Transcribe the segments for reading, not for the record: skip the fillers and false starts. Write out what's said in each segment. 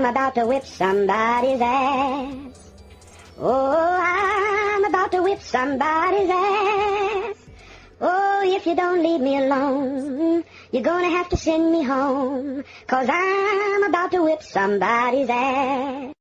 about to whip somebody's ass. Oh, I'm about to whip somebody's ass. Oh, if you don't leave me alone, you're gonna have to send me home, 'cause I'm about to whip somebody's ass.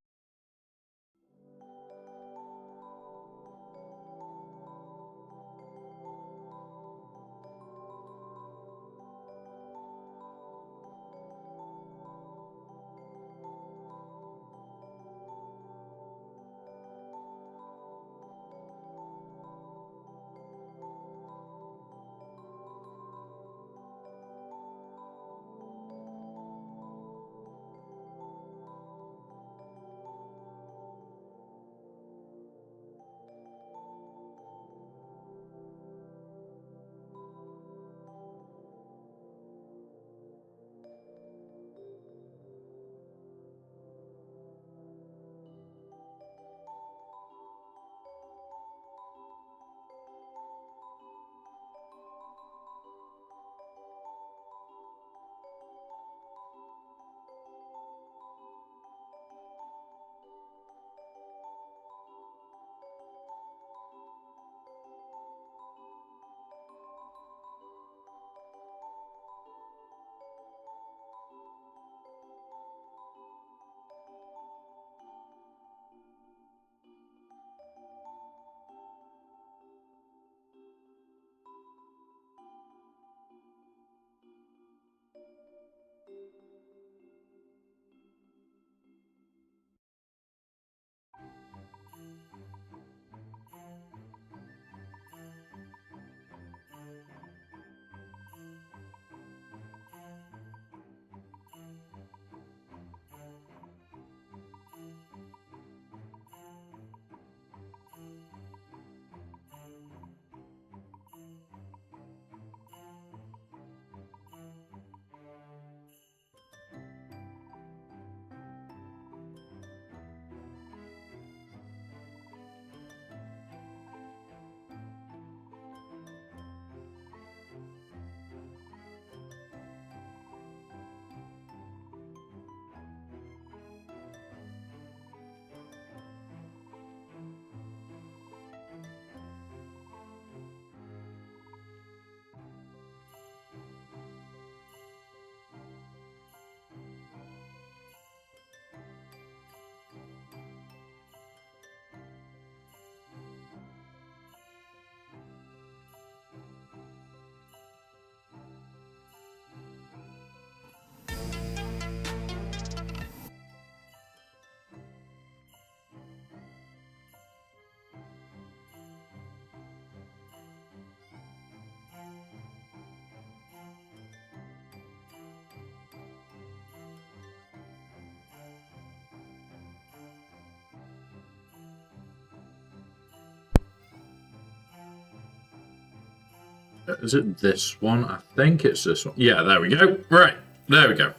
Is it this one? I think it's this one. Yeah, there we go. Right, there we go.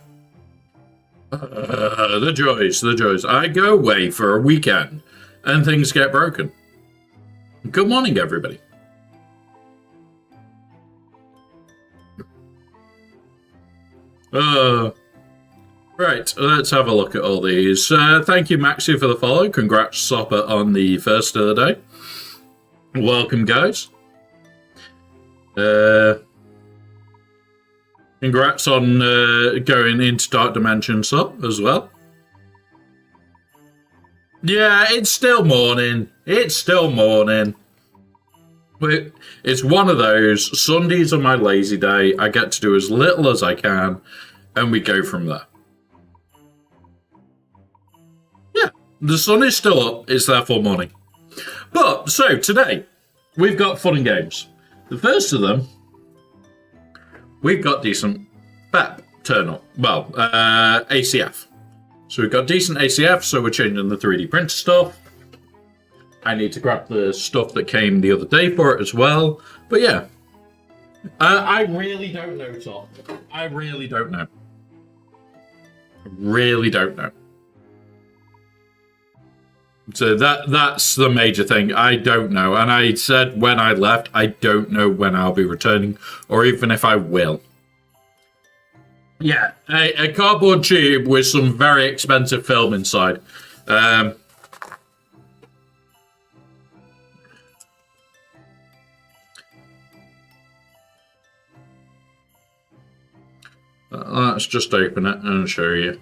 The joys, the joys. I go away for a weekend and things get broken. Good morning, everybody. Right, let's have a look at all these. Thank you, Maxi, for the follow. Congrats, Sopper, on the first of the day. Welcome, guys. Congrats on going into Dark Dimension Sub as well. Yeah, it's still morning. It's still morning. But it's one of those. Sundays are my lazy day. I get to do as little as I can, and we go from there. Yeah, the sun is still up. It's therefore morning. But, so, today, we've got fun and games. The first of them, we've got decent FEP turn up. Well, ACF. So we've got decent ACF, so we're changing the 3D printer stuff. I need to grab the stuff that came the other day for it as well. But yeah, I really don't know, Tom. I really don't know. Really don't know. So that's the major thing. I don't know. And I said when I left, I don't know when I'll be returning or even if I will. Yeah, a cardboard tube with some very expensive film inside. Let's just open it and show you.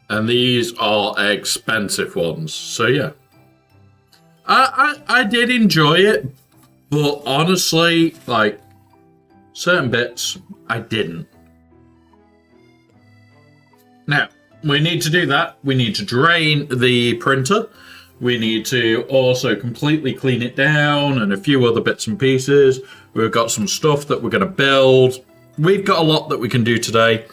And these are expensive ones. So yeah. I did enjoy it, but honestly, like certain bits I didn't. Now, we need to do that. We need to drain the printer. We need to also completely clean it down and a few other bits and pieces. We've got some stuff that we're going to build. We've got a lot that we can do today.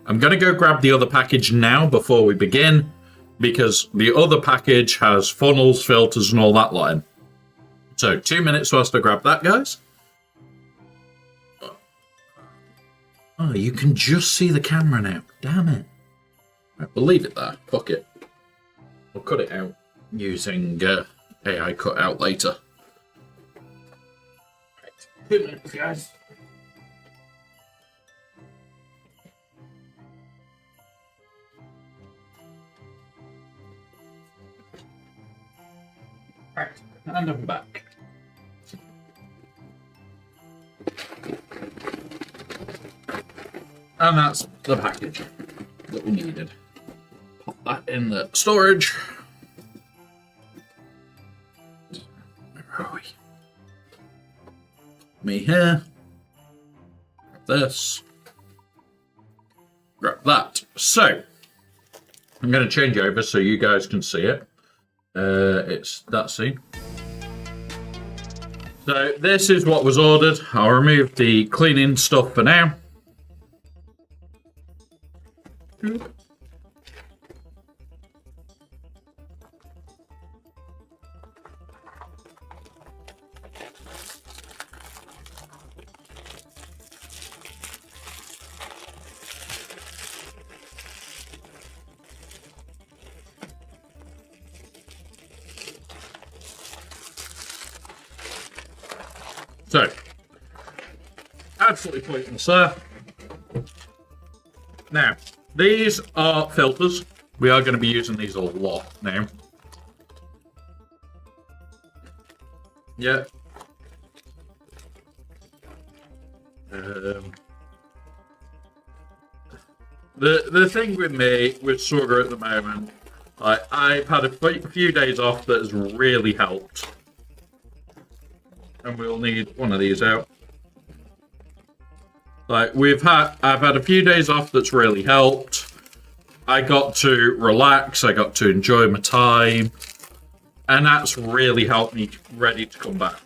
I'm going to go grab the other package now before we begin, because the other package has funnels, filters, and all that lot in. So 2 minutes whilst I grab that, guys. Oh, you can just see the camera now. Damn it. Right, we'll leave it there. Fuck it. We'll cut it out using AI cutout later. Right, 2 minutes, guys. Right, and I'm back. And that's the package that we needed. Pop that in the storage. Where are we? Me here. Grab this. Grab that. So, I'm going to change over so you guys can see it. It's that scene. So this is what was ordered. I'll remove the cleaning stuff for now. So, absolutely pointless there. Now, these are filters. We are going to be using these a lot now. Yeah. The thing with me, with Sugar at the moment, I've had a few days off that has really helped. And we'll need one of these out. I've had a few days off that's really helped. I got to relax, I got to enjoy my time, and that's really helped me ready to come back.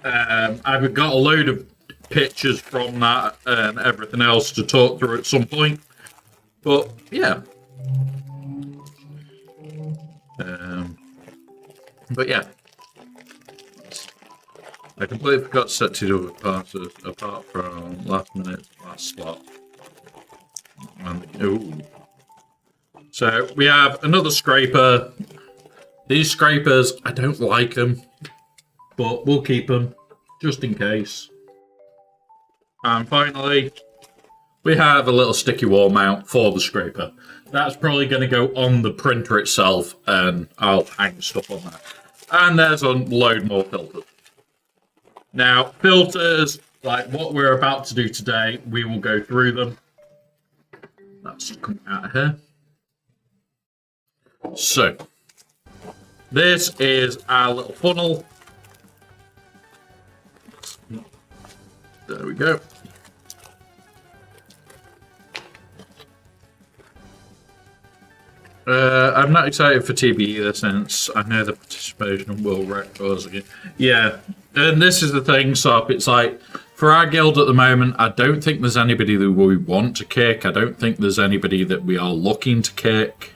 I've got a load of pictures from that and everything else to talk through at some point. But yeah. But yeah. I completely forgot to set two other parts apart from last slot. Ooh. So we have another scraper. These scrapers, I don't like them, but we'll keep them just in case. And finally, we have a little sticky wall mount for the scraper. That's probably going to go on the printer itself, and I'll hang stuff on that. And there's a load more filters. Now, filters, like what we're about to do today, we will go through them. That's coming out of here. So, this is our little funnel. There we go. I'm not excited for TB either, since I know the participation will wreck us again. Yeah, and this is the thing, Sop. It's like, for our guild at the moment, I don't think there's anybody that we want to kick. I don't think there's anybody that we are looking to kick.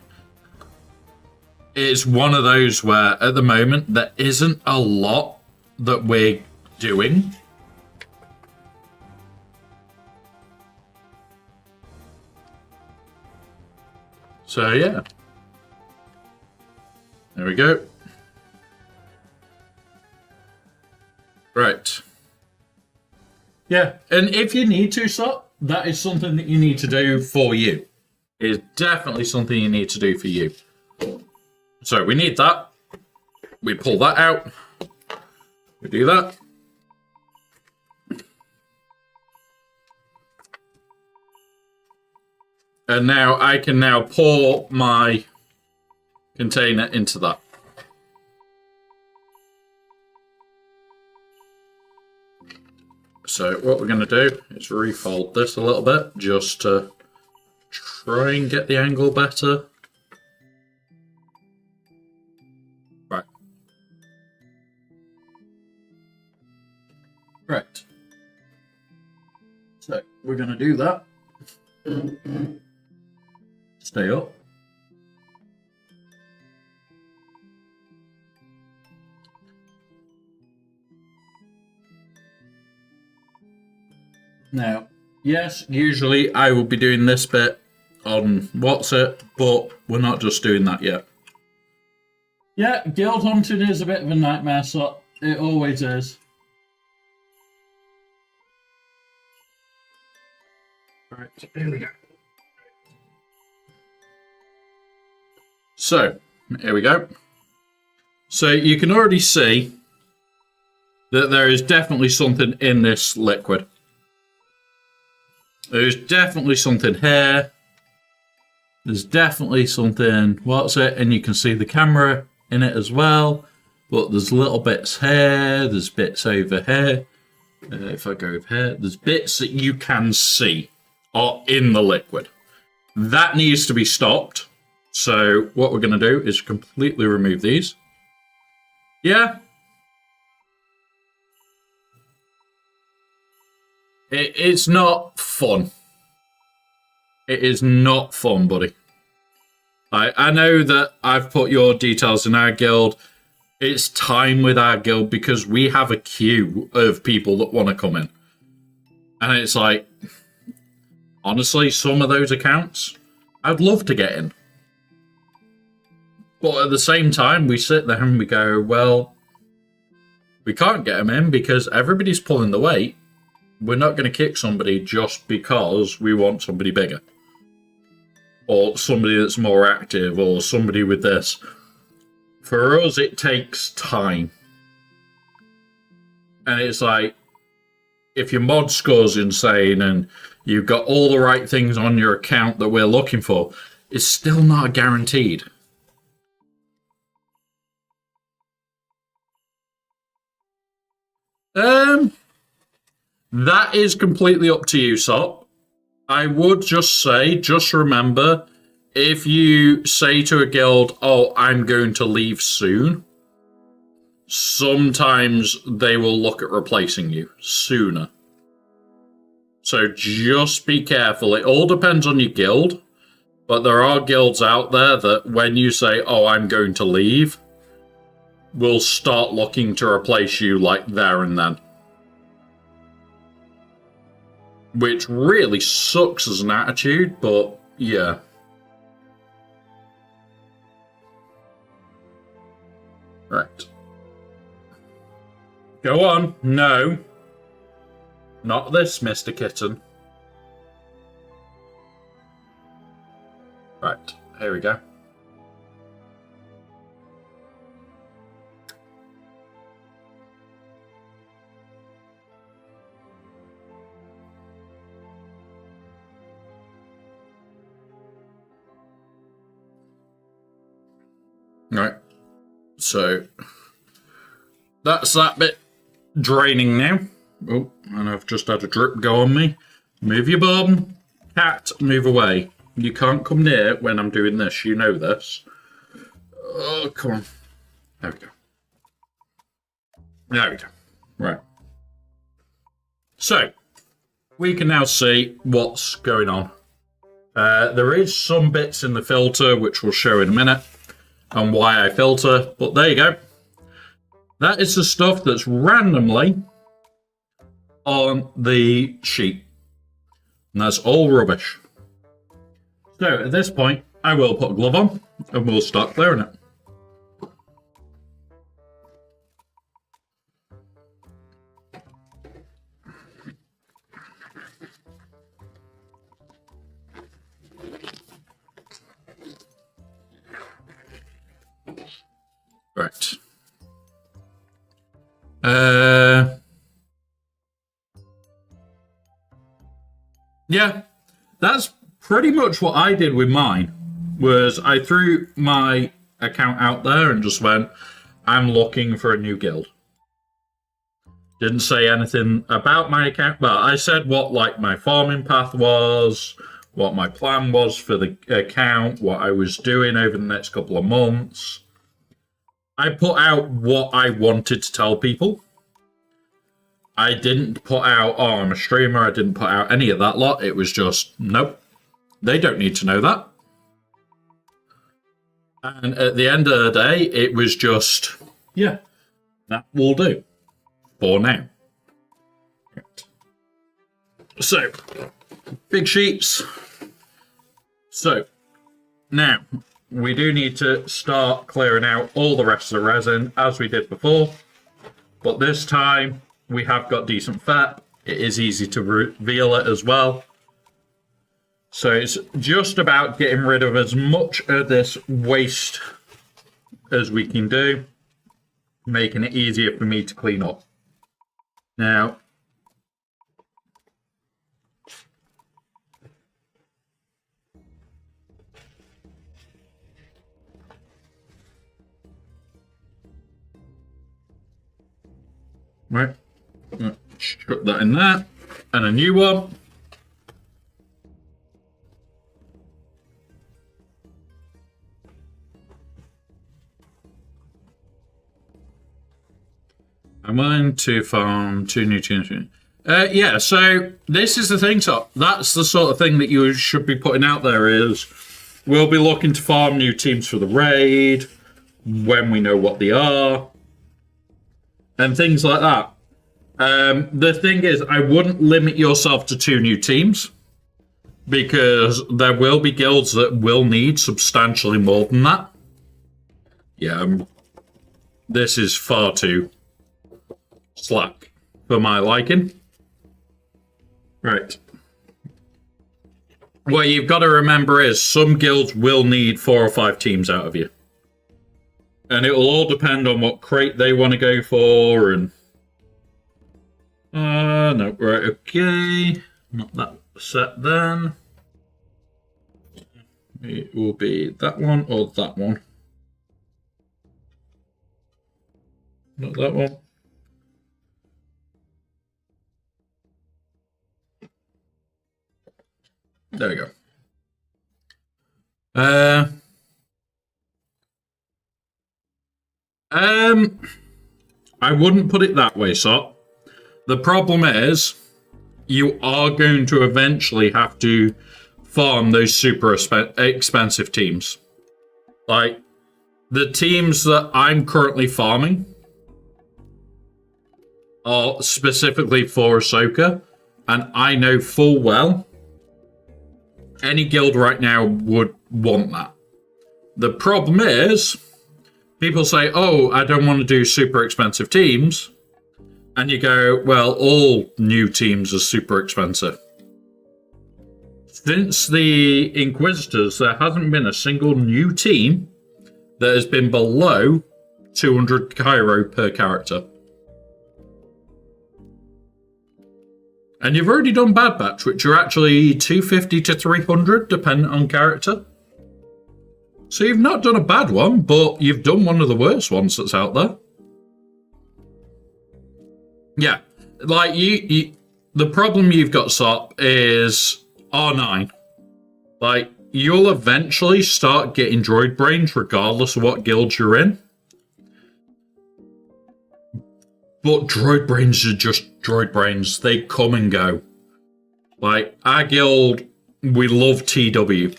It's one of those where, at the moment, there isn't a lot that we're doing. So yeah. There we go. Right. Yeah, and if you need to, so that is something that you need to do for you. It is definitely something you need to do for you. So we need that. We pull that out. We do that. And now I can now pour my container into that. So what we're going to do is refold this a little bit just to try and get the angle better. Right. Right. So we're going to do that. Stay up. Now, yes, usually I will be doing this bit on What's It, but we're not just doing that yet. Yeah, guild hunting is a bit of a nightmare, so it always is. Right, here we go. So, here we go. So you can already see that there is definitely something in this liquid. There's definitely something here. There's definitely something, What's It? And you can see the camera in it as well. But there's little bits here, there's bits over here. If I go over here, there's bits that you can see are in the liquid. That needs to be stopped. So what we're going to do is completely remove these. Yeah. It's not fun. It is not fun, buddy. I know that I've put your details in our guild. It's time with our guild because we have a queue of people that want to come in. And it's like, honestly, some of those accounts, I'd love to get in. But at the same time, we sit there and we go, well, we can't get them in because everybody's pulling the weight. We're not going to kick somebody just because we want somebody bigger. Or somebody that's more active, or somebody with this. For us, it takes time. And it's like, if your mod score's insane and you've got all the right things on your account that we're looking for, it's still not guaranteed. That is completely up to you, Sop. I would just say, just remember, if you say to a guild, oh, I'm going to leave soon, sometimes they will look at replacing you sooner. So just be careful. It all depends on your guild, but there are guilds out there that when you say, oh, I'm going to leave, will start looking to replace you like there and then. Which really sucks as an attitude, but yeah. Right. Go on. No. Not this, Mr. Kitten. Right. Here we go. Right, so that's that bit draining now. Oh, and I've just had a drip go on me. Move your bum. Cat, move away. You can't come near when I'm doing this. You know this. Oh, come on. There we go. There we go. Right. So, we can now see what's going on. There is some bits in the filter, which we'll show in a minute. And why I filter, but there you go. That is the stuff that's randomly on the sheet. And that's all rubbish. So at this point, I will put a glove on and we'll start clearing it. Right. Yeah, that's pretty much what I did with mine. Was I threw my account out there and just went, I'm looking for a new guild. Didn't say anything about my account, but I said what like my farming path was, what my plan was for the account, what I was doing over the next couple of months. I put out what I wanted to tell people. I didn't put out, oh, I'm a streamer. I didn't put out any of that lot. It was just, nope, they don't need to know that. And at the end of the day, it was just, yeah, that will do for now. Right. So, big sheets. So, now, we do need to start clearing out all the rest of the resin as we did before. But this time, we have got decent fat. It is easy to reveal it as well. So it's just about getting rid of as much of this waste as we can do, making it easier for me to clean up. Now, right, let's put that in there, and a new one. I'm willing to farm 2 new teams. Yeah, so this is the thing. So that's the sort of thing that you should be putting out there is we'll be looking to farm new teams for the raid when we know what they are and things like that. The thing is, I wouldn't limit yourself to 2 new teams because there will be guilds that will need substantially more than that. Yeah, this is far too slack for my liking. Right. What you've got to remember is some guilds will need 4 or 5 teams out of you. And it will all depend on what crate they want to go for and... no, right, okay. Not that set then. It will be that one or that one. Not that one. There we go. I wouldn't put it that way, so the problem is you are going to eventually have to farm those super expensive teams. Like the teams that I'm currently farming are specifically for Ahsoka, and I know full well any guild right now would want that. The problem is, people say, oh, I don't want to do super expensive teams. And you go, well, all new teams are super expensive. Since the Inquisitors, there hasn't been a single new team that has been below 200 Cairo per character. And you've already done Bad Batch, which are actually 250 to 300, depending on character. So you've not done a bad one, but you've done one of the worst ones that's out there. Yeah, like you the problem you've got, Sop, is R9. Like, you'll eventually start getting droid brains regardless of what guild you're in. But droid brains are just droid brains. They come and go. Like, our guild, we love TW.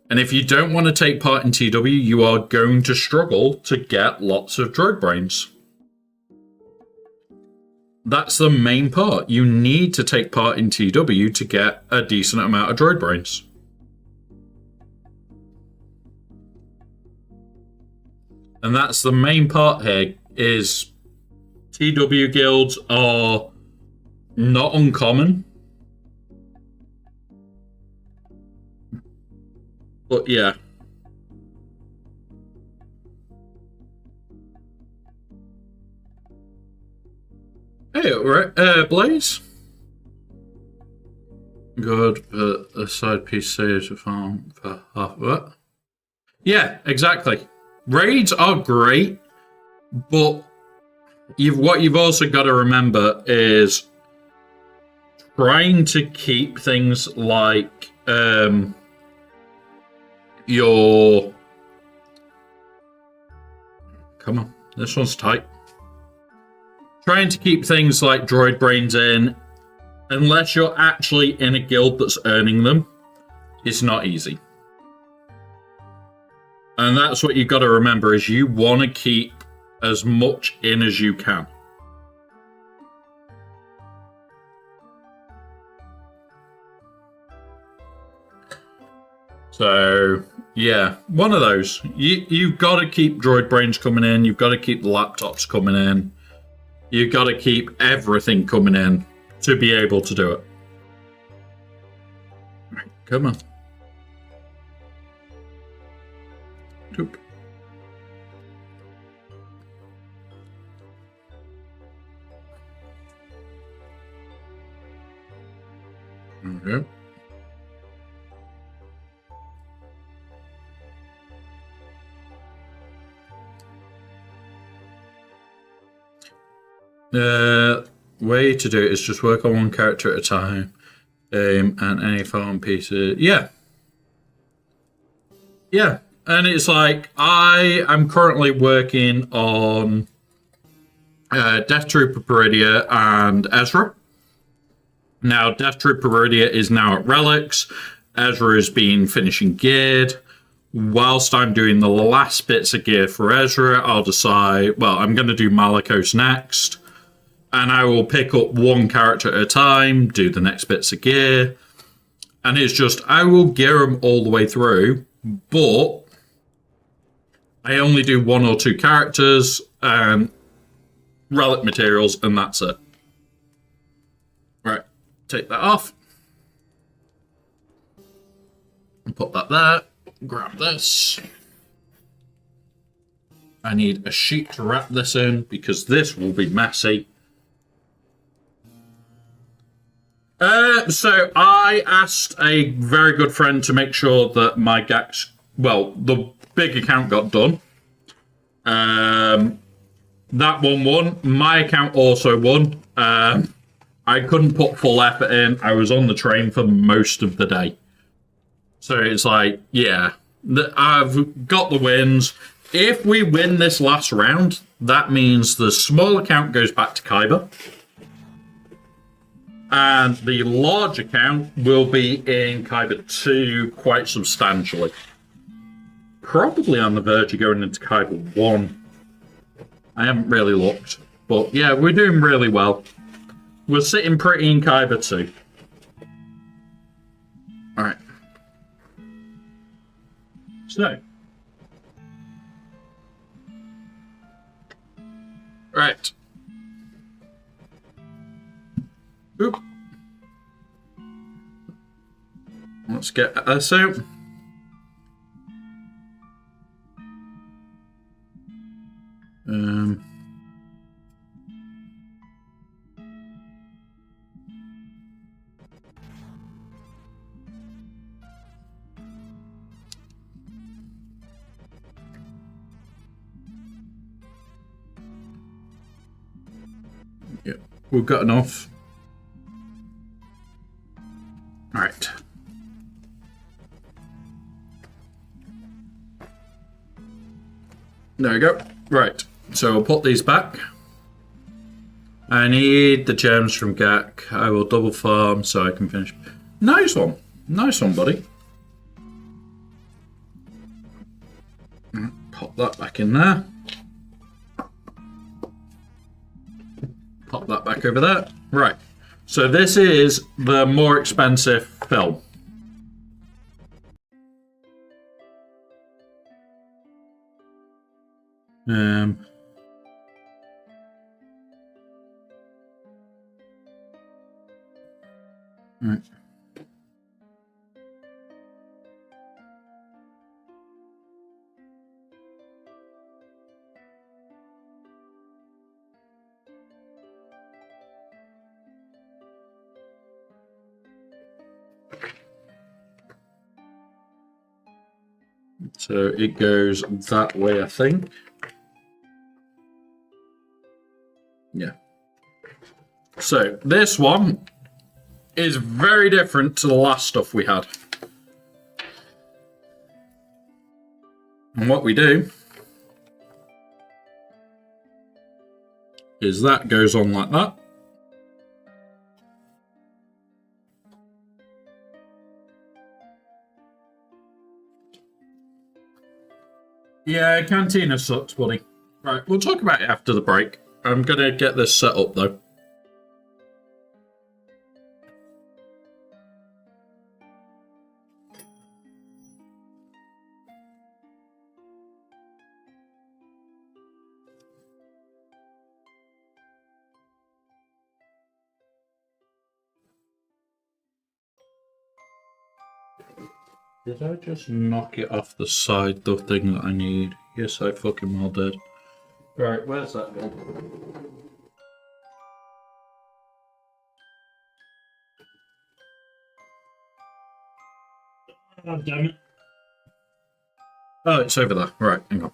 And if you don't want to take part in TW, you are going to struggle to get lots of droid brains. That's the main part. You need to take part in TW to get a decent amount of droid brains. And that's the main part here, is TW guilds are not uncommon. But yeah. Hey, right, Blaze. Good, but a side piece saves a farm for half of it. Yeah, exactly. Raids are great, but what you've also got to remember is trying to keep things like your... Come on, this one's tight. Trying to keep things like droid brains in, unless you're actually in a guild that's earning them, it's not easy. And that's what you've got to remember, is you want to keep as much in as you can. So, yeah, one of those. You've got to keep droid brains coming in, you've got to keep the laptops coming in, you've got to keep everything coming in to be able to do it. Right, come on. Doop. Okay. Way to do it is just work on one character at a time, and any farm pieces. Yeah, and it's like I am currently working on Death Trooper Peridia and Ezra. Now, Death Trooper Peridia is now at Relics. Ezra has been finishing geared. Whilst I'm doing the last bits of gear for Ezra, I'll decide, well, I'm going to do Malicos next. And I will pick up one character at a time, do the next bits of gear. And it's just, I will gear them all the way through, but I only do one or two characters and relic materials, and that's it. Right, take that off. And put that there. Grab this. I need a sheet to wrap this in, because this will be messy. So I asked a very good friend to make sure that my GAX, well, the big account got done. That one won. My account also won. I couldn't put full effort in. I was on the train for most of the day. So it's like, yeah, I've got the wins. If we win this last round, that means the small account goes back to Kyber. And the large account will be in Kyber 2 quite substantially. Probably on the verge of going into Kyber 1. I haven't really looked. But yeah, we're doing really well. We're sitting pretty in Kyber 2. Alright. So. Right. Oop. Let's get this out. Yeah, we've got enough. All right. There we go. Right. So we'll put these back. I need the gems from Gak. I will double farm so I can finish. Nice one. Nice one, buddy. Pop that back in there. Pop that back over there. Right. So this is the more expensive film. Um, right. So it goes that way, I think. Yeah. So this one is very different to the last stuff we had. And what we do is that goes on like that. Yeah, Cantina sucks, buddy. Right, we'll talk about it after the break. I'm gonna get this set up though. Did I just knock it off the side, the thing that I need? Yes, I fucking well did. Right, where's that going? Oh, damn it. Oh, it's over there. Right, hang on.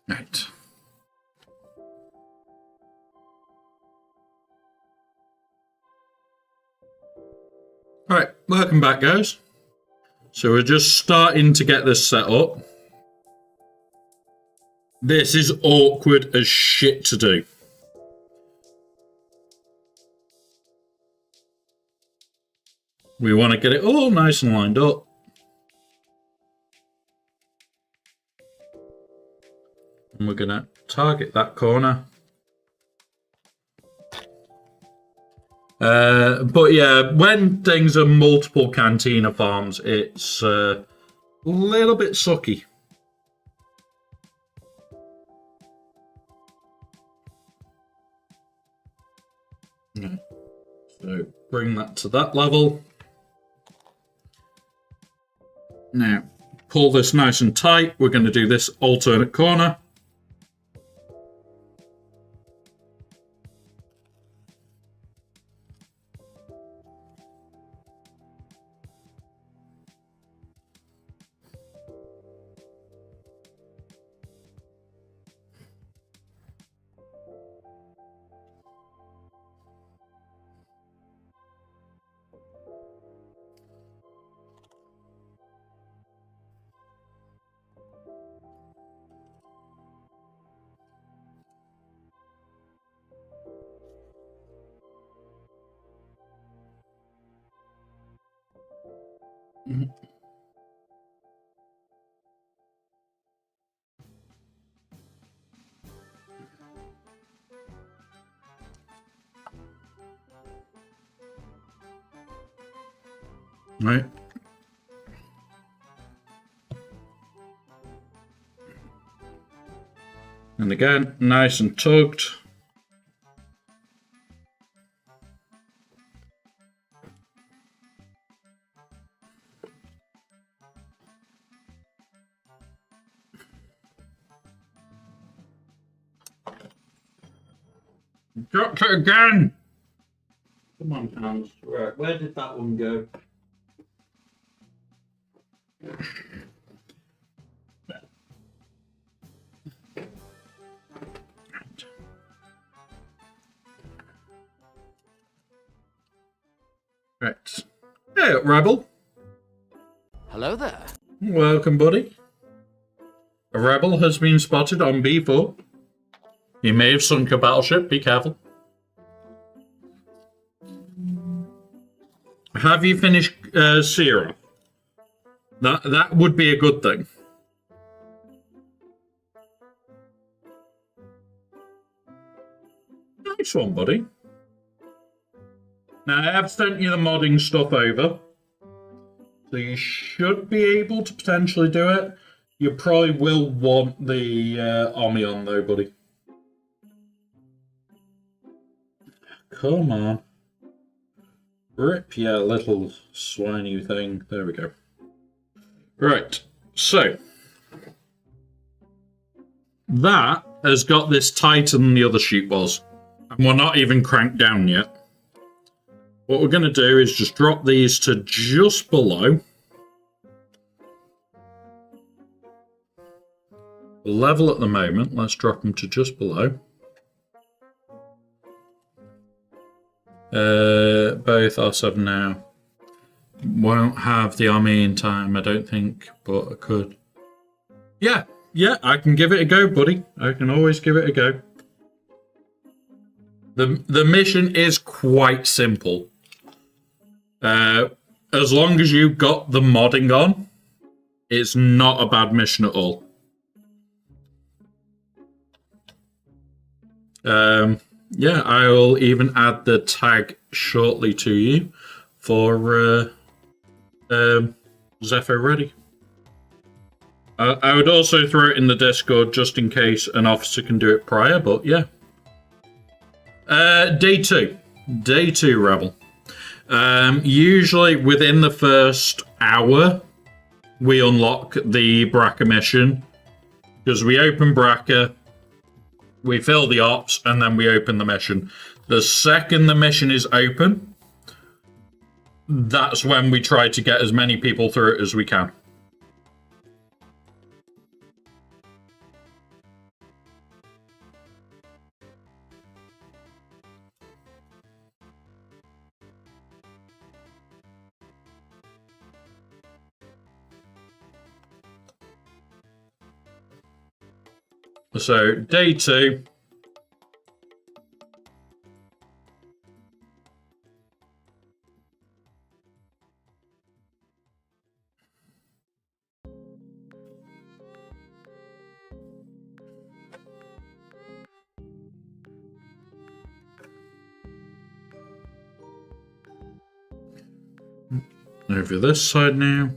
Right. Right, welcome back, guys. So we're just starting to get this set up. This is awkward as shit to do. We want to get it all nice and lined up. And we're going to target that corner. But yeah, when things are multiple Cantina farms, it's a little bit sucky. Yeah. So bring that to that level. Now, pull this nice and tight. We're going to do this alternate corner. Mm-hmm. Right. And again, nice and tugged. Dropped it again! Come on, hands. Right, where did that one go? Right. Hey, Rebel. Hello there. Welcome, buddy. A rebel has been spotted on B4. He may have sunk a battleship. Be careful. Have you finished Sierra? That would be a good thing. Nice one, buddy. Now, I have sent you the modding stuff over. So you should be able to potentially do it. You probably will want the army on, though, buddy. Come on. Rip, yeah, little swiney thing. There we go. Right, so. That has got this tighter than the other sheet was. And we're not even cranked down yet. What we're going to do is just drop these to just below. Level at the moment. Let's drop them to just below. Both are 7 now. Won't have the army in time, I don't think, but I could. Yeah, I can give it a go, buddy. I can always give it a go. The mission is quite simple. As long as you got the modding on, it's not a bad mission at all. Yeah, I will even add the tag shortly to you for Zepho ready. I would also throw it in the Discord just in case an officer can do it prior, but yeah. Day 2, Rebel. Usually within the first hour, we unlock the Bracca mission because we open Bracca. We fill the ops, and then we open the mission. The second the mission is open, that's when we try to get as many people through it as we can. So, day 2. Over this side now.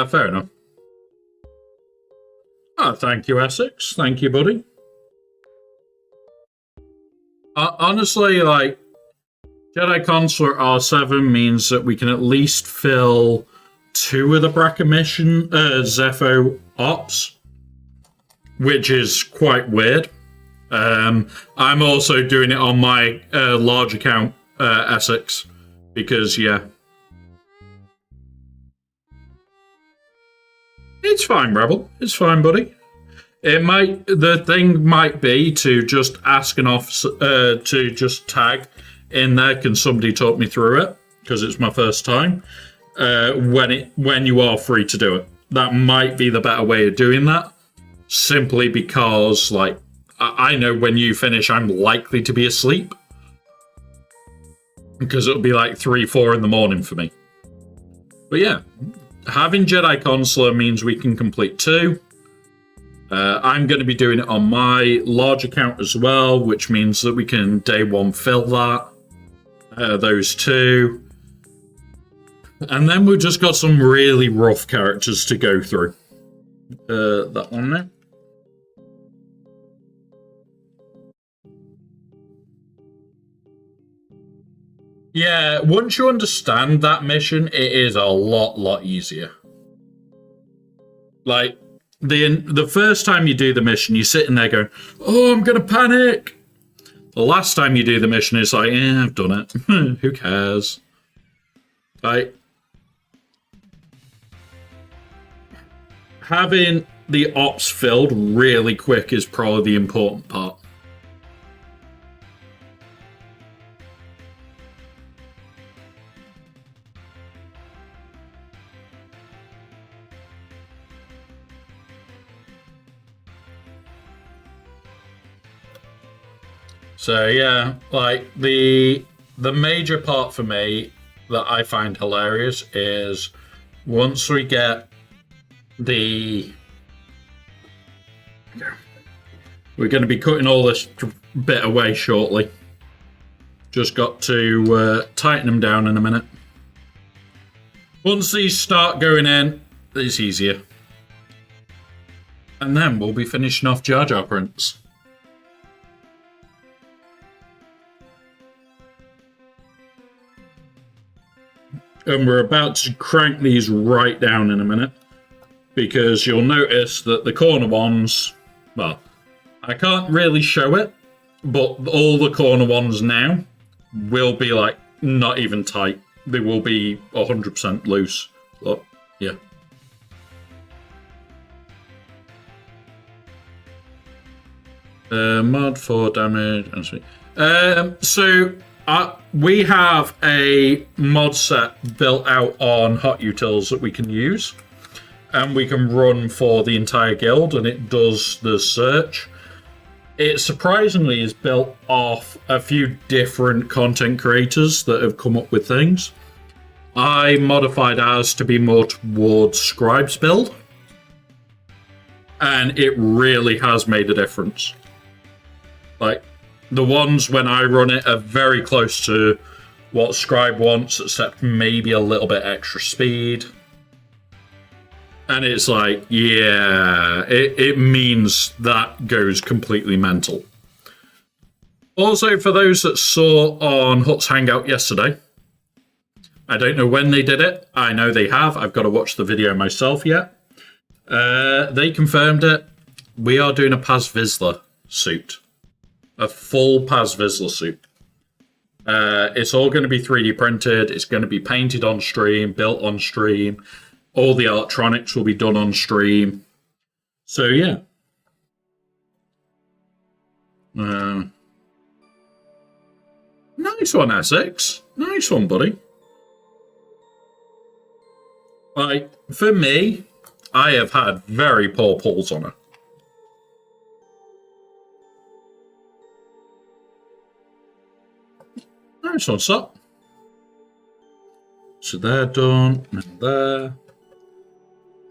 Fair enough. Oh, thank you, Essex. Thank you, buddy. Honestly, like, Jedi Consular R7 means that we can at least fill 2 of the Bracca mission, Zepho ops, which is quite weird. I'm also doing it on my large account, Essex, because, yeah. It's fine, Rebel. It's fine, buddy. The thing might be to just ask an officer to just tag in there. Can somebody talk me through it? Because it's my first time. When you are free to do it, that might be the better way of doing that. Simply because, like, I know when you finish, I'm likely to be asleep because it'll be like 3-4 in the morning for me. But yeah. Having Jedi Consular means we can complete 2. I'm going to be doing it on my large account as well, which means that we can day 1 fill that. Those 2. And then we've just got some really rough characters to go through. That one there. Yeah, once you understand that mission, it is a lot easier. Like, the first time you do the mission, you're sitting there going, oh, I'm going to panic. The last time you do the mission, it's like, I've done it. Who cares? Like, having the ops filled really quick is probably the important part. So yeah, like the major part for me that I find hilarious is once we get we're going to be cutting all this bit away shortly. Just got to tighten them down in a minute. Once these start going in, it's easier. And then we'll be finishing off Jar Jar Prince. And we're about to crank these right down in a minute. Because you'll notice that the corner ones, well, I can't really show it, but all the corner ones now will be like not even tight. They will be 100% loose. Look, yeah. Mod for damage and sweet. We have a mod set built out on Hot Utils that we can use. And we can run for the entire guild, and it does the search. It surprisingly is built off a few different content creators that have come up with things. I modified ours to be more towards Scribe's build, and it really has made a difference. Like, the ones when I run it are very close to what Scribe wants, except maybe a little bit extra speed. And it's like, yeah, it means that goes completely mental. Also, for those that saw on Hut's Hangout yesterday, I don't know when they did it. I know they have. I've got to watch the video myself yet. They confirmed it. We are doing a Paz Vizsla suit. A full Paz Vizsla suit. It's all going to be 3D printed. It's going to be painted on stream, built on stream. All the electronics will be done on stream. So, yeah. Nice one, Essex. Nice one, buddy. Like, for me, I have had very poor pulls on her. Nice one, Sop. So they're done, and there.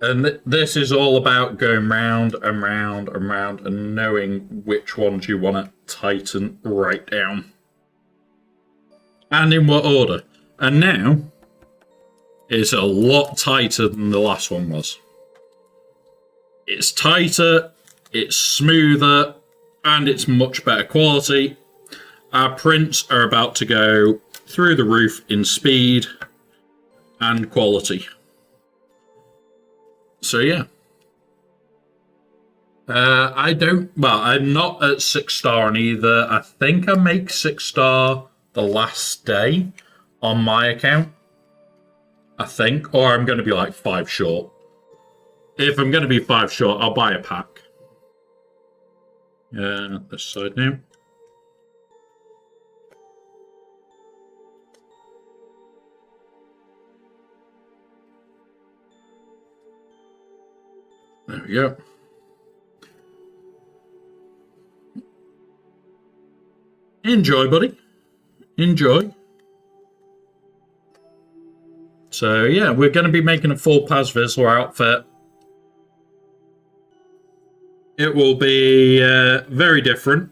And this is all about going round and round and round and knowing which ones you want to tighten right down. And in what order. And now, it's a lot tighter than the last one was. It's tighter, it's smoother, and it's much better quality. Our prints are about to go through the roof in speed and quality. So yeah. I'm not at 6-star on either. I think I make 6-star the last day on my account. I think. Or I'm going to be like 5 short. If I'm going to be 5 short, I'll buy a pack. This side now. There we go. Enjoy, buddy. Enjoy. So, yeah, we're going to be making a full Paz Vizsla outfit. It will be very different.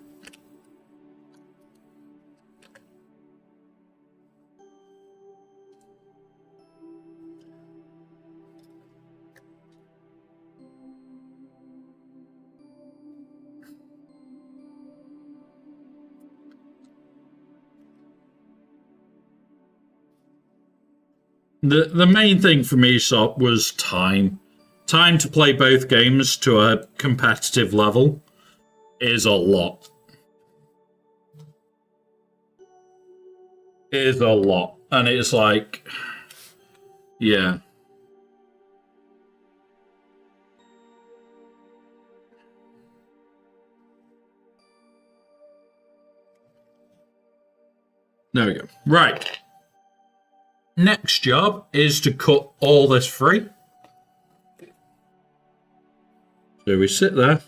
The main thing for me, Sop, was time. Time to play both games to a competitive level is a lot. It is a lot. And it's like, yeah. There we go. Right. Next job is to cut all this free. So we sit there.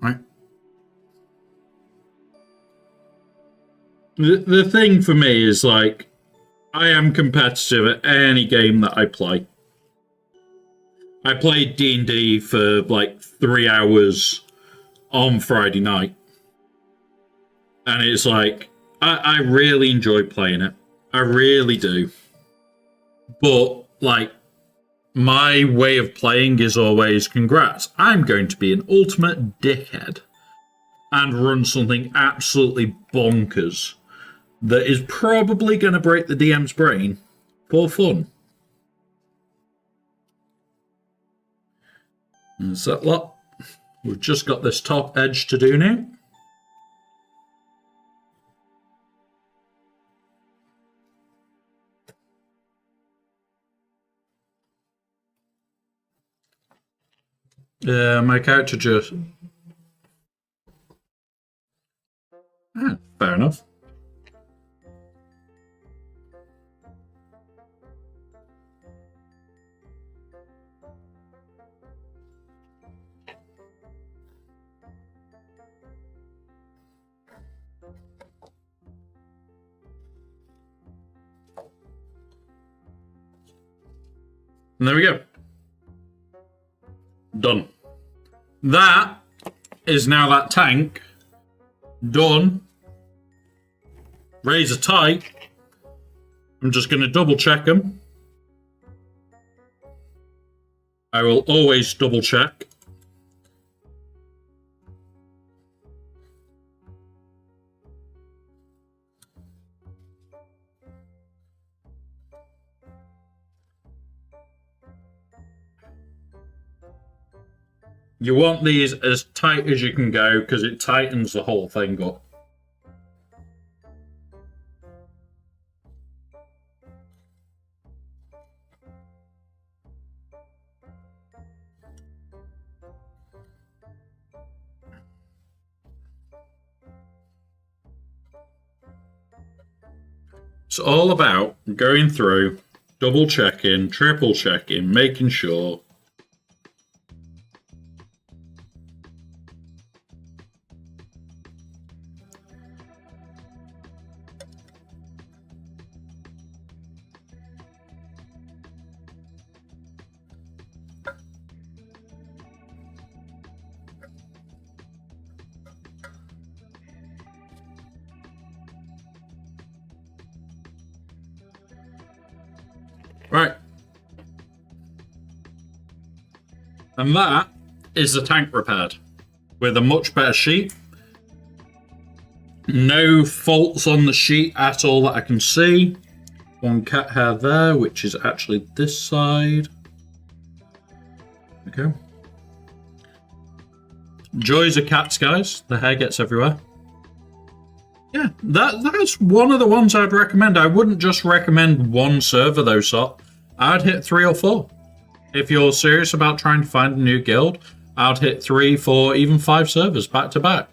Right. The thing for me is like, I am competitive at any game that I play. I played D&D for like 3 hours on Friday night. And it's like, I really enjoy playing it. I really do. But like, my way of playing is always, congrats, I'm going to be an ultimate dickhead and run something absolutely bonkers that is probably going to break the DM's brain for fun. And that's that lot. We've just got this top edge to do now. My character just... fair enough. And there we go. Done. That is now that tank done. Razor tight. I'm just going to double check them. I will always double check. You want these as tight as you can go because it tightens the whole thing up. It's all about going through, double checking, triple checking, making sure. Right. And that is the tank repaired with a much better sheet. No faults on the sheet at all that I can see. One cat hair there, which is actually this side. Okay. Joys of cats, guys. The hair gets everywhere. Yeah, that's one of the ones I'd recommend. I wouldn't just recommend one server though, so I'd hit 3 or 4. If you're serious about trying to find a new guild, I'd hit 3, 4, even 5 servers back to back.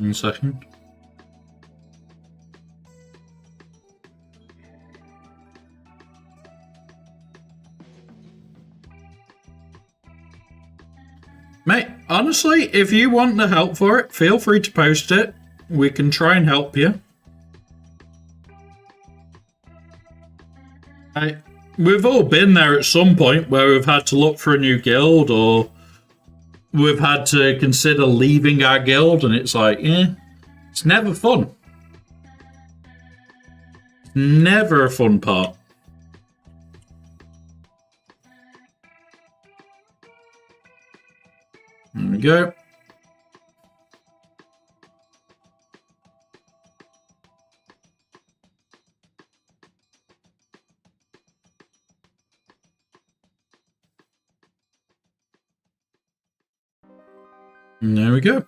In a second. Mate, honestly, if you want the help for it, feel free to post it. we can try and help you. We've all been there at some point where we've had to look for a new guild, or we've had to consider leaving our guild, and it's like, it's never fun. Never a fun part. There we go. And there we go.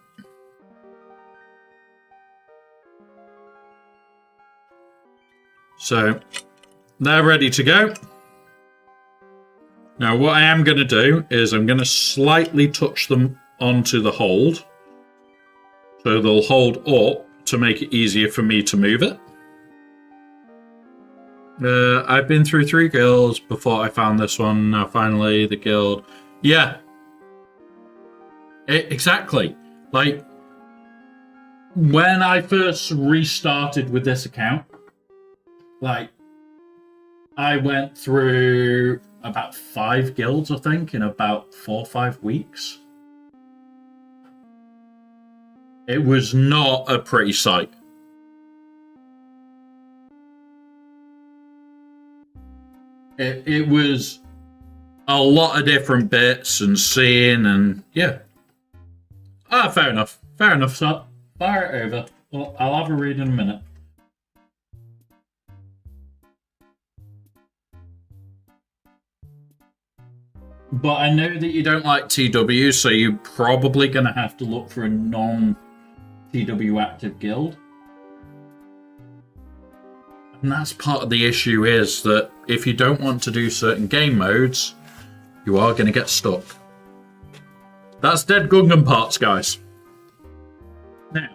So they're ready to go. Now what I am going to do is I'm going to slightly touch them onto the hold. So they'll hold up to make it easier for me to move it. I've been through 3 guilds before I found this one. Now finally the guild. Yeah. Exactly. Like, when I first restarted with this account, like, I went through about 5 guilds, I think, in about 4 or 5 weeks. It was not a pretty sight. It was a lot of different bits and seeing, and yeah. Ah, fair enough. Fair enough, sir. Fire it over. Well, I'll have a read in a minute. But I know that you don't like TW, so you're probably going to have to look for a non-TW active guild. And that's part of the issue, is that if you don't want to do certain game modes, you are going to get stuck. That's Dead Gungan parts, guys. Now,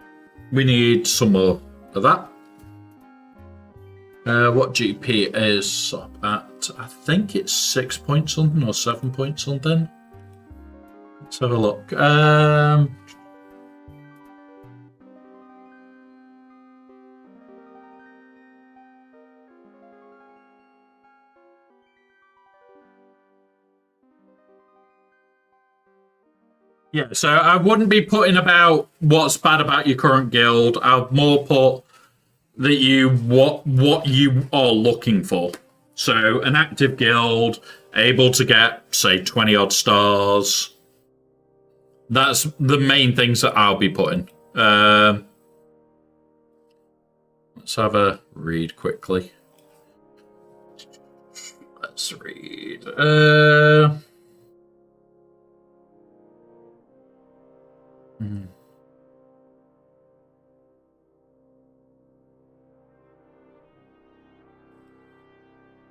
we need some more of that. What GP is up at? I think it's 6 point something or 7 point something. Let's have a look. Yeah, so I wouldn't be putting about what's bad about your current guild. I'd more put that what you are looking for. So an active guild, able to get, say, 20 odd stars. That's the main things that I'll be putting. Let's have a read quickly. Let's read.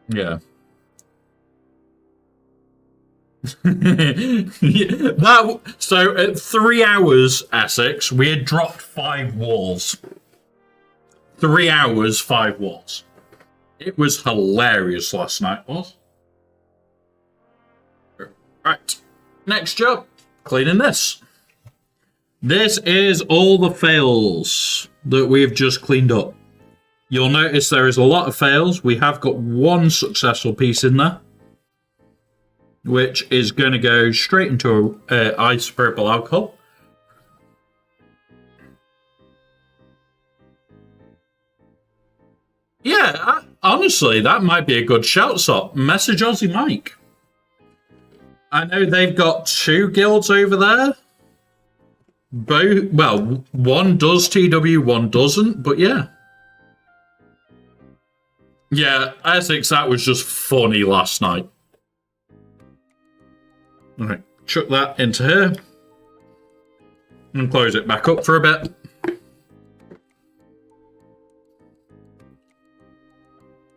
Yeah. So at 3 hours, Essex, we had dropped 5 walls. 3 hours, 5 walls. It was hilarious last night, was. Right. Next job, cleaning this. This is all the fails that we've just cleaned up. You'll notice there is a lot of fails. We have got 1 successful piece in there, which is going to go straight into isopropyl alcohol. Yeah, honestly, that might be a good shout, Sop. Message Aussie Mike. I know they've got 2 guilds over there. Both, well, one does TW, one doesn't, but yeah. Yeah, Essex, that was just funny last night. Alright, chuck that into here. And close it back up for a bit.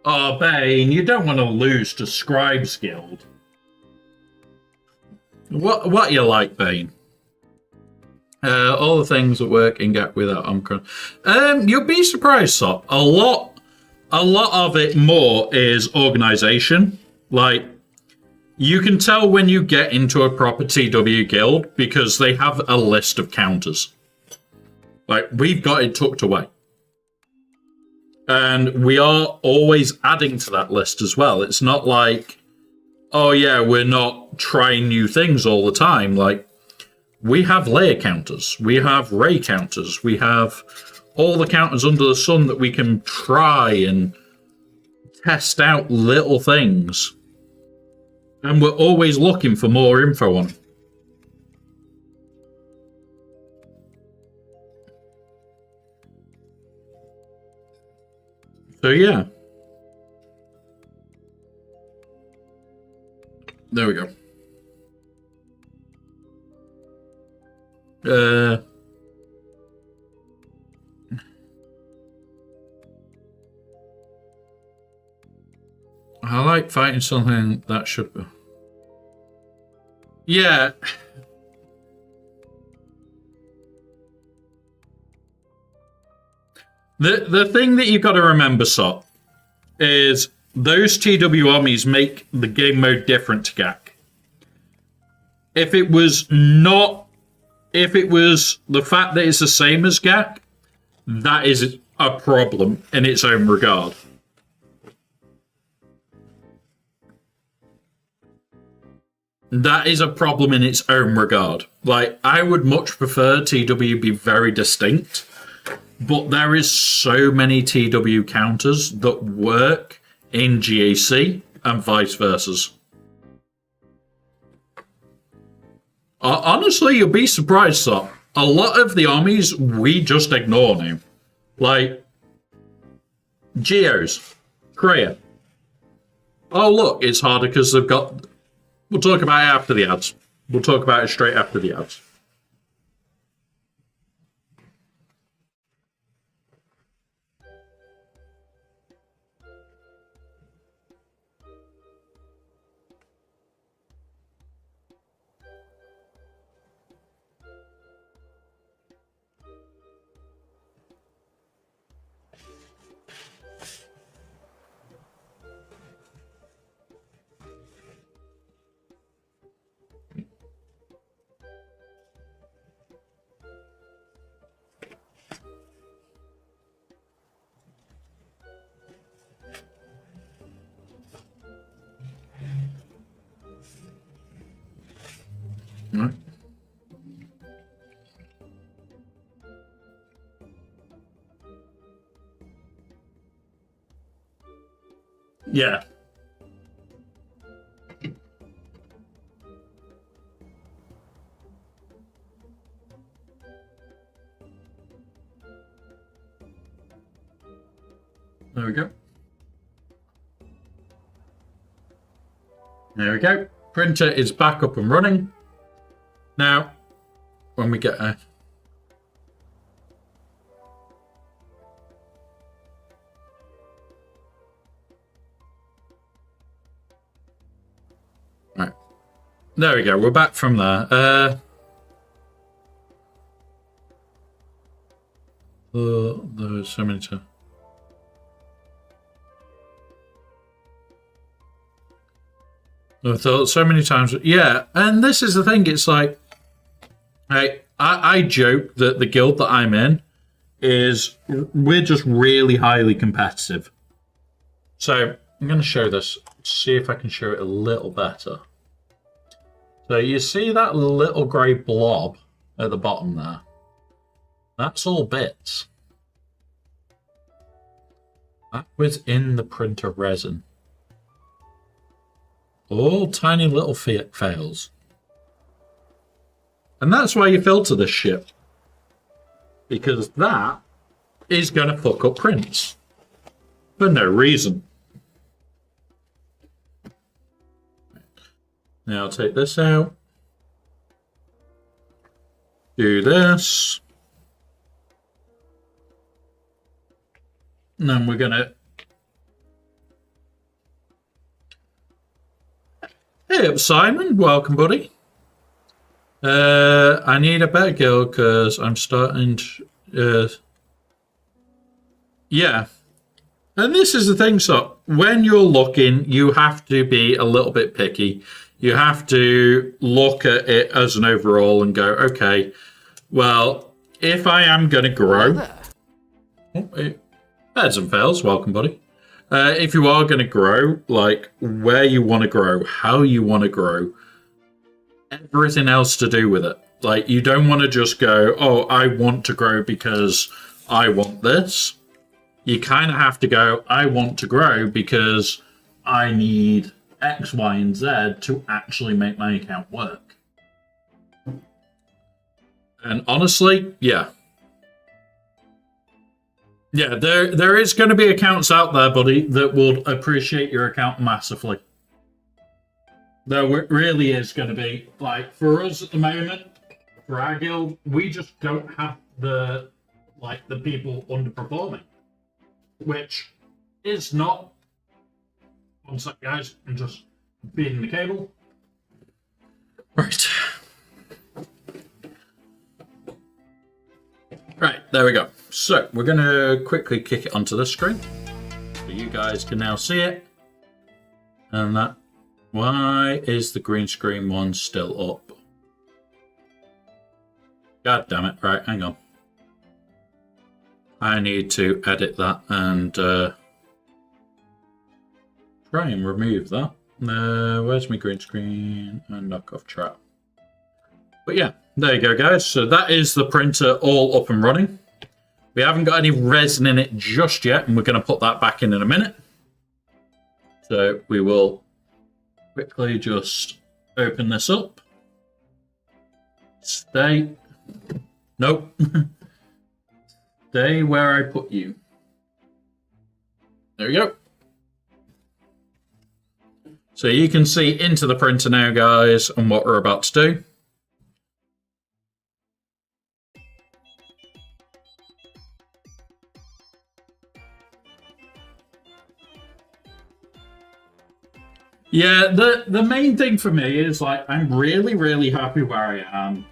Oh, Bane, you don't want to lose to Scribes Guild. What you like, Bane? All the things that work in Get without Omicron. You'll be surprised, Sop. A lot of it more is organization. Like, you can tell when you get into a proper TW guild because they have a list of counters. Like, we've got it tucked away. And we are always adding to that list as well. It's not like, oh yeah, we're not trying new things all the time. Like, we have layer counters, we have ray counters, we have all the counters under the sun that we can try and test out little things. And we're always looking for more info on it. So yeah. There we go. I like fighting something that should be. Yeah. The thing that you've got to remember, Sop, is those TW armies make the game mode different to GAC. If it was the fact that it's the same as GAC, that is a problem in its own regard. That is a problem in its own regard. Like, I would much prefer TW be very distinct, but there is so many TW counters that work in GAC and vice versa. Honestly, you'll be surprised, Sop. A lot of the armies we just ignore now. Like, Geos, Kreia. Oh, look, it's harder because they've got... We'll talk about it after the ads. We'll talk about it straight after the ads. Right. Yeah. There we go. There we go. Printer is back up and running. Now, when we get a... Right. There we go. We're back from there. There's so many times. I thought so many times. Yeah, and this is the thing. It's like, I joke that the guild that I'm in is we're just really highly competitive. So I'm going to show this, see if I can show it a little better. So you see that little grey blob at the bottom there? That's all bits. That was in the printer resin. All tiny little fails. And that's why you filter this shit. Because that is going to fuck up prints. For no reason. Now I'll take this out. Do this. And then we're going to... Hey up, Simon. Welcome, buddy. I need a better guild because I'm starting to... Yeah. And this is the thing, so when you're looking, you have to be a little bit picky. You have to look at it as an overall and go, okay, well, if I am going to Hello grow... there. Heads and fails, welcome, buddy. If you are going to grow, like, where you want to grow, how you want to grow, everything else to do with it. Like, you don't want to just go, oh, I want to grow because I want this. You kind of have to go, I want to grow because I need X, Y, and Z to actually make my account work. And honestly, yeah. Yeah, there is going to be accounts out there, buddy, that will appreciate your account massively. There really is going to be. Like, for us at the moment, for our guild, we just don't have the people underperforming. Which is not... One sec, guys. I'm just feeding the cable. Right. Right, there we go. So, we're going to quickly kick it onto the screen. So you guys can now see it. And that... Why is the green screen one still up? God damn it. Right, hang on. I need to edit that and try and remove that. Where's my green screen? And knock off trap. But yeah, there you go, guys. So that is the printer all up and running. We haven't got any resin in it just yet, and we're going to put that back in a minute. So we will quickly just open this up. Stay. Nope. Stay where I put you. There we go. So you can see into the printer now, guys, and what we're about to do. Yeah, the main thing for me is, like, I'm really, really happy where I am.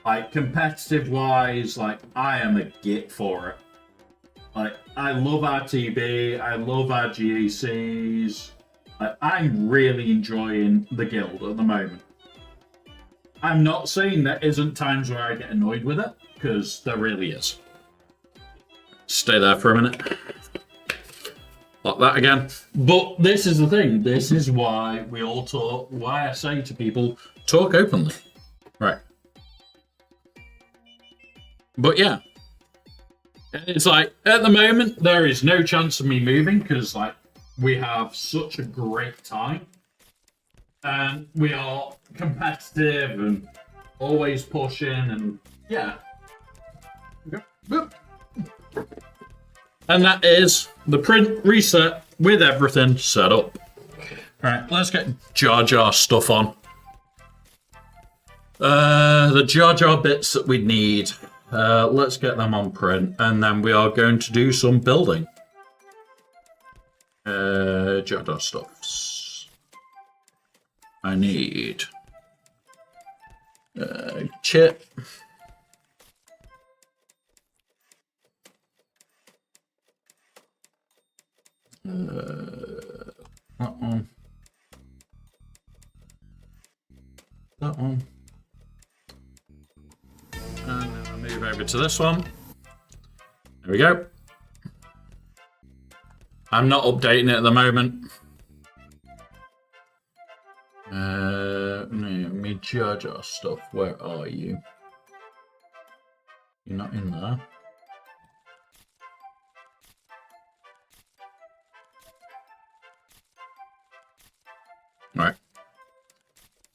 Like, competitive-wise, like, I am a git for it. Like, I love our TB, I love our GACs. Like, I'm really enjoying the guild at the moment. I'm not saying there isn't times where I get annoyed with it, because there really is. Stay there for a minute. Like that again. But this is the thing. This is why we all talk, why I say to people, talk openly. Right. But yeah. It's like, at the moment, there is no chance of me moving because, like, we have such a great time. And we are competitive and always pushing and, yeah. And that is the print reset with everything set up. Alright, let's get Jar Jar stuff on. The Jar Jar bits that we need. Let's get them on print, and then we are going to do some building. Jar Jar stuffs. I need chip. That one. That one. And then I'll move over to this one. There we go. I'm not updating it at the moment. No, me Jar Jar stuff. Where are you? You're not in there. Right.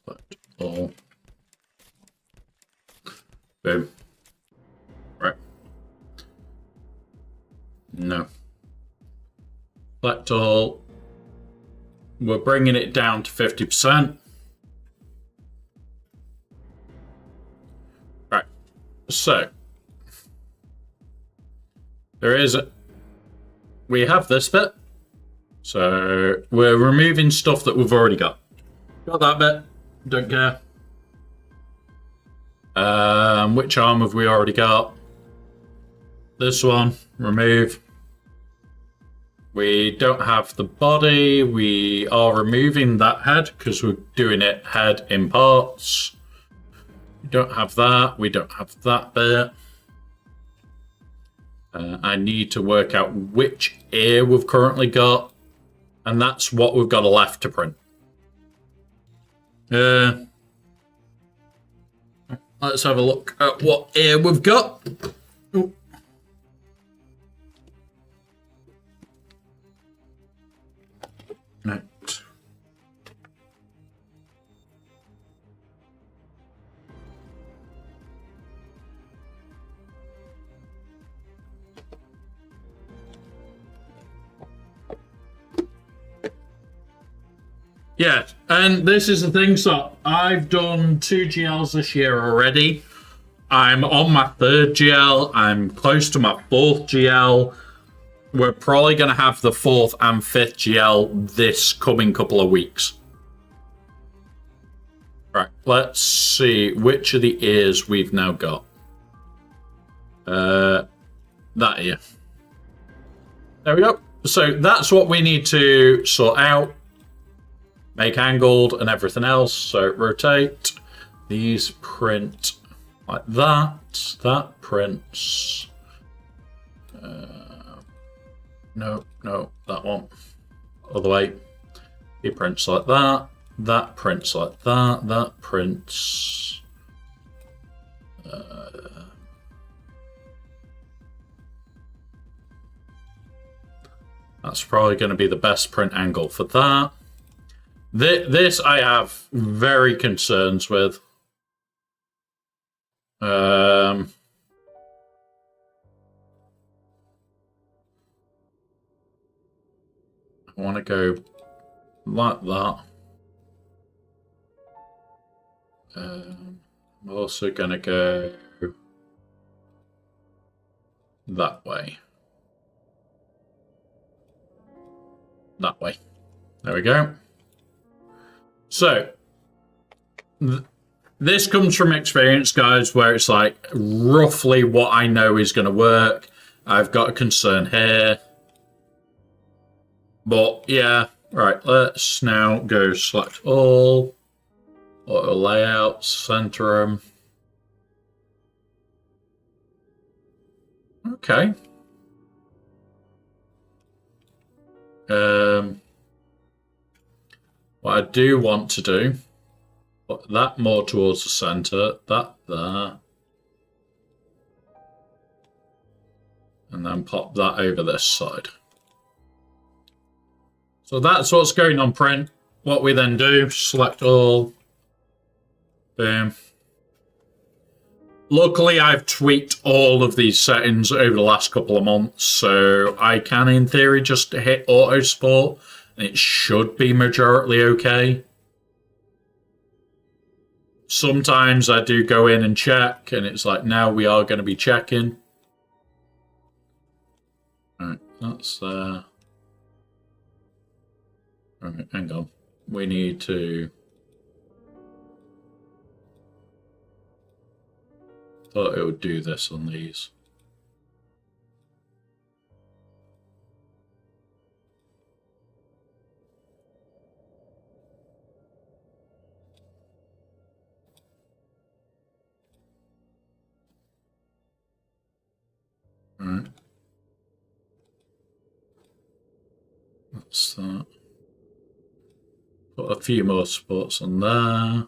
Select all. Boom. Right. No. Select all. We're bringing it down to 50%. Right. So. We have this bit. So we're removing stuff that we've already got. Got that bit. Don't care. Which arm have we already got? This one. Remove. We don't have the body. We are removing that head because we're doing it head in parts. We don't have that. We don't have that bit. I need to work out which ear we've currently got, and that's what we've got left to print. Let's have a look at what ear we've got. Ooh. Right. Yeah, and this is the thing. So I've done 2 GLs this year already. I'm on my 3rd GL. I'm close to my 4th GL. We're probably going to have the 4th and 5th GL this coming couple of weeks. Right, let's see which of the ears we've now got. That ear. There we go. So that's what we need to sort out. Make angled and everything else. So rotate. These print like that. That prints. No, that one. Other way. He prints like that. That prints like that. That prints. That's probably going to be the best print angle for that. This I have very concerns with. I want to go like that. I'm also going to go that way. That way. There we go. So, this comes from experience, guys, where it's like roughly what I know is going to work. I've got a concern here. But, yeah. Right, let's now go select all. Auto layout, center them. Okay. What I do want to do, put that more towards the center, that there, and then pop that over this side. So that's what's going on print. What we then do, select all, boom. Luckily, I've tweaked all of these settings over the last couple of months, so I can, in theory, just hit auto sport. It should be majorly okay. Sometimes I do go in and check, and it's like, now we are going to be checking. Alright, that's there. Alright, hang on. We need to... Thought it would do this on these. Right. That's that. Put a few more spots on there.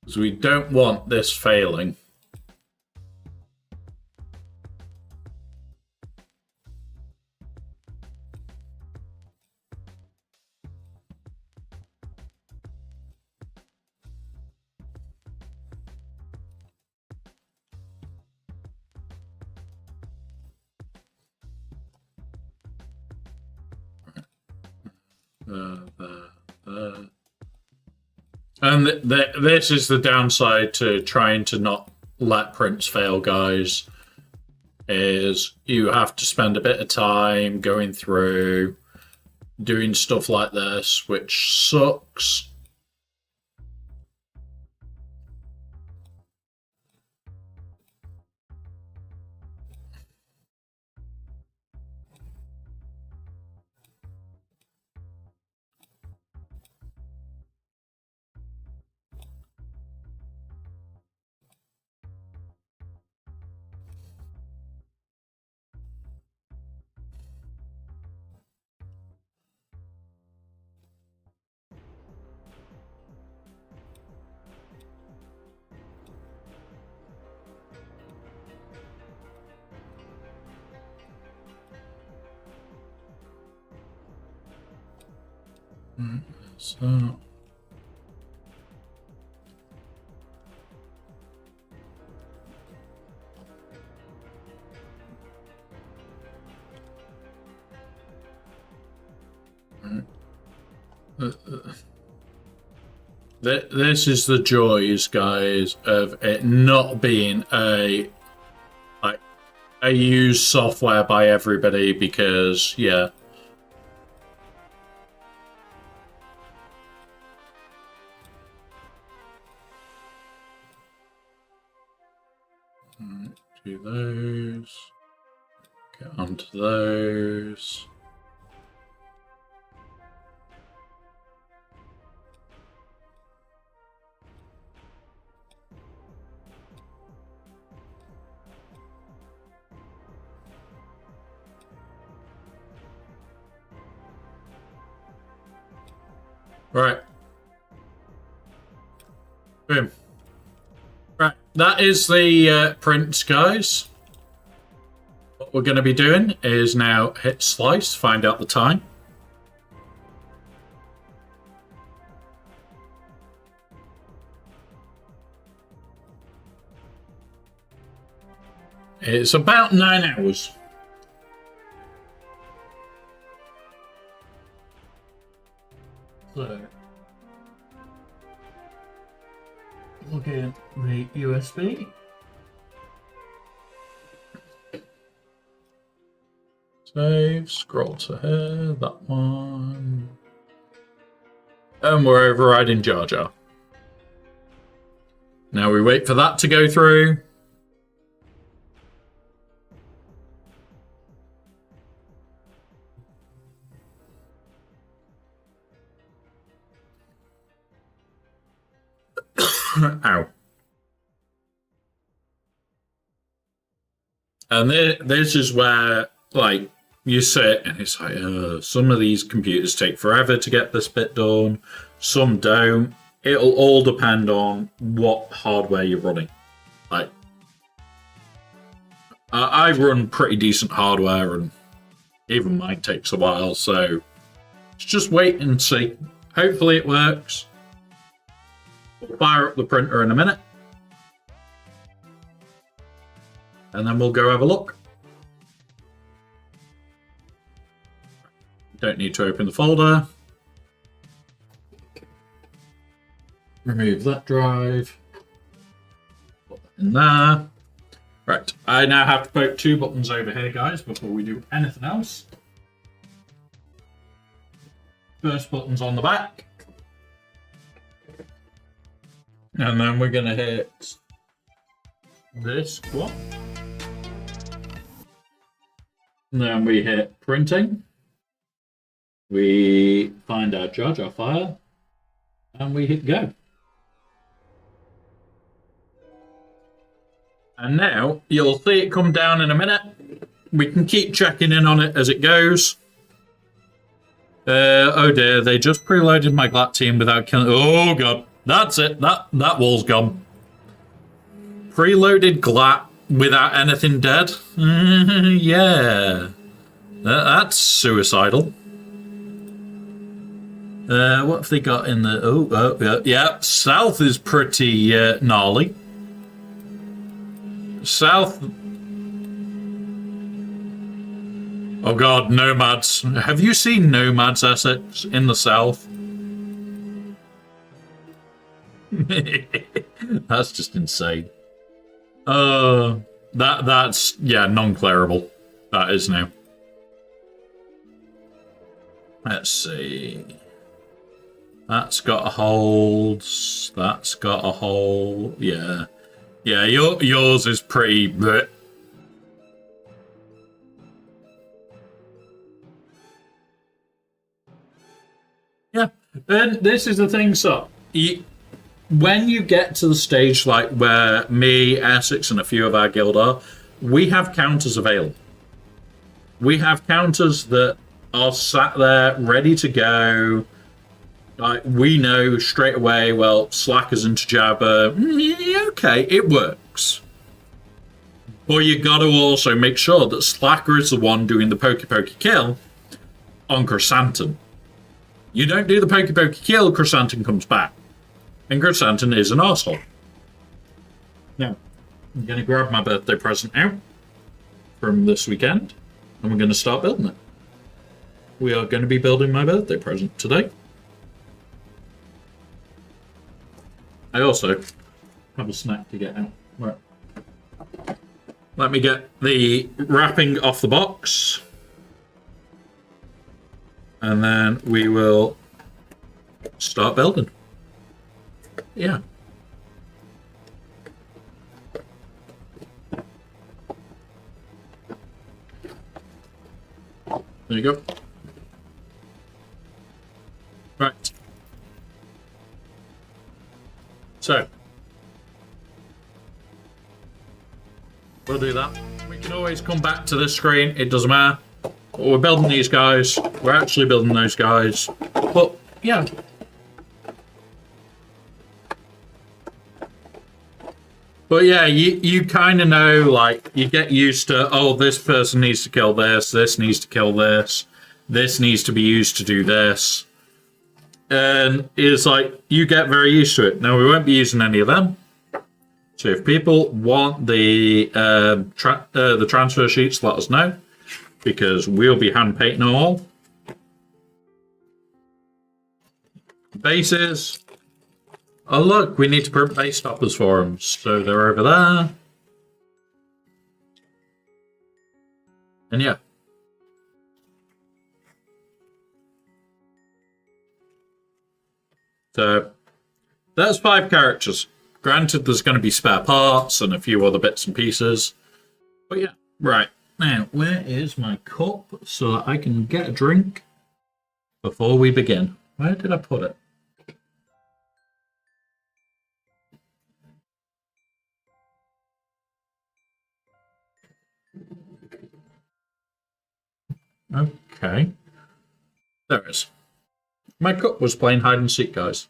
Because we don't want this failing. And this is the downside to trying to not let prints fail, guys. is you have to spend a bit of time going through doing stuff like this, which sucks. So this is the joys, guys, of it not being a used software by everybody, because yeah. Do those. Get onto those. Right. Boom. Right. That is the prints, guys. What we're going to be doing is now hit slice, find out the time. It's about 9 hours. So, plug in the USB. Save, scroll to here, that one. And we're overriding Jar Jar. Now we wait for that to go through. Ow. And this is where, like, you sit and it's like, some of these computers take forever to get this bit done, some don't. It'll all depend on what hardware you're running. Like, I run pretty decent hardware, and even mine takes a while, so just wait and see. Hopefully it works. We'll fire up the printer in a minute, and then we'll go have a look. Don't need to open the folder. Remove that drive. Put that in there. Right, I now have to poke 2 buttons over here, guys, before we do anything else. First button's on the back. And then we're going to hit this one. And then we hit printing. We find our Jar Jar file. And we hit go. And now you'll see it come down in a minute. We can keep checking in on it as it goes. Oh dear, they just preloaded my GLAT team without killing. Oh god. That's it. That wall's gone. Preloaded GLAT without anything dead. Yeah, that's suicidal. What have they got in the? Oh, yeah. South is pretty gnarly. South. Oh god, nomads. Have you seen nomads assets in the south? That's just insane. That's yeah, non-clearable. That is now. Let's see. That's got a hold. That's got a hole. Yeah. Yeah, yours is pretty bleh. Yeah. And this is the thing, so when you get to the stage like where me, Essex, and a few of our guild are, we have counters available. We have counters that are sat there ready to go. Like, we know straight away, well, Slacker's into Jabba. Okay, it works. But you got to also make sure that Slacker is the one doing the pokey kill on Chrysanthemum. You don't do the pokey kill, Chrysanthemum comes back. And Chrysanthemum is an arsehole. Now, I'm going to grab my birthday present out from this weekend, and we're going to start building it. We are going to be building my birthday present today. I also have a snack to get out. Right. Let me get the wrapping off the box. And then we will start building. Yeah. There you go. Right. So, we'll do that. We can always come back to this screen. It doesn't matter. We're building these guys. We're actually building those guys. But, yeah. But yeah, you kind of know, like, you get used to, oh, this person needs to kill this needs to kill this needs to be used to do this. And it's like, you get very used to it. Now, we won't be using any of them. So if people want the transfer sheets, let us know. Because we'll be hand painting them all. Bases. Oh look, we need to print base stoppers for them. So they're over there. And yeah. So that's 5 characters. Granted, there's going to be spare parts and a few other bits and pieces. But yeah, right. Now, where is my cup so that I can get a drink before we begin? Where did I put it? Okay. There it is. My cup was playing hide and seek, guys.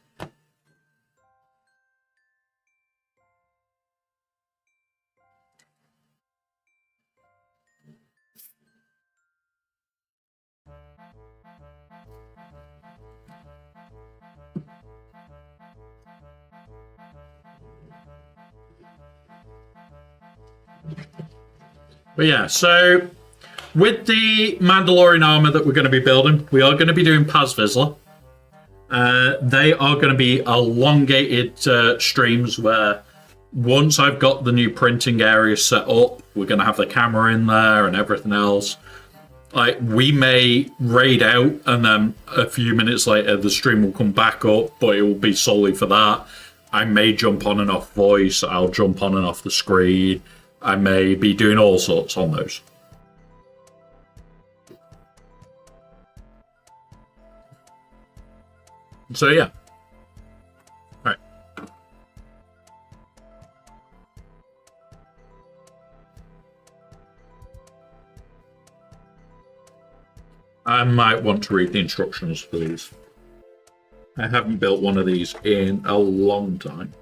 But yeah, so with the Mandalorian armor that we're going to be building, we are going to be doing Paz Vizsla. They are going to be elongated streams where once I've got the new printing area set up, we're going to have the camera in there and everything else. Like, we may raid out and then a few minutes later the stream will come back up, but it will be solely for that. I may jump on and off voice, I'll jump on and off the screen. I may be doing all sorts on those. So yeah. All right. I might want to read the instructions for these. I haven't built one of these in a long time.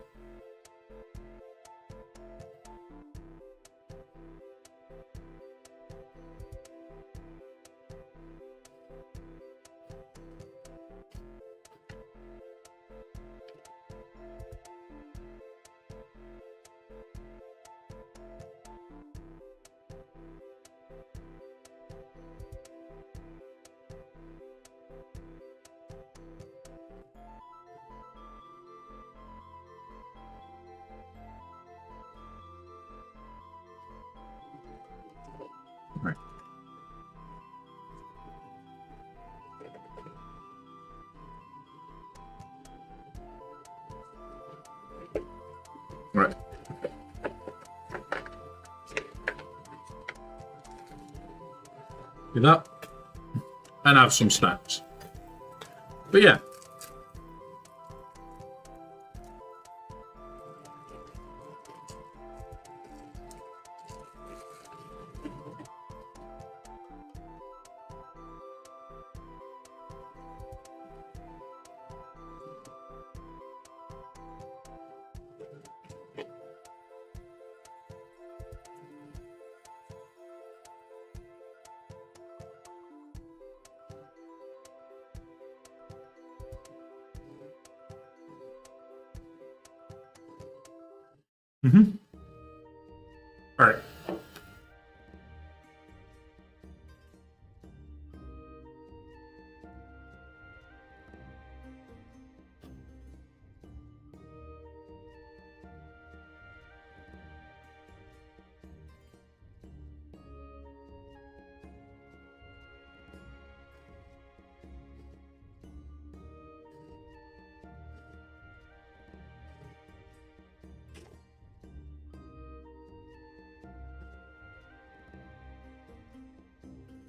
Do that. And have some snacks. But yeah. All right.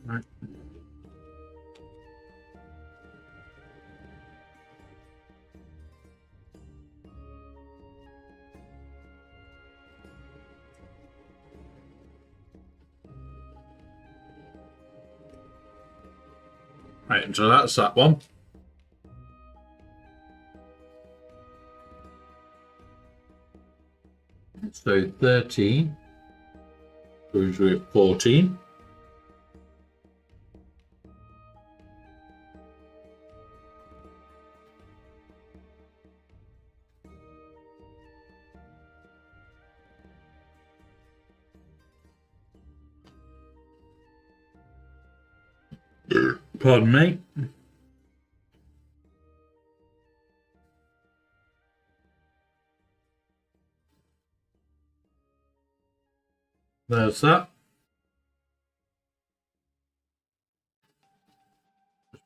Right. Right, so that's that one. So 13 goes with 14. Pardon me. There's that.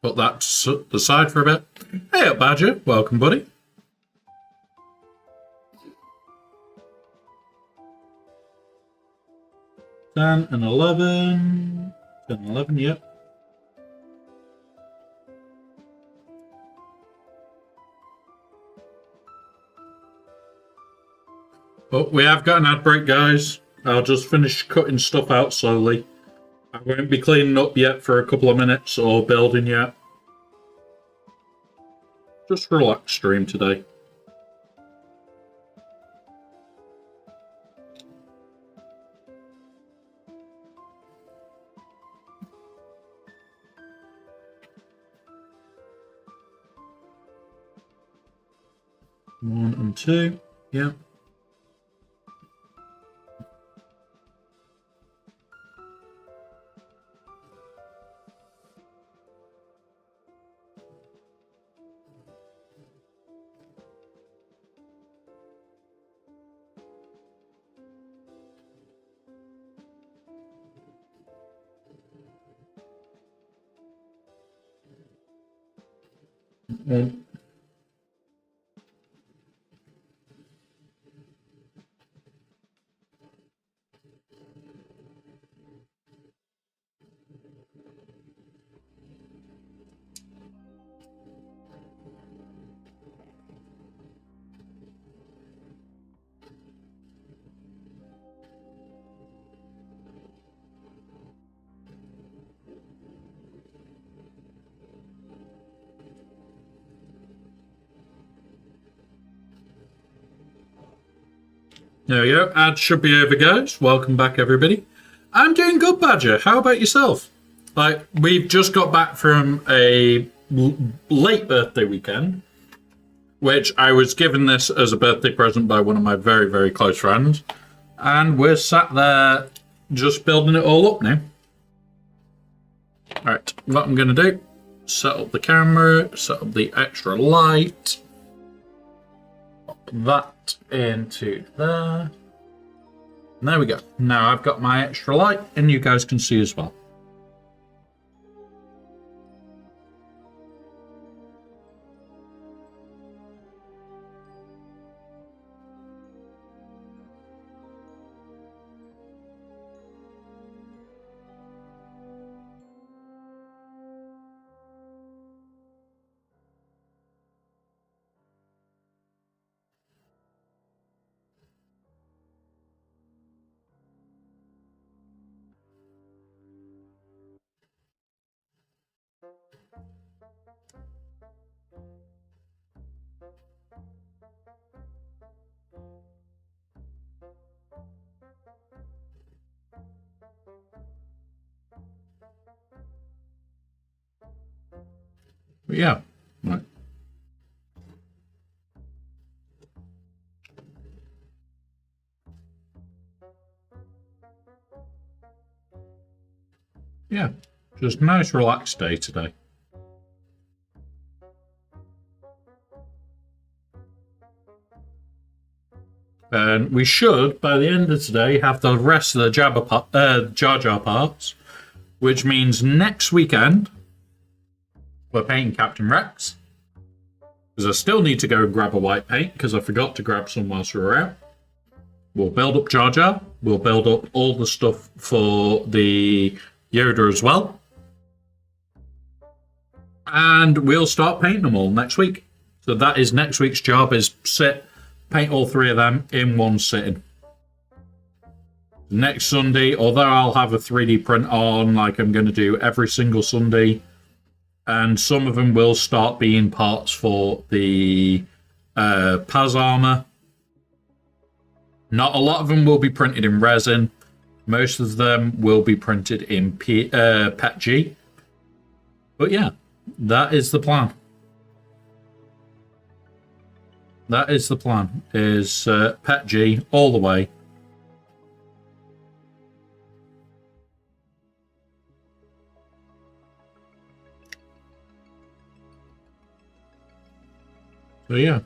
Put that to the side for a bit. Hey up, Badger. Welcome, buddy. Ten and 11. 10 and 11, yep. But we have got an ad break, guys. I'll just finish cutting stuff out slowly. I won't be cleaning up yet for a couple of minutes or building yet. Just relax stream today. One and two, yeah. And there we go. Ad should be over, guys. Welcome back, everybody. I'm doing good, Badger. How about yourself? Like, we've just got back from a late birthday weekend, which I was given this as a birthday present by one of my very, very close friends. And we're sat there just building it all up now. All right, what I'm going to do, set up the camera, set up the extra light. Pop that into there. And there we go. Now I've got my extra light and you guys can see as well. But yeah, right. Yeah, just a nice relaxed day today. And we should, by the end of today, have the rest of the Jar Jar parts, which means next weekend we're painting Captain Rex. Because I still need to go and grab a white paint because I forgot to grab some whilst we were out. We'll build up Jar Jar. We'll build up all the stuff for the Yoda as well. And we'll start painting them all next week. So that is next week's job, is paint all three of them in one sitting. Next Sunday, although I'll have a 3D print on like I'm going to do every single Sunday, and some of them will start being parts for the Paz armor. Not a lot of them will be printed in resin. Most of them will be printed in PETG. But yeah, that is the plan. That is the plan, is PETG all the way. So yeah.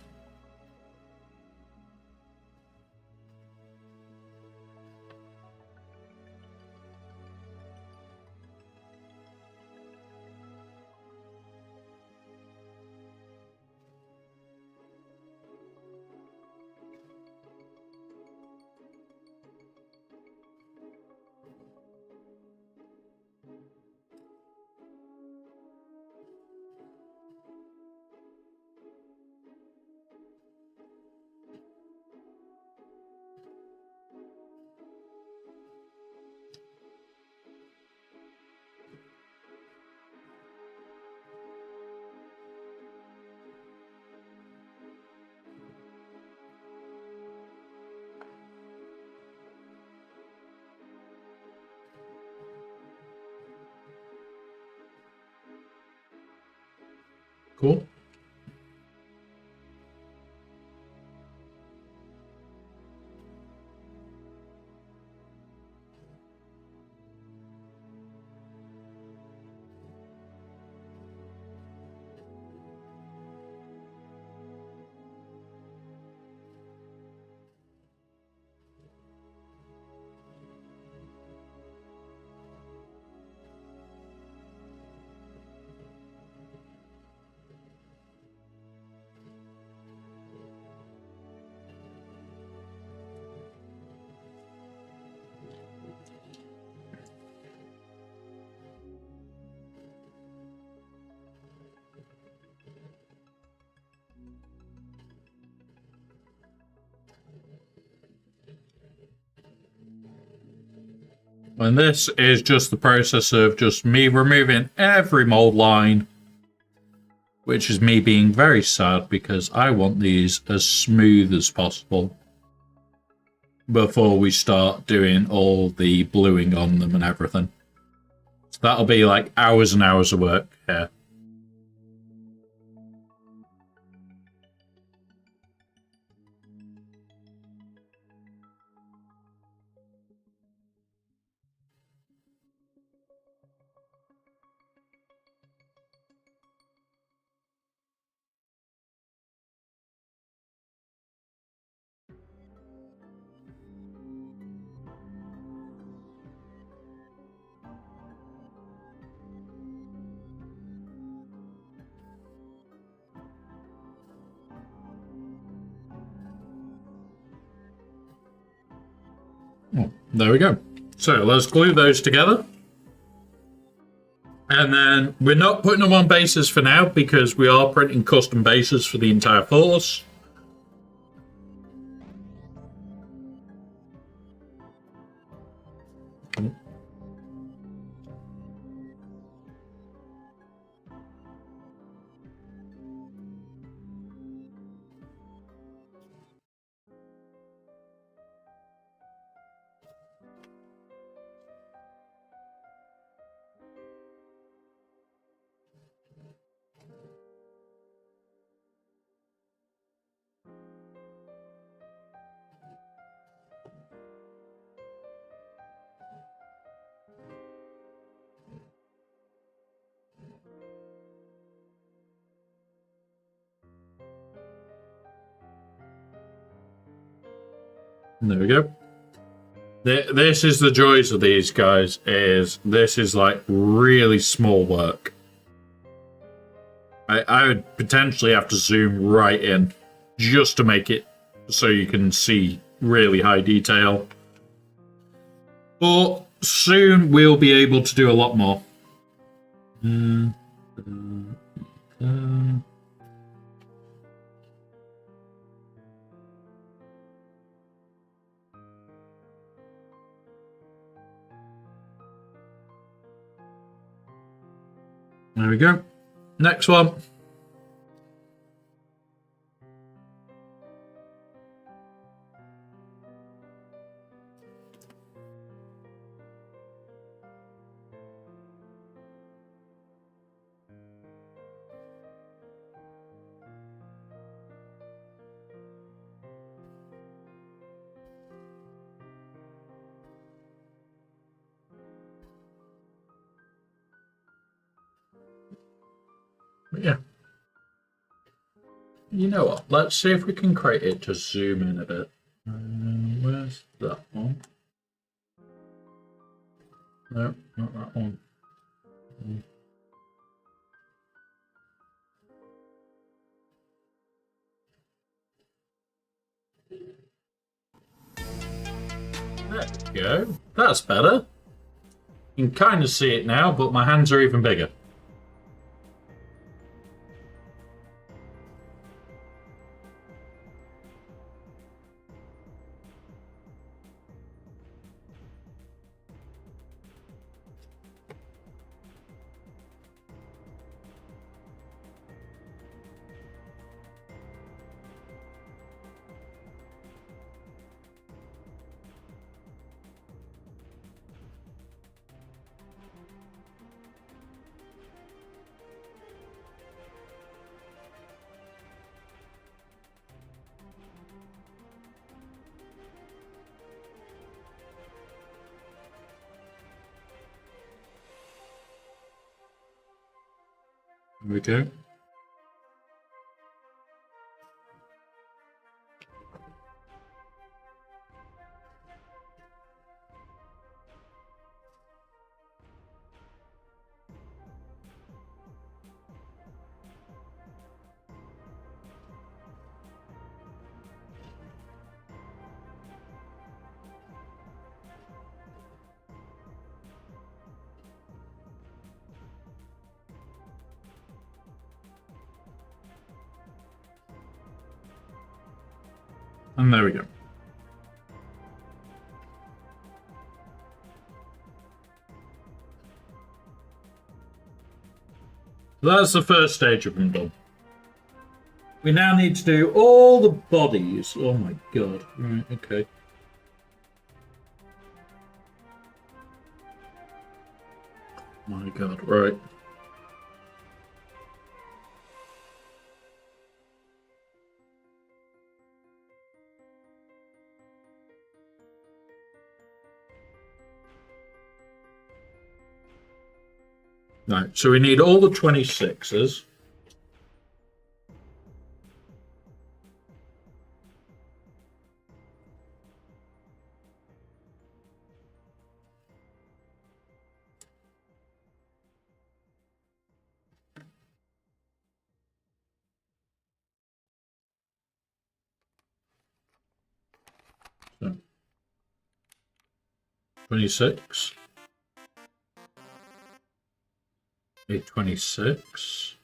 Cool. And this is just the process of just me removing every mold line, which is me being very sad because I want these as smooth as possible before we start doing all the bluing on them and everything. So that'll be like hours and hours of work here. Oh, there we go. So let's glue those together. And then we're not putting them on bases for now because we are printing custom bases for the entire force. There we go. This is the joys of these guys, is this is like really small work. I would potentially have to zoom right in just to make it so you can see really high detail. But soon we'll be able to do a lot more. There we go. Next one. Yeah. You know what? Let's see if we can create it to zoom in a bit. Where's that one? No, not that one. There we go. That's better. You can kind of see it now, but my hands are even bigger. There we go. And there we go. That's the first stage of them done. We now need to do all the bodies. Oh my god. Right, okay. My god, right. Right, so we need all the 26s. So, 26. A 26.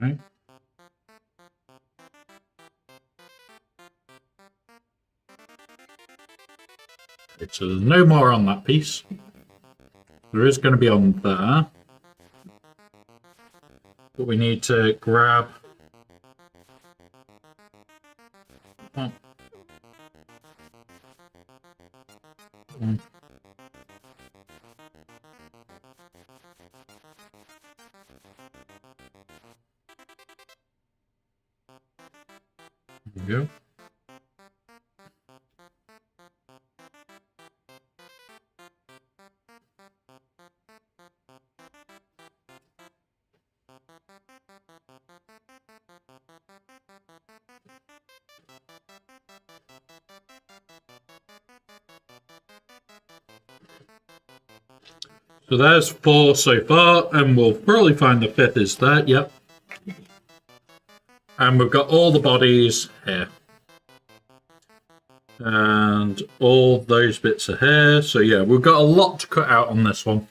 Right. Okay, so there's no more on that piece. There is going to be on there. But we need to grab one. There we go. So there's 4 so far, and we'll probably find the 5th is there. Yep. And we've got all the bodies here. And all those bits are here. So yeah, we've got a lot to cut out on this one.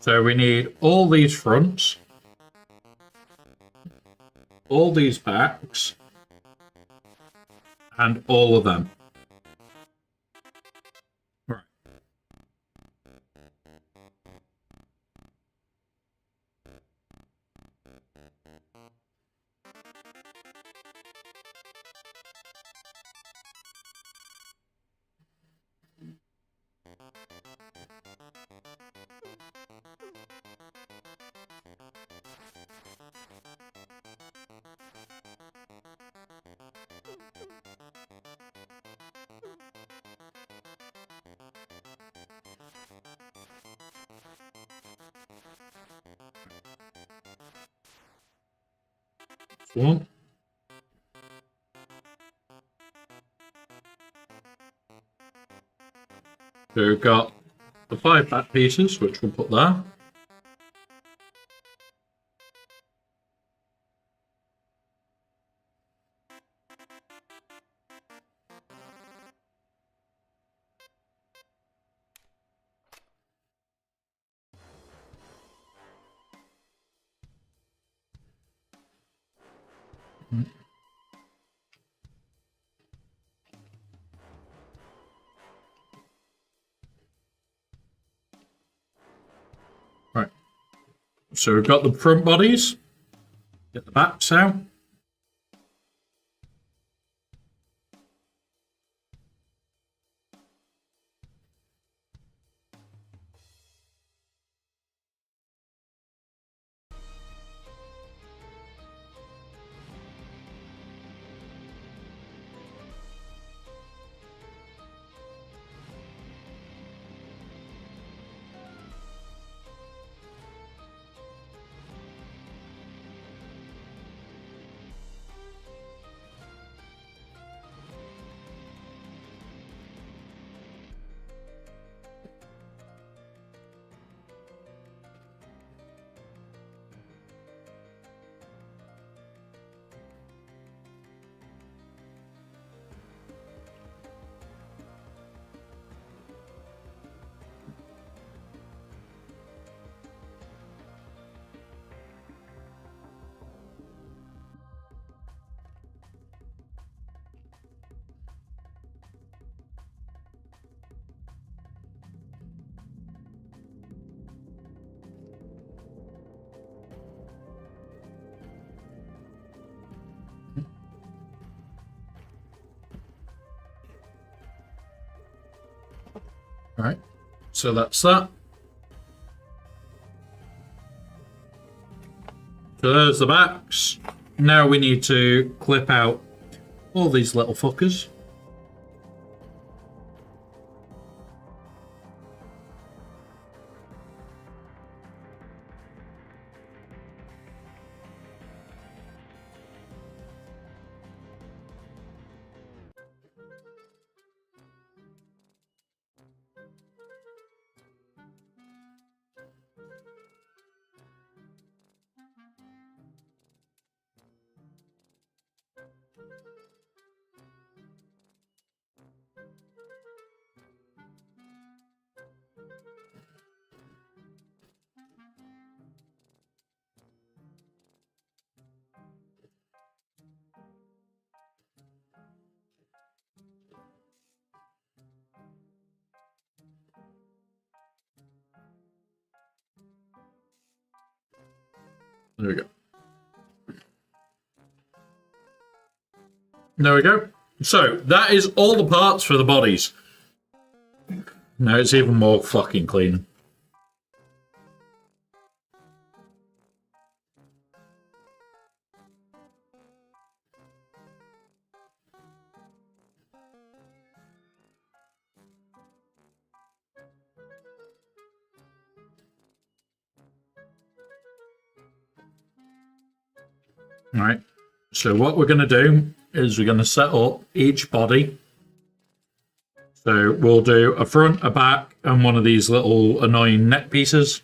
So we need all these fronts, all these backs, and all of them. Right. One. So we've got the 5 back pieces, which we'll put there. Right. So we've got the front bodies. Get the backs out. Right. So that's that. So there's the backs. Now we need to clip out all these little fuckers. There we go. There we go. So, that is all the parts for the bodies. Now it's even more fucking clean. Alright, so what we're going to do is we're going to set up each body. So we'll do a front, a back, and one of these little annoying neck pieces.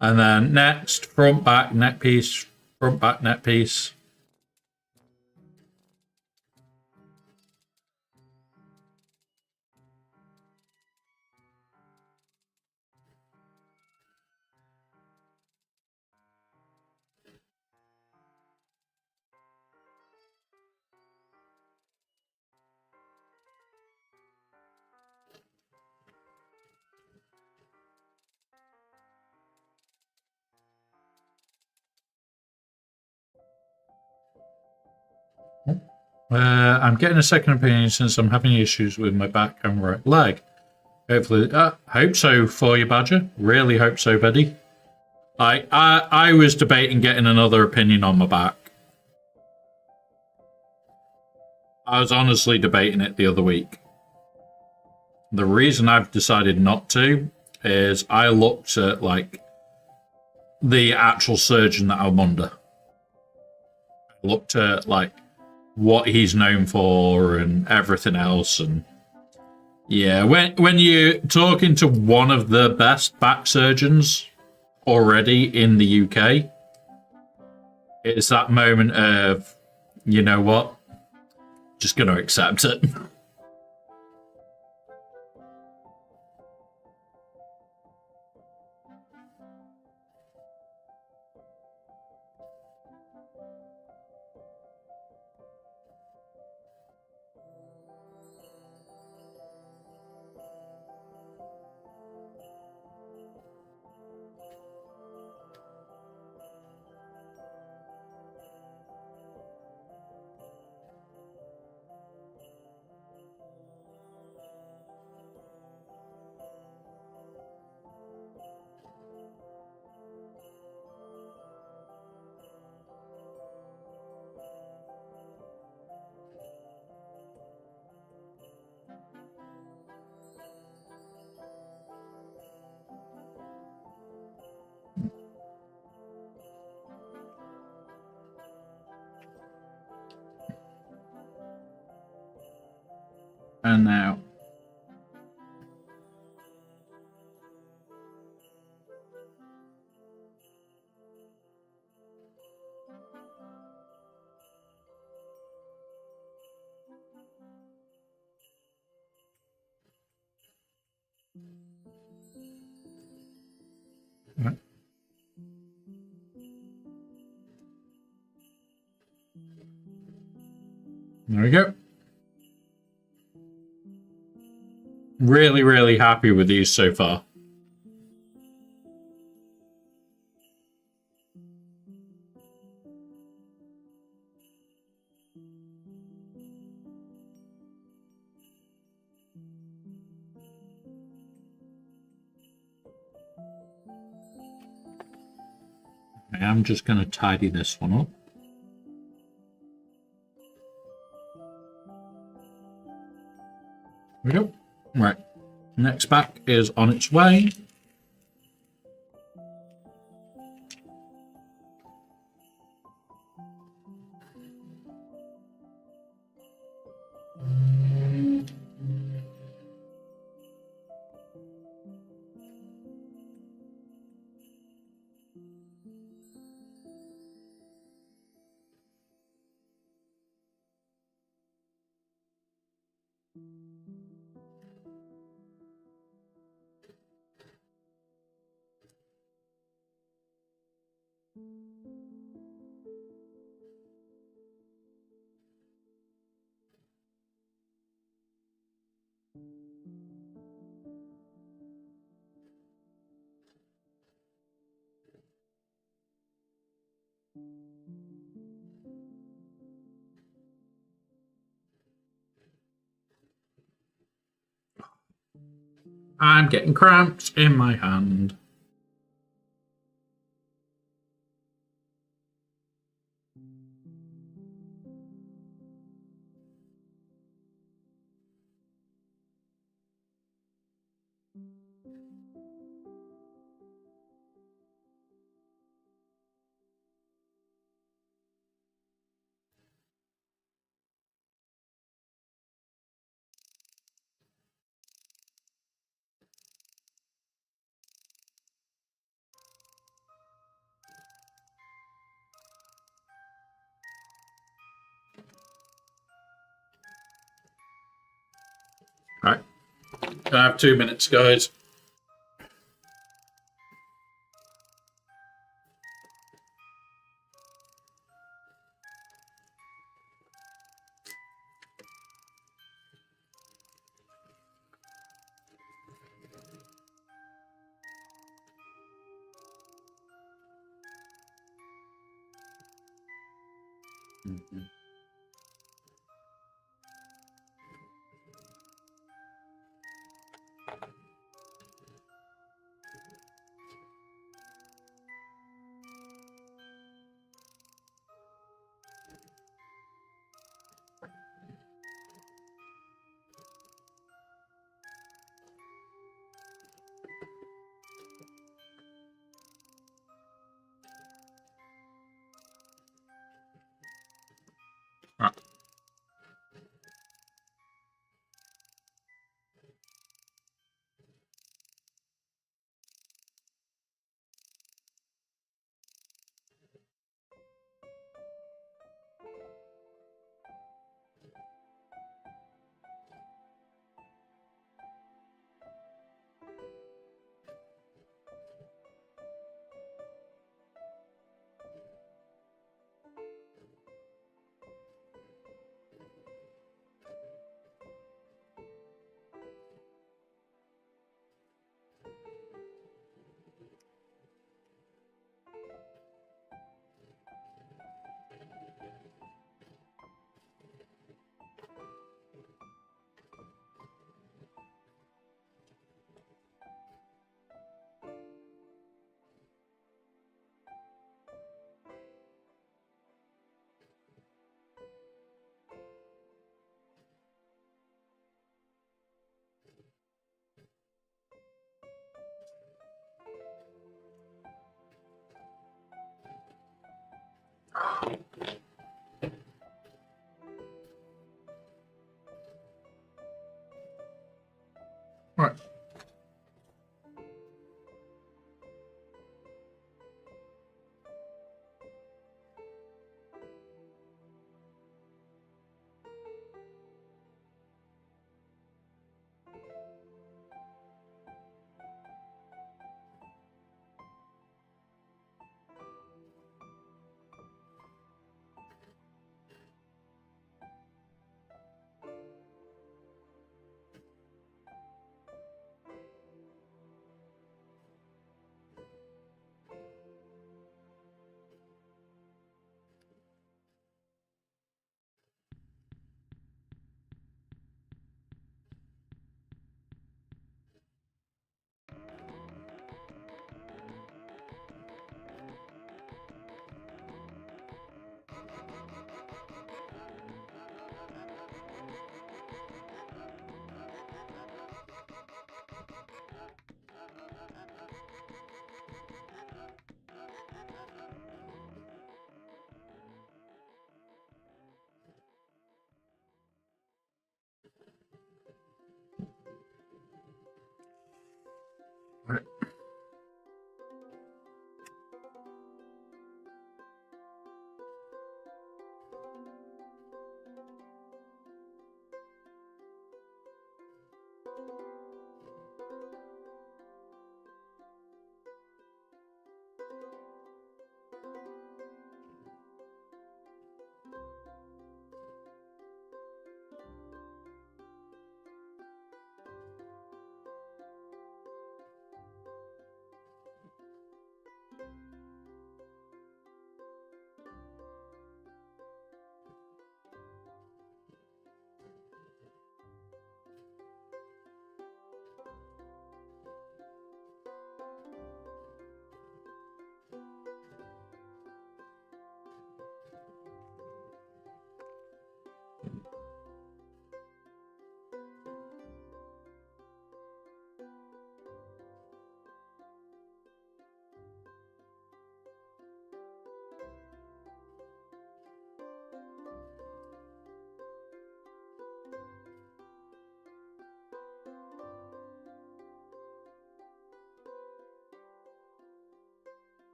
And then next, front, back, neck piece, front, back, neck piece. I'm getting a second opinion since I'm having issues with my back and right leg. Hopefully, hope so for you, Badger. Really hope so, buddy. I was debating getting another opinion on my back. I was honestly debating it the other week. The reason I've decided not to is I looked at, like, the actual surgeon that I'm under. I looked at, like, what he's known for and everything else, and yeah, when you're talking to one of the best back surgeons already in the UK, it's that moment of, you know what, just gonna accept it. And now, right. There we go. Really, really happy with these so far. I am just going to tidy this one up. There we go. Right. Next back is on its way. I'm getting cramps in my hand. Right. I have 2 minutes, guys.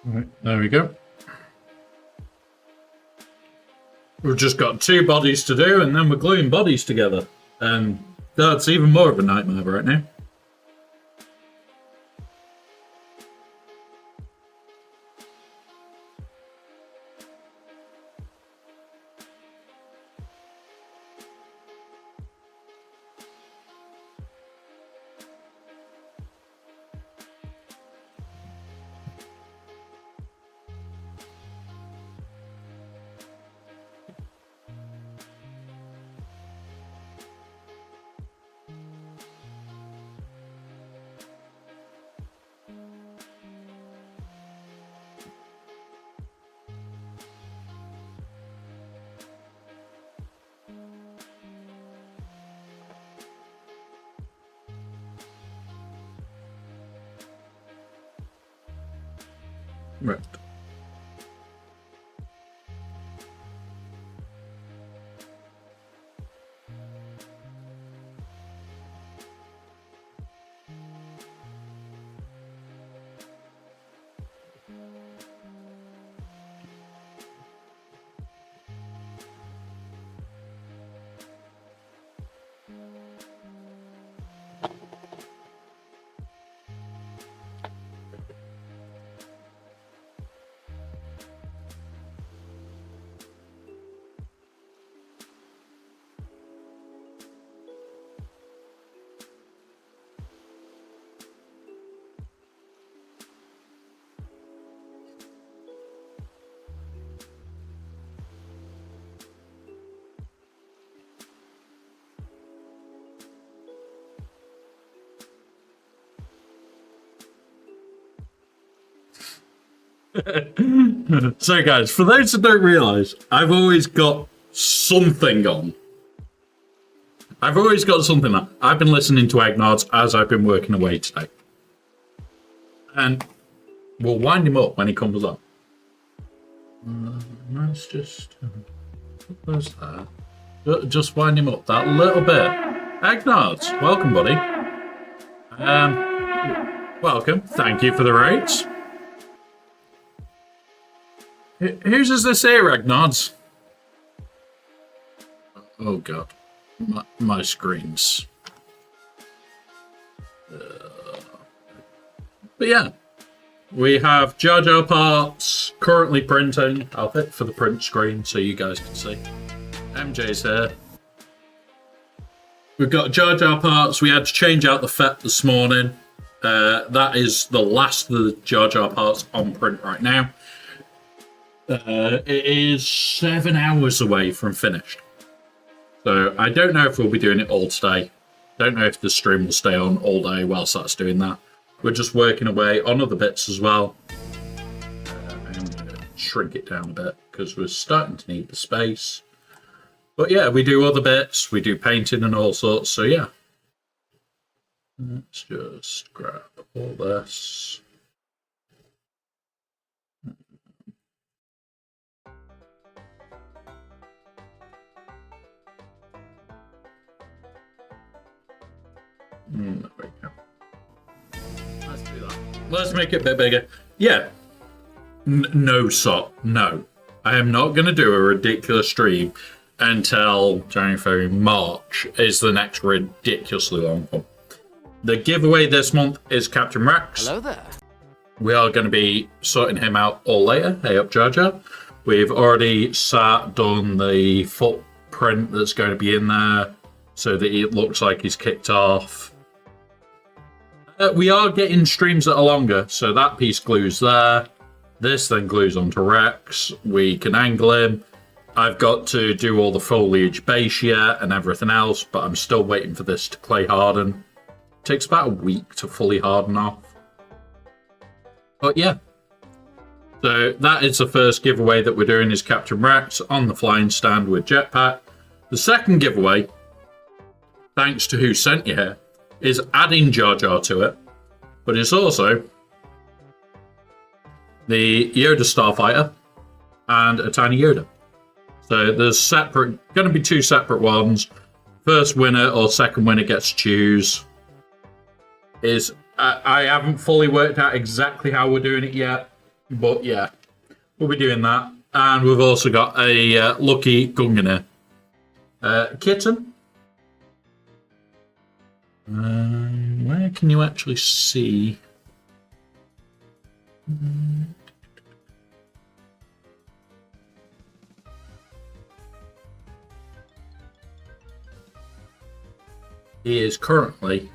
Right, there we go. We've just got 2 bodies to do, and then we're gluing bodies together. And that's even more of a nightmare right now. Right. So guys, for those that don't realise, I've always got something on. I've always got something on. I've been listening to Eggnods as I've been working away today. And we'll wind him up when he comes on. Let's just... Where's that? Just wind him up that little bit. Eggnods, welcome buddy. Welcome, thank you for the rates. Whose is this here, Eggnods? Oh god, my screens. But yeah, we have Jar Jar parts currently printing. I'll hit for the print screen so you guys can see. MJ's here. We've got Jar Jar parts. We had to change out the FET this morning. That is the last of the Jar Jar parts on print right now. It is 7 hours away from finished. So I don't know if we'll be doing it all today. Don't know if the stream will stay on all day whilst that's doing that. We're just working away on other bits as well. I'm going to shrink it down a bit because we're starting to need the space. But yeah, we do other bits. We do painting and all sorts. So yeah. Let's just grab all this. There we go. Let's do that. Let's make it a bit bigger. Yeah. No, Sot. No. I am not going to do a ridiculous stream until January, February, March is the next ridiculously long one. The giveaway this month is Captain Rex. Hello there. We are going to be sorting him out all later. Hey up, Jar Jar. We've already done the footprint that's going to be in there so that it looks like he's kicked off. We are getting streams that are longer, so that piece glues there. This then glues onto Rex. We can angle him. I've got to do all the foliage base yet and everything else, but I'm still waiting for this to clay harden. It takes about a week to fully harden off. But yeah. So that is the first giveaway that we're doing is Captain Rex on the flying stand with jetpack. The second giveaway, thanks to who sent you here, is adding Jar Jar to it, but it's also the Yoda Starfighter and a tiny Yoda. So there's going to be 2 separate ones. First winner or second winner gets to choose. I haven't fully worked out exactly how we're doing it yet. But yeah, we'll be doing that. And we've also got a Lucky Gunganir. Kitten. Where can you actually see? He is currently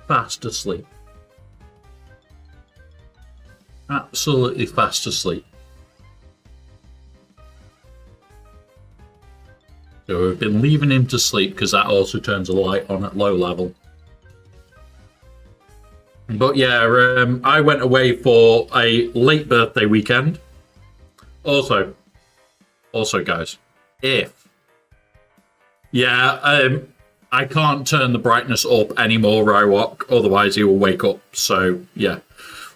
fast asleep. Absolutely fast asleep. So we've been leaving him to sleep because that also turns a light on at low level. But yeah, I went away for a late birthday weekend. Also guys, I can't turn the brightness up anymore where I walk, otherwise he will wake up. So yeah,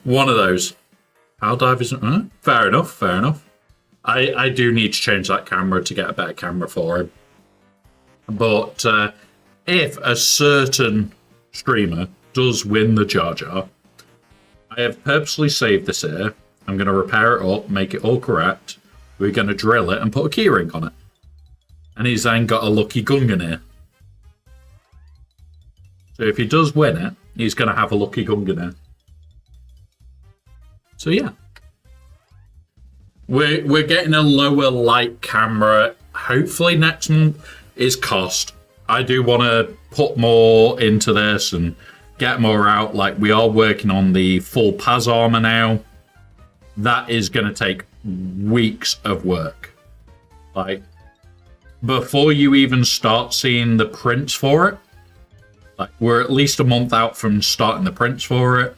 one of those. How dive isn't fair enough. I do need to change that camera to get a better camera for him. But if a certain streamer does win the Jar Jar, I have purposely saved this here. I'm going to repair it up, make it all correct. We're going to drill it and put a keyring on it. And he's then got a Lucky Gunganir. So if he does win it, he's going to have a Lucky Gunganir. So yeah. We're getting a lower light camera. Hopefully next month is cost. I do want to put more into this and get more out. Like, we are working on the full Paz armor now. That is going to take weeks of work. Like, before you even start seeing the prints for it, like, we're at least a month out from starting the prints for it.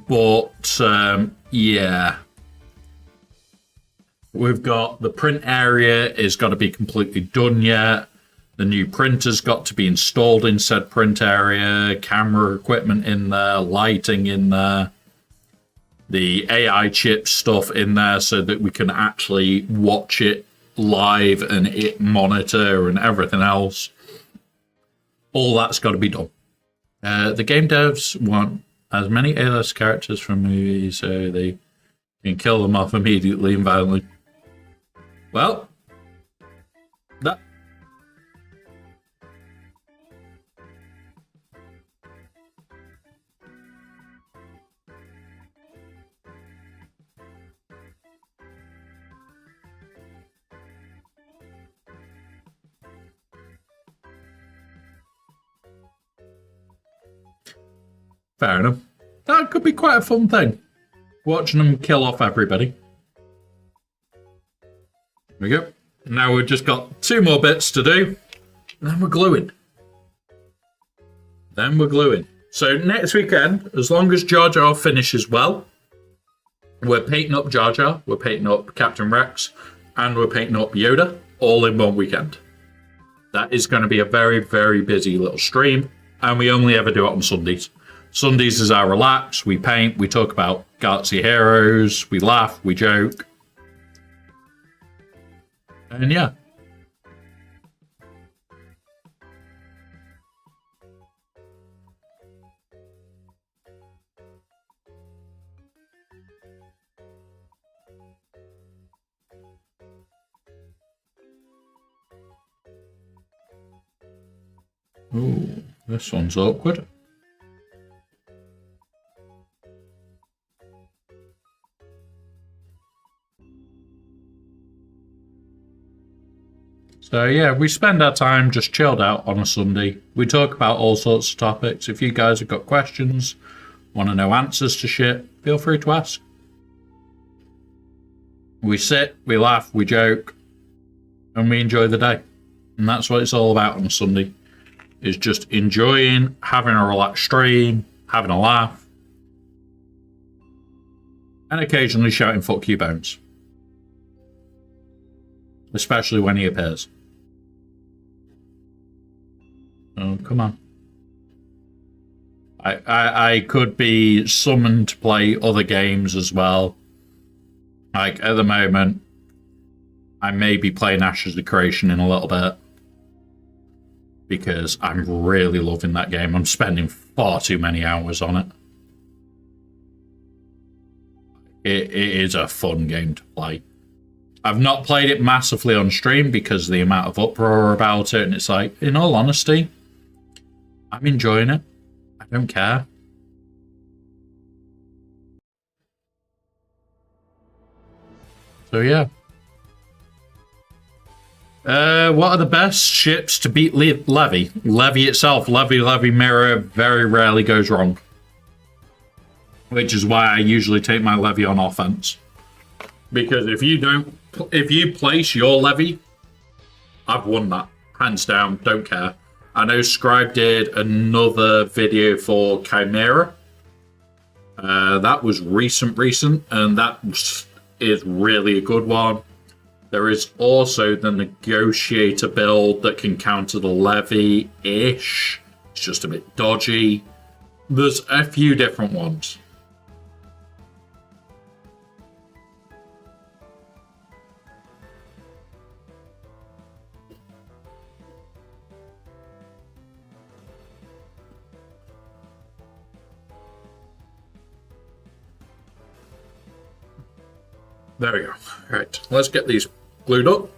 But yeah, we've got the print area is got to be completely done yet. The new printer's got to be installed in said print area, camera equipment in there, lighting in there, the AI chip stuff in there so that we can actually watch it live and it monitor and everything else. All that's got to be done. The game devs want as many A-list characters from movies so they can kill them off immediately and violently. Well, that... Fair enough. That could be quite a fun thing. Watching them kill off everybody. There we go. Now we've just got 2 more bits to do. And then we're gluing. So next weekend, as long as Jar Jar finishes well, we're painting up Jar Jar, we're painting up Captain Rex, and we're painting up Yoda all in one weekend. That is going to be a very, very busy little stream. And we only ever do it on Sundays. Sundays is our relax, we paint, we talk about Galaxy Heroes, we laugh, we joke. And yeah. Ooh, this one's awkward. So yeah, we spend our time just chilled out on a Sunday. We talk about all sorts of topics. If you guys have got questions, want to know answers to shit, feel free to ask. We sit, we laugh, we joke, and we enjoy the day. And that's what it's all about on a Sunday, is just enjoying, having a relaxed stream, having a laugh, and occasionally shouting "fuck you, Bones." Especially when he appears. Oh, come on. I could be summoned to play other games as well. Like, at the moment, I may be playing Ashes of Creation in a little bit. Because I'm really loving that game. I'm spending far too many hours on it. it is a fun game to play. I've not played it massively on stream because of the amount of uproar about it, and it's like, in all honesty, I'm enjoying it. I don't care. So yeah. What are the best ships to beat Levy? Levy itself, Levy Mirror very rarely goes wrong. Which is why I usually take my Levy on offense. Because if you place your Levy, I've won that. Hands down, don't care. I know Scribe did another video for Chimera. That was recent, and that is really a good one. There is also the Negotiator build that can counter the Levy-ish. It's just a bit dodgy. There's a few different ones. There we go. Right, let's get these glued up.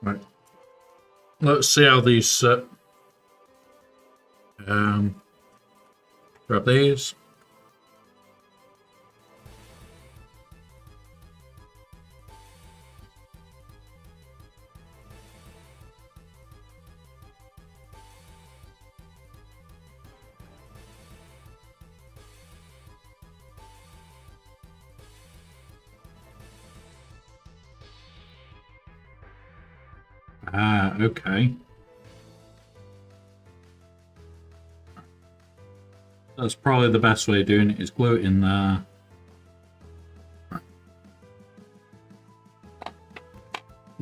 Right. Let's see how these grab these. Ah, okay. That's probably the best way of doing it, is glue it in there.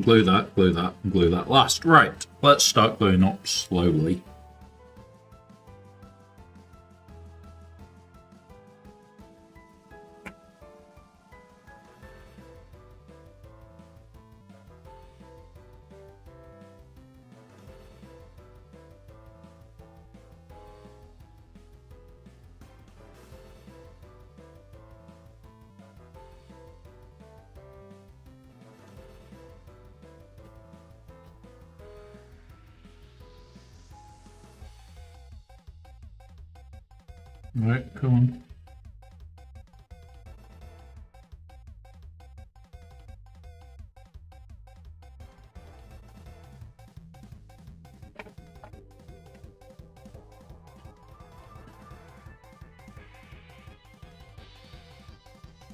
Glue that, and glue that last. Right, let's start gluing up slowly. Right, come on.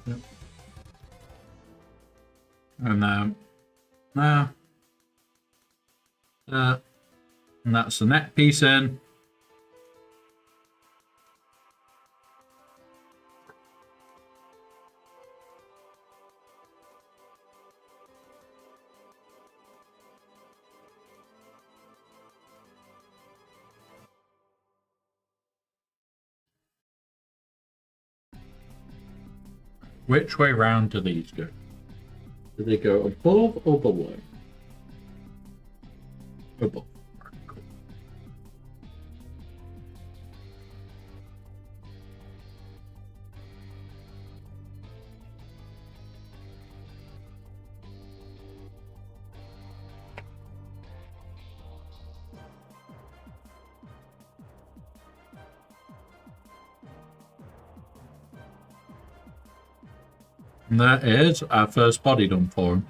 Yep. And and that's the neck piece in. Which way round do these go? Do they go above or below? Above. Cool. And that is our first body done for him.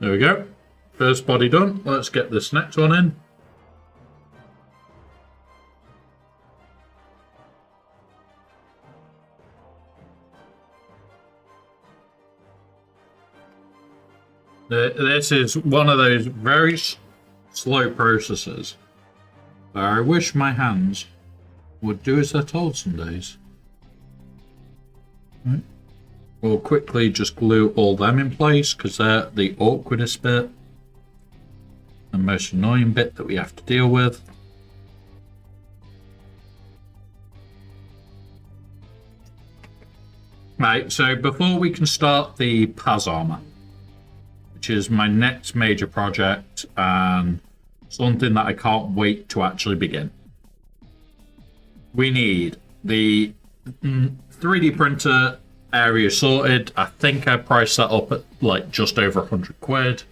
There we go. first body done. Let's get this next one in. This is one of those very slow processes where I wish my hands would do as they're told some days. Right. We'll quickly just glue all them in place because they're the awkwardest bit and most annoying bit that we have to deal with. Right, so before we can start the Paz armor, which is my next major project and something that I can't wait to actually begin. We need the 3D printer area sorted. I think I priced that up at like just over 100 quid.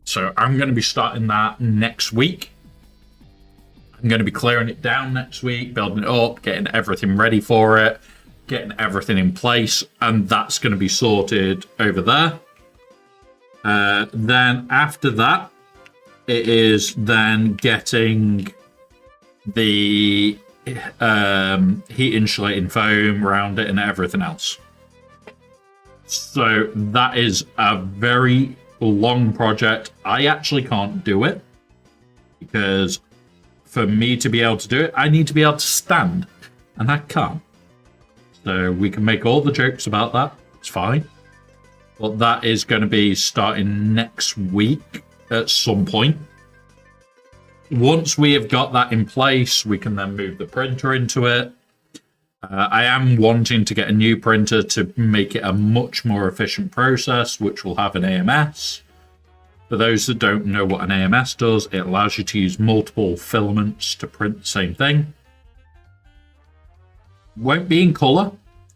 So I'm going to be starting that next week. I'm going to be clearing it down next week, building it up, getting everything ready for it, getting everything in place, and that's going to be sorted over there. Then after that, it is then getting the heat insulating foam around it and everything else. So that is a very long project. I actually can't do it because for me to be able to do it, I need to be able to stand, and I can't. So we can make all the jokes about that. It's fine. But that is going to be starting next week at some point. Once we have got that in place, we can then move the printer into it. I am wanting to get a new printer to make it a much more efficient process, which will have an AMS. For those that don't know what an AMS does, it allows you to use multiple filaments to print the same thing. Won't be in color.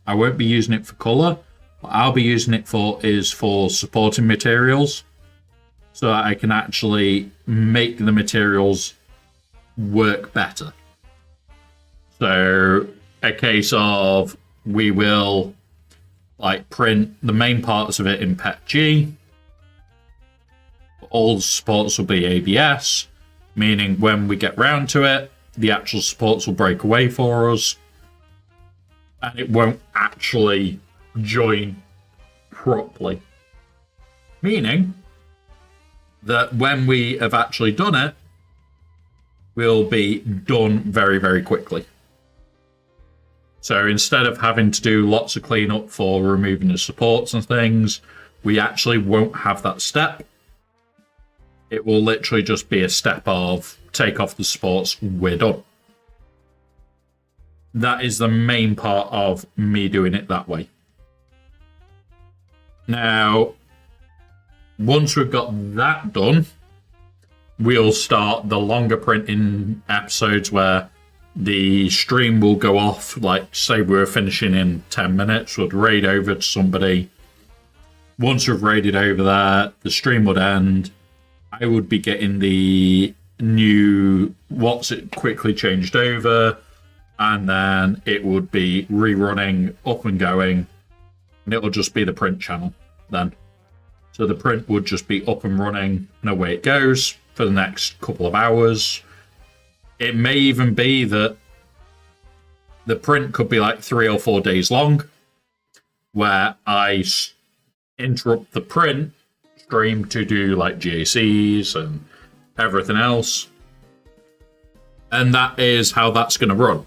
I won't be using it for color. What I'll be using it for is for supporting materials, so that I can actually make the materials work better. So a case of we will like print the main parts of it in PETG. All the supports will be ABS, meaning when we get round to it, the actual supports will break away for us, and it won't actually join properly. Meaning that when we have actually done it, we'll be done very, very quickly. So instead of having to do lots of cleanup for removing the supports and things, we actually won't have that step. It will literally just be a step of take off the supports, we're done. That is the main part of me doing it that way. Now, once we've got that done, we'll start the longer printing episodes where the stream will go off. Like, say we're finishing in 10 minutes, we'd raid over to somebody. Once we've raided over there, the stream would end. I would be getting the new what's it quickly changed over, and then it would be rerunning, up and going, and it will just be the print channel then. So the print would just be up and running, and away it goes for the next couple of hours. It may even be that the print could be like 3 or 4 days long, where I interrupt the print stream to do like GACs and everything else. And that is how that's going to run.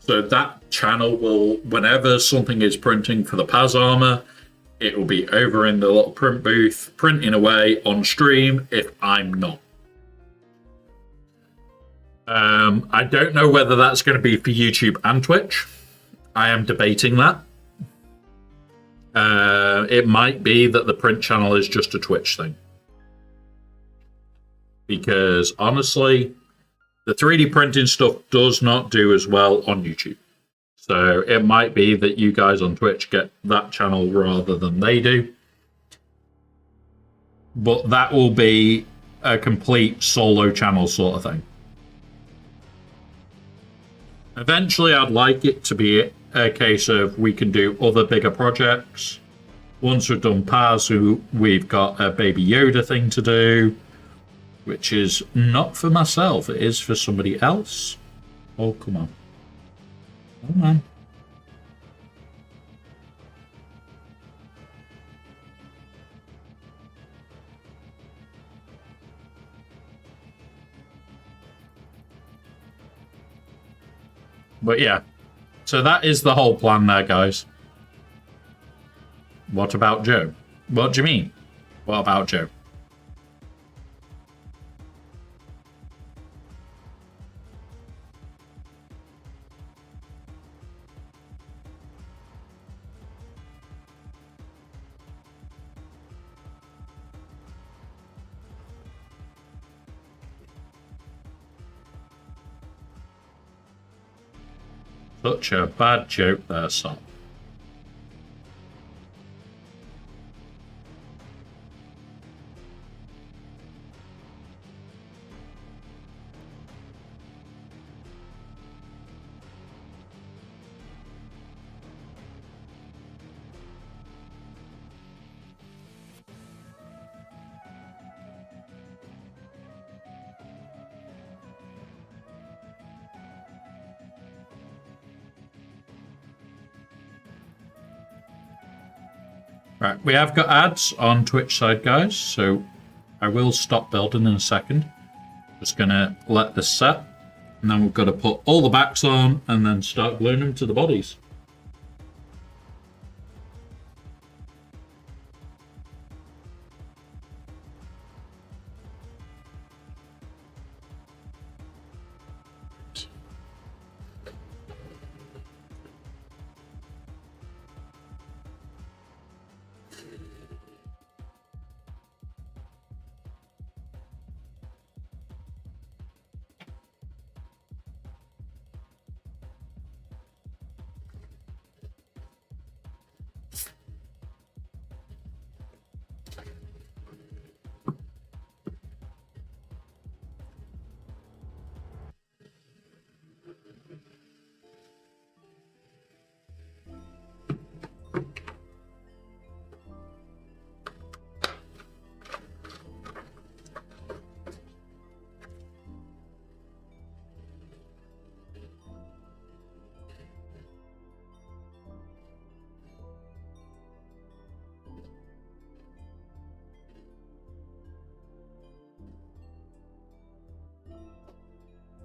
So that channel will, whenever something is printing for the Paz armor, it will be over in the little print booth, printing away on stream if I'm not. I don't know whether that's going to be for YouTube and Twitch. I am debating that. It might be that the print channel is just a Twitch thing. Because honestly, the 3D printing stuff does not do as well on YouTube. So it might be that you guys on Twitch get that channel rather than they do. But that will be a complete solo channel sort of thing. Eventually, I'd like it to be a case of we can do other bigger projects. once we've done Pazu, we've got a Baby Yoda thing to do, which is not for myself. It is for somebody else. Oh, come on. Come on. But yeah, so that is the whole plan there, guys. What about Joe? What do you mean? What about Joe? Such a bad joke there, son. Right, we have got ads on Twitch side, guys, so I will stop building in a second. Just gonna let this set, and then we've got to put all the backs on and then start gluing them to the bodies.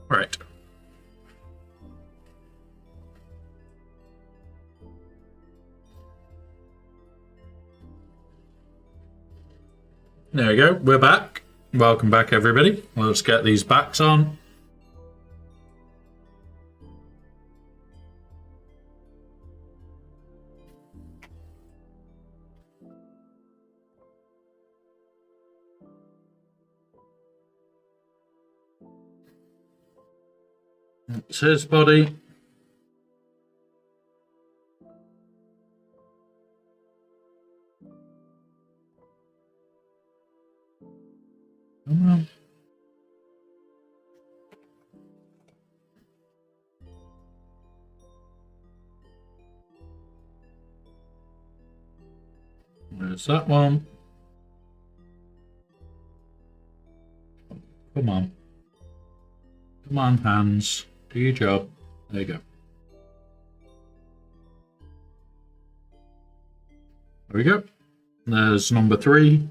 Right. There we go. We're back. Welcome back, everybody. Let's get these backs on. It's his body. Come on. There's that one. Come on. Come on, hands. Do your job. There you go. There we go. There's number 3.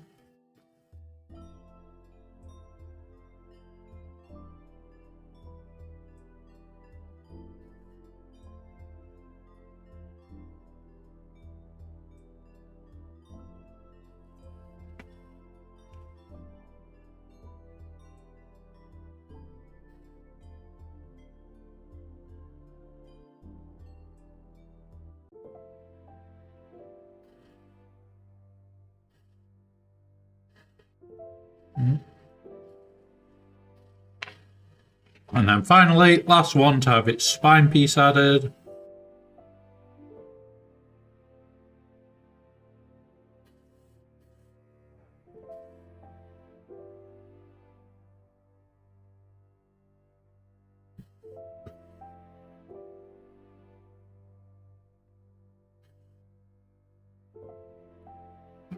And then finally, last one to have its spine piece added.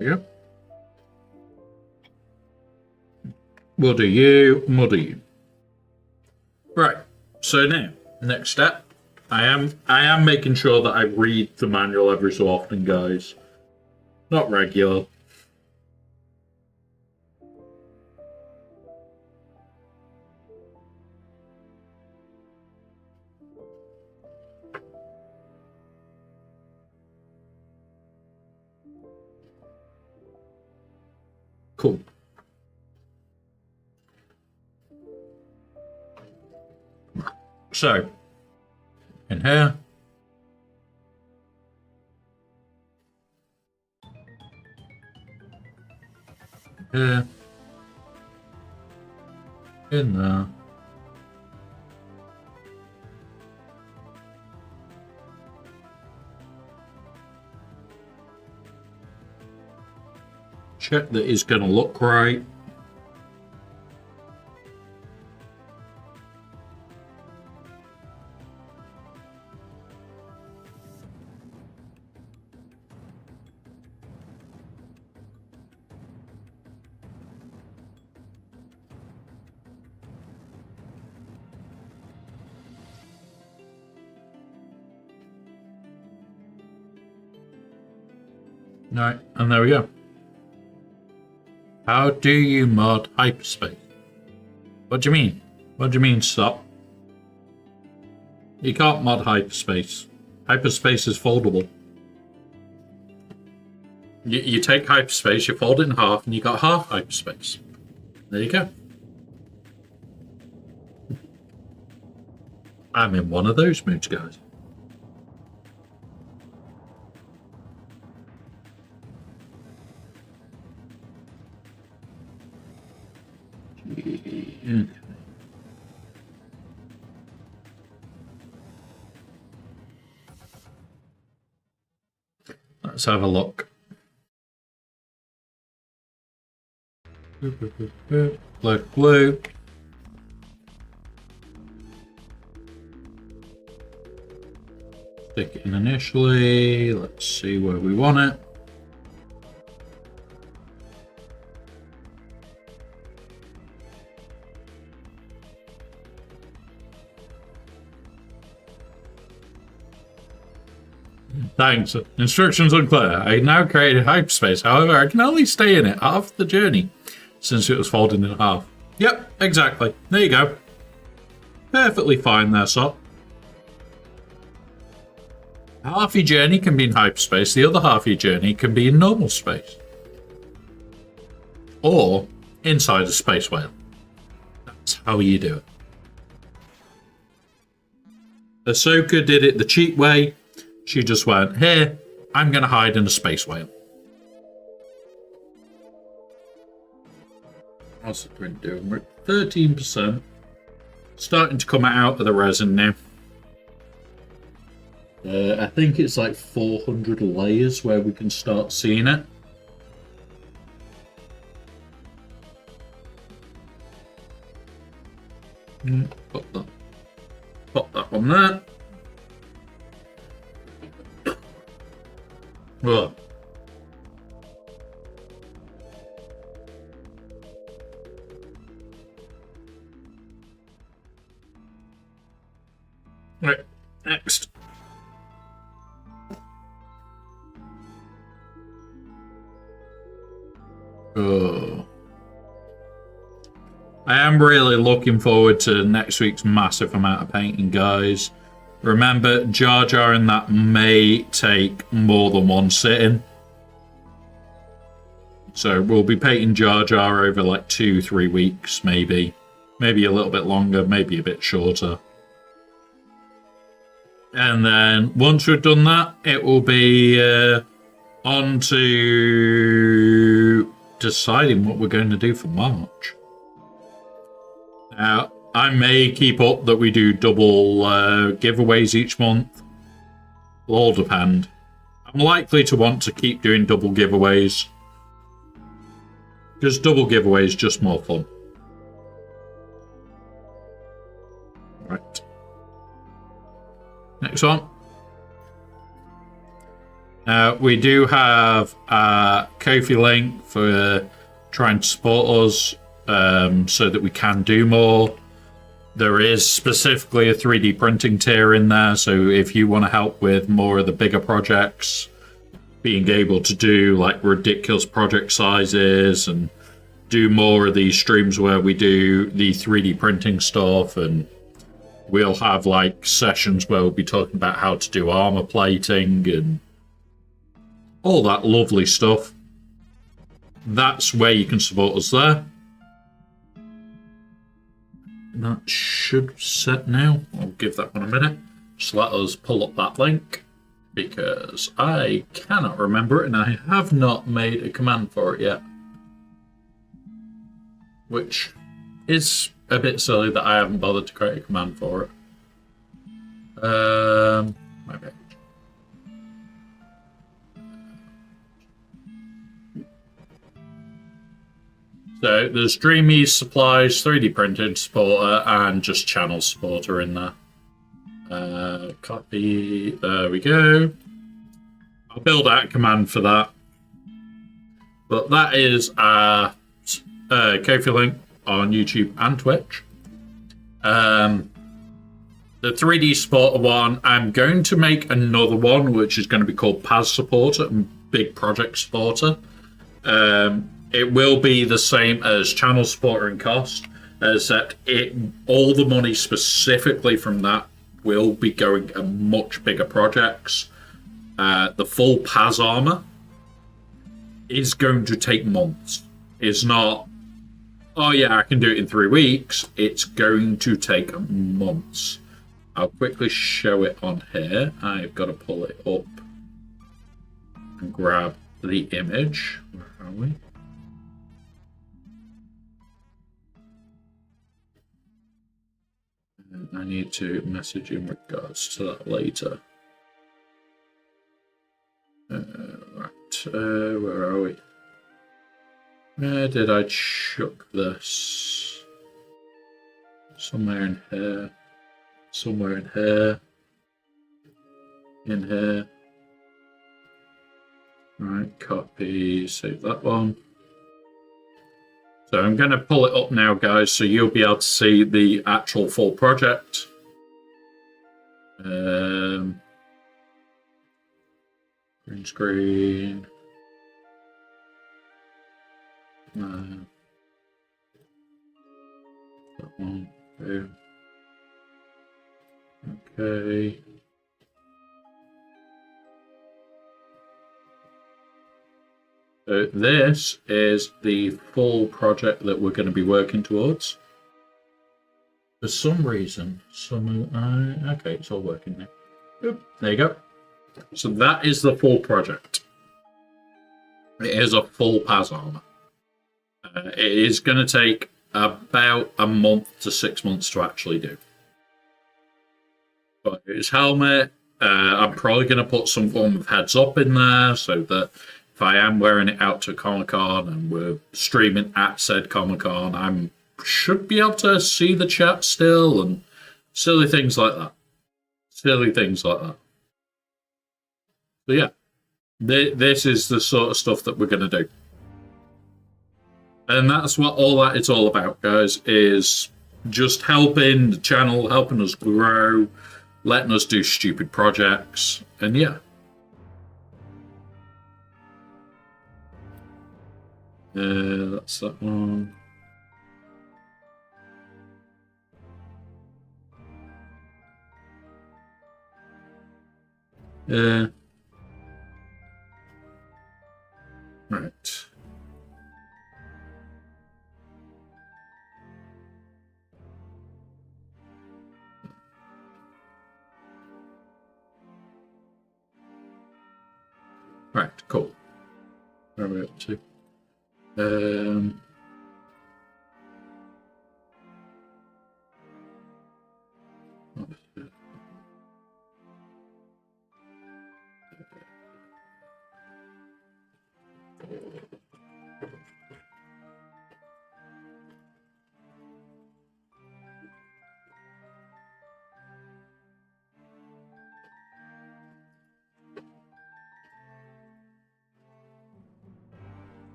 Yeah. We'll do you, and we'll do you. Right. So now, next step. I am making sure that I read the manual every so often, guys. Not regular. Cool. So, in here. Here. In there. Check that it's going to look right. Right, and there we go. How do you mod hyperspace? What do you mean? What do you mean, stop? You can't mod hyperspace. Hyperspace is foldable. You take hyperspace, you fold it in half, and you got half hyperspace. There you go. I'm in one of those moods, guys. Okay. Let's have a look. Blue. Stick it in initially. Let's see where we want it. Thanks. Instructions unclear. I now created hyperspace. However, I can only stay in it half the journey since it was folded in half. Yep, exactly. There you go. Perfectly fine there, Sop. Half your journey can be in hyperspace. The other half of your journey can be in normal space. Or inside a space whale. That's how you do it. Ahsoka did it the cheap way. She just went, here, I'm going to hide in a space whale. What's the print doing? We're at 13%. Starting to come out of the resin now. I think it's like 400 layers where we can start seeing it. Pop that one there. Ugh. Right, next. Oh. I am really looking forward to next week's massive amount of painting, guys. Remember, Jar Jar and that may take more than one sitting. So we'll be painting Jar Jar over like 2-3 weeks, maybe. Maybe a little bit longer, maybe a bit shorter. And then once we've done that, it will be on to deciding what we're going to do for March. Now, I may keep up that we do double giveaways each month. It'll all depend. I'm likely to want to keep doing double giveaways. Because double giveaways just more fun. Right. Next one. We do have a Ko-fi link for trying to support us so that we can do more. There is specifically a 3D printing tier in there, so if you want to help with more of the bigger projects, being able to do like ridiculous project sizes and do more of these streams where we do the 3D printing stuff, and we'll have like sessions where we'll be talking about how to do armor plating and all that lovely stuff. That's where you can support us there. That should set now. I'll give that one a minute. Just let us pull up that link because I cannot remember it and I have not made a command for it yet. Which is a bit silly that I haven't bothered to create a command for it. My page. So there's Dreamy Supplies, 3D Printed Supporter, and just Channel Supporter in there. Copy, there we go. I'll build out a command for that. But that is our Ko-fi link on YouTube and Twitch. The 3D Supporter one, I'm going to make another one, which is going to be called PAS Supporter and Big Project Supporter. It will be the same as Channel Supporter in cost, except all the money specifically from that will be going to much bigger projects. The full PAS armor is going to take months. It's not, oh yeah, I can do it in 3 weeks. It's going to take months. I'll quickly show it on here. I've got to pull it up and grab the image. Where are we? I need to message in regards to that later. Right, where are we? Where did I chuck this? Somewhere in here. Somewhere in here. In here. Right, copy, save that one. So I'm going to pull it up now, guys, so you'll be able to see the actual full project. Green screen. That one. Boom. Okay. So this is the full project that we're going to be working towards. For some reason, okay, it's all working now. Oop, there you go. So that is the full project. It is a full PAS armor. It is going to take about a month to 6 months to actually do. But his helmet, I'm probably going to put some form of heads up in there so that if I am wearing it out to Comic-Con and we're streaming at said Comic-Con, I should be able to see the chat still and silly things like that. Silly things like that. So yeah, this is the sort of stuff that we're going to do. And that's what all that it's all about, guys, is just helping the channel, helping us grow, letting us do stupid projects, and yeah. That's that one. Right. Right, cool. Where are we up to?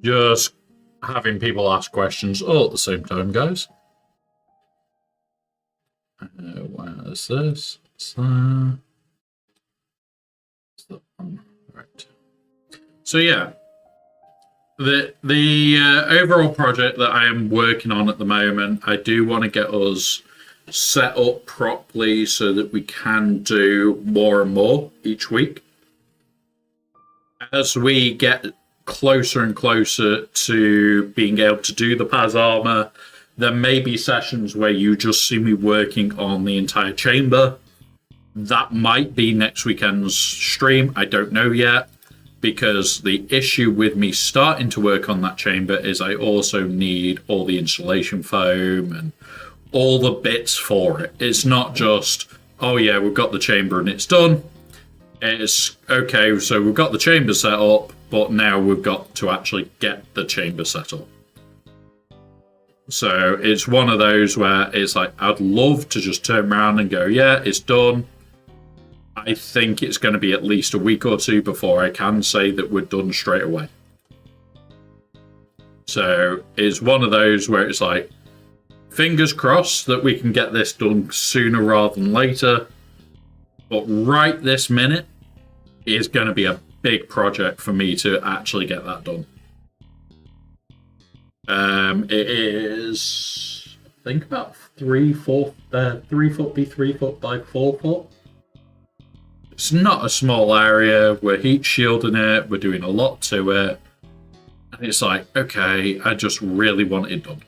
Just having people ask questions all at the same time, guys. Where's this? It's that one. Right. So yeah, the overall project that I am working on at the moment, I do want to get us set up properly so that we can do more and more each week. As we get closer and closer to being able to do the Paz armor, there may be sessions where you just see me working on the entire chamber. That might be next weekend's stream. I don't know yet, because the issue with me starting to work on that chamber is I also need all the installation foam and all the bits for it. It's not just, oh yeah, we've got the chamber and it's done. It's, okay, so we've got the chamber set up, but now we've got to actually get the chamber set up. So it's one of those where it's like, I'd love to just turn around and go, yeah, it's done. I think it's going to be at least a week or two before I can say that we're done straight away. So it's one of those where it's like, fingers crossed that we can get this done sooner rather than later. But right this minute is going to be a big project for me to actually get that done. It is, I think, about 3 foot by 3 foot by 4 foot. It's not a small area. We're heat shielding it. We're doing a lot to it. And it's like, okay, I just really want it done.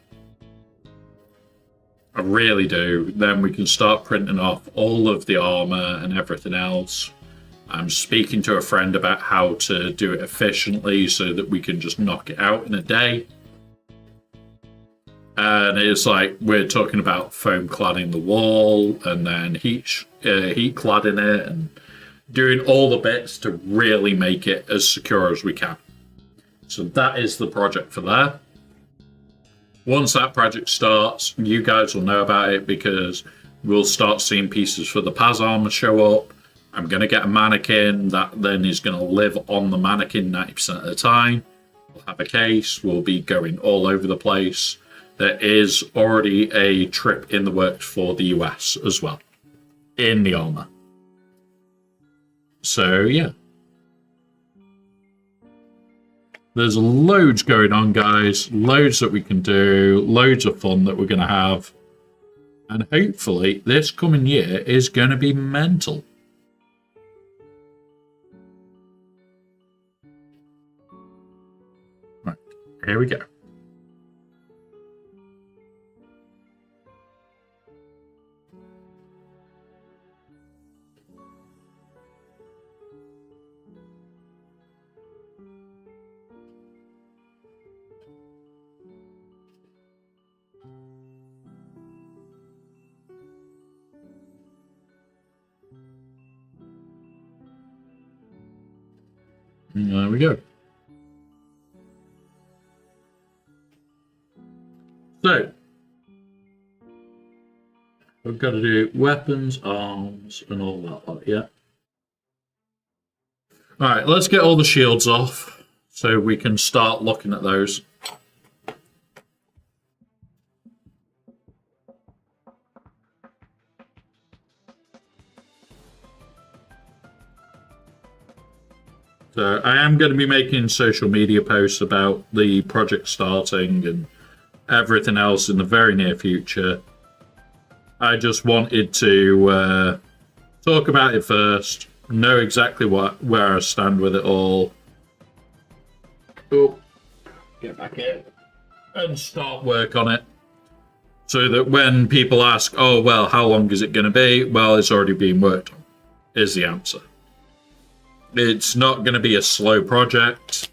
I really do. Then we can start printing off all of the armor and everything else. I'm speaking to a friend about how to do it efficiently so that we can just knock it out in a day. And it's like, we're talking about foam cladding the wall and then heat cladding it and doing all the bits to really make it as secure as we can. So that is the project for there. Once that project starts, you guys will know about it because we'll start seeing pieces for the Paz armor show up. I'm going to get a mannequin that then is going to live on the mannequin 90% of the time. We'll have a case. We'll be going all over the place. There is already a trip in the works for the US as well, in the armor. So, yeah. There's loads going on, guys. Loads that we can do. Loads of fun that we're going to have. And hopefully, this coming year is going to be mental. Right, here we go. There we go. So, we've got to do weapons, arms, and all that lot, yeah? Alright, let's get all the shields off so we can start looking at those. So I am going to be making social media posts about the project starting and everything else in the very near future. I just wanted to talk about it first, know exactly where I stand with it all. Oh, get back in and start work on it. So that when people ask, oh, well, how long is it going to be? Well, it's already being worked on, is the answer. It's not going to be a slow project.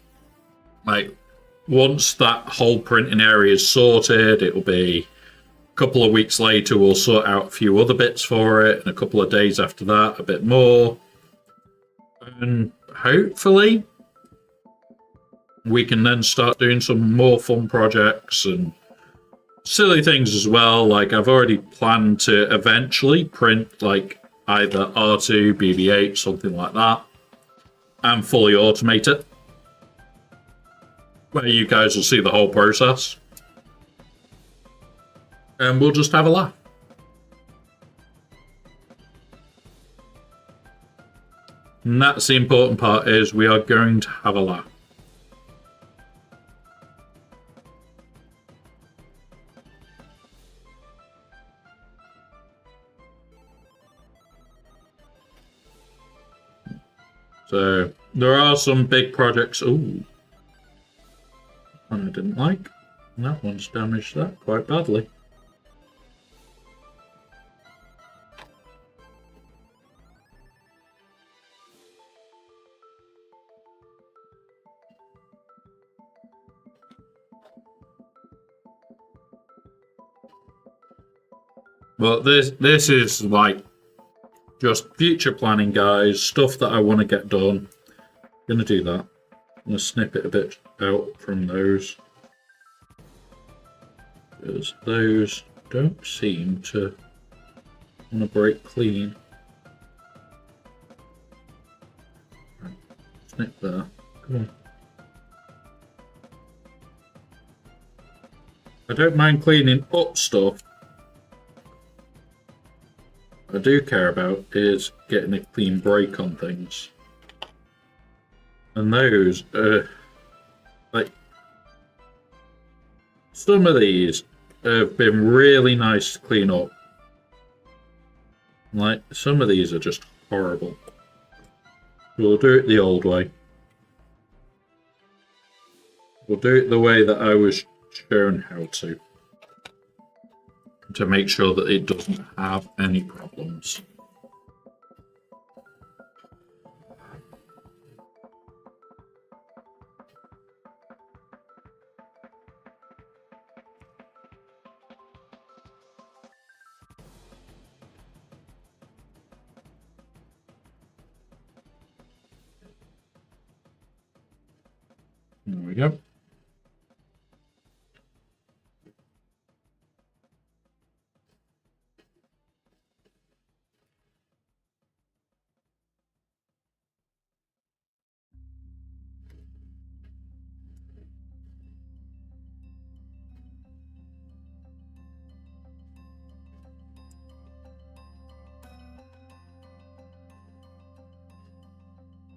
Like, once that whole printing area is sorted, it'll be a couple of weeks later, we'll sort out a few other bits for it, and a couple of days after that, a bit more. And hopefully, we can then start doing some more fun projects and silly things as well. Like, I've already planned to eventually print, like, either R2, BB-8, something like that. and fully automate it, where you guys will see the whole process. And we'll just have a laugh. And that's the important part, is we are going to have a laugh. So there are some big projects. Ooh, I didn't like. That one's damaged that quite badly. Well, this is like just future planning, guys. Stuff that I want to get done. I'm gonna do that. I'm gonna snip it a bit out from those, because those don't seem to want to break clean. Right. Snip there. Come on. I don't mind cleaning up stuff. What I do care about is getting a clean break on things. And those, like, some of these have been really nice to clean up. Like, some of these are just horrible. We'll do it the old way. We'll do it the way that I was shown how to make sure that it doesn't have any problems. There we go.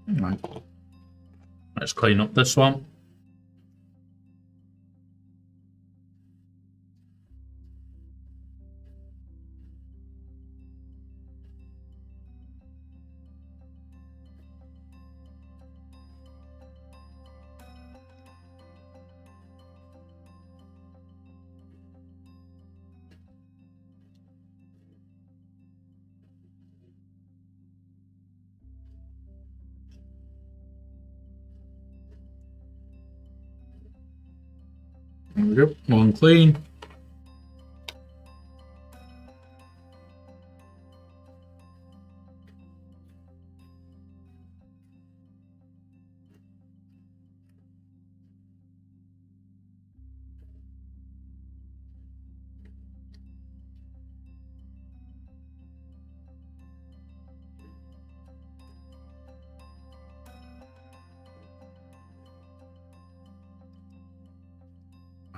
Right. Let's clean up this one. There we go. One clean.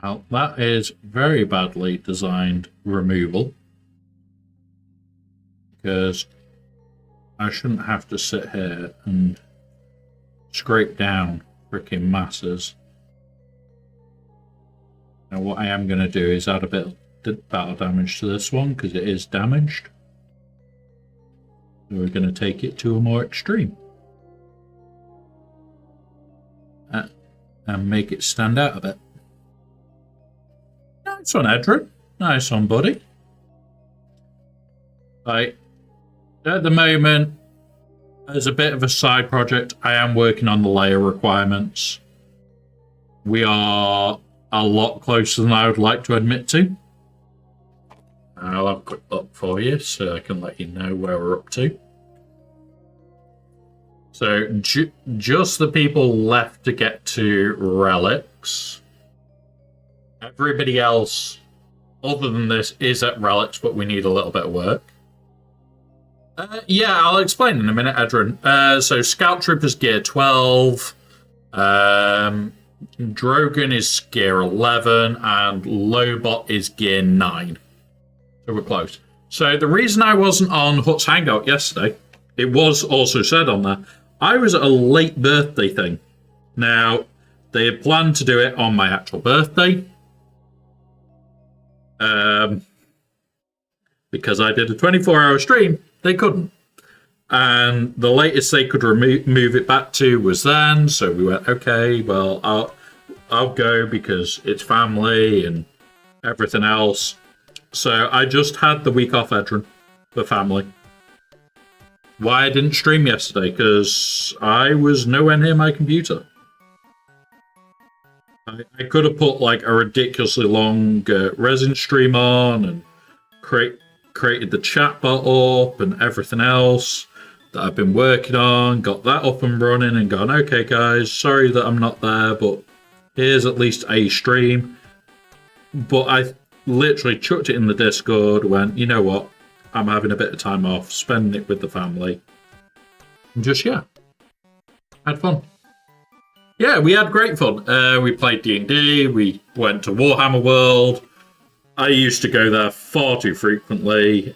Well, that is very badly designed removal, because I shouldn't have to sit here and scrape down freaking masses. Now what I am going to do is add a bit of battle damage to this one, because it is damaged. So we're going to take it to a more extreme. And make it stand out a bit. Nice one, Edred. Nice one, buddy. Right. At the moment, as a bit of a side project, I am working on the layer requirements. We are a lot closer than I would like to admit to. I'll have a quick look for you so I can let you know where we're up to. So, just the people left to get to relics. Everybody else, other than this, is at relics, but we need a little bit of work. Yeah, I'll explain in a minute, Edrin. So Scout Trooper's gear 12, Drogon is gear 11, and Lobot is gear 9. So we're close. So the reason I wasn't on Hut's Hangout yesterday, it was also said on there, I was at a late birthday thing. Now, they had planned to do it on my actual birthday. Because I did a 24-hour stream, they couldn't. And the latest they could move it back to was then. So we went, okay, well, I'll go because it's family and everything else. So I just had the week off, Edrin, for family. Why I didn't stream yesterday? Because I was nowhere near my computer. I could have put like a ridiculously long resin stream on and created the chat bot up and everything else that I've been working on, got that up and running and gone, okay guys, sorry that I'm not there, but here's at least a stream. But I literally chucked it in the Discord, went, you know what, I'm having a bit of time off, spending it with the family. And just, yeah, had fun. Yeah, we had great fun. We played D&D, we went to Warhammer World. I used to go there far too frequently.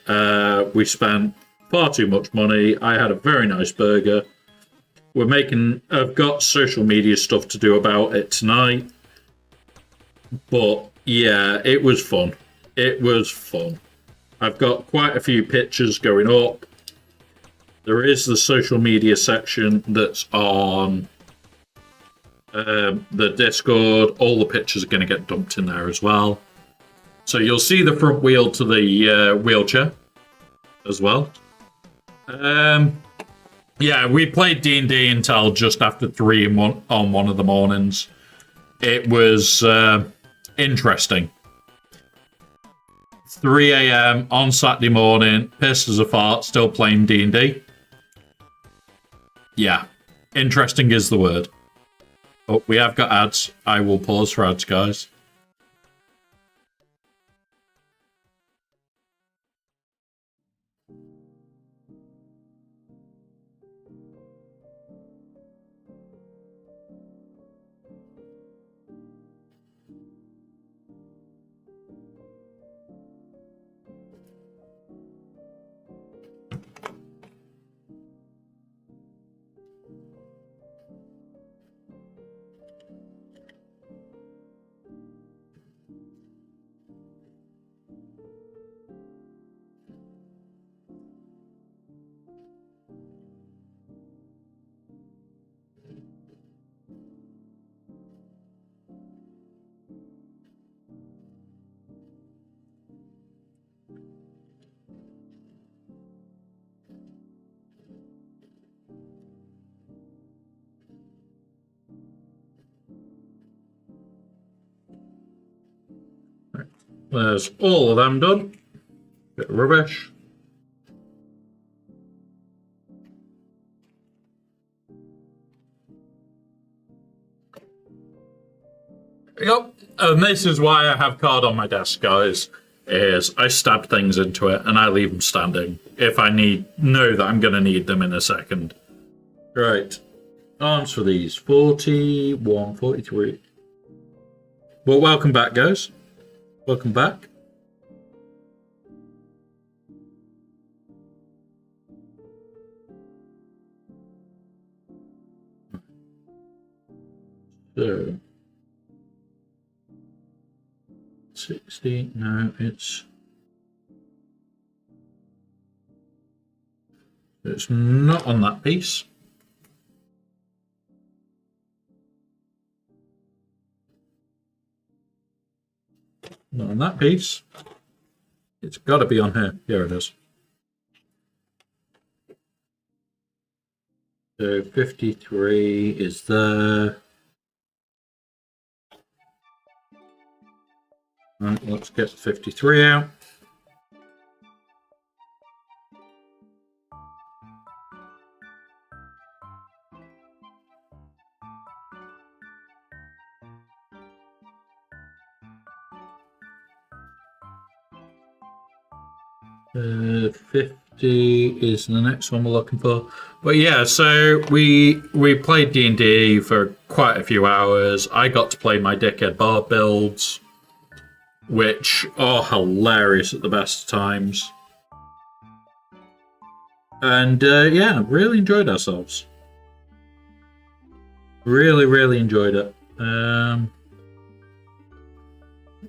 We spent far too much money. I had a very nice burger. I've got social media stuff to do about it tonight. But yeah, it was fun. It was fun. I've got quite a few pictures going up. There is the social media section that's on the Discord. All the pictures are going to get dumped in there as well. So you'll see the front wheel to the wheelchair as well. Yeah, we played D&D until just after 3 on one of the mornings. It was interesting. 3 a.m. on Saturday morning, pissed as a fart, still playing D&D. Yeah, interesting is the word. Oh, we have got ads. I will pause for ads, guys. There's all of them done. Bit of rubbish. Yep. And this is why I have card on my desk, guys, is I stab things into it and I leave them standing if I know that I'm going to need them in a second. Right. Arms for these. 41, 43. Well, welcome back, guys. Welcome back. So, 60, no, it's not on that piece. Not on that piece. It's got to be on here. Here it is. So 53 is there. Right, let's get 53 out. 50 is the next one we're looking for. But yeah, so we played D&D for quite a few hours. I got to play my Dickhead Bard builds, which are hilarious at the best of times. And yeah, really enjoyed ourselves. Really, really enjoyed it.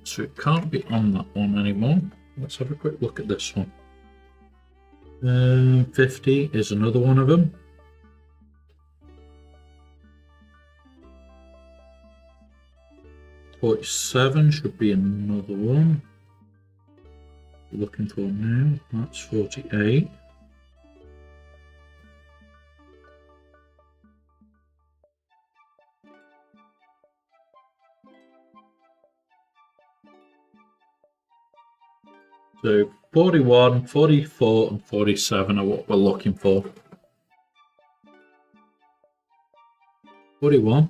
So it can't be on that one anymore. Let's have a quick look at this one. 50 is another one of them. $47 should be another one. Looking for now. That's 48. So 41, 44, and 47 are what we're looking for. 41.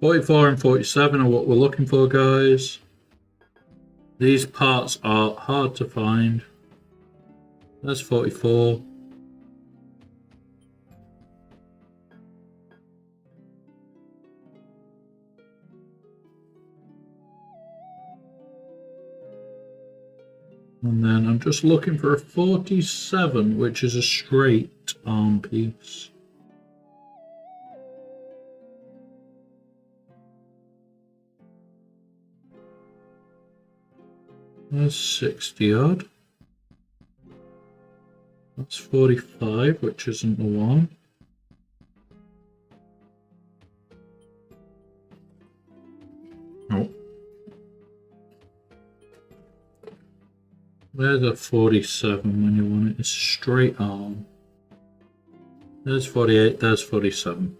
$44 and 47 are what we're looking for, guys. These parts are hard to find. That's 44. And then I'm just looking for a 47, which is a straight arm piece. That's 60 odd. That's 45, which isn't the one. Oh. There's a 47 when you want it. It's straight arm. There's 48, there's 47.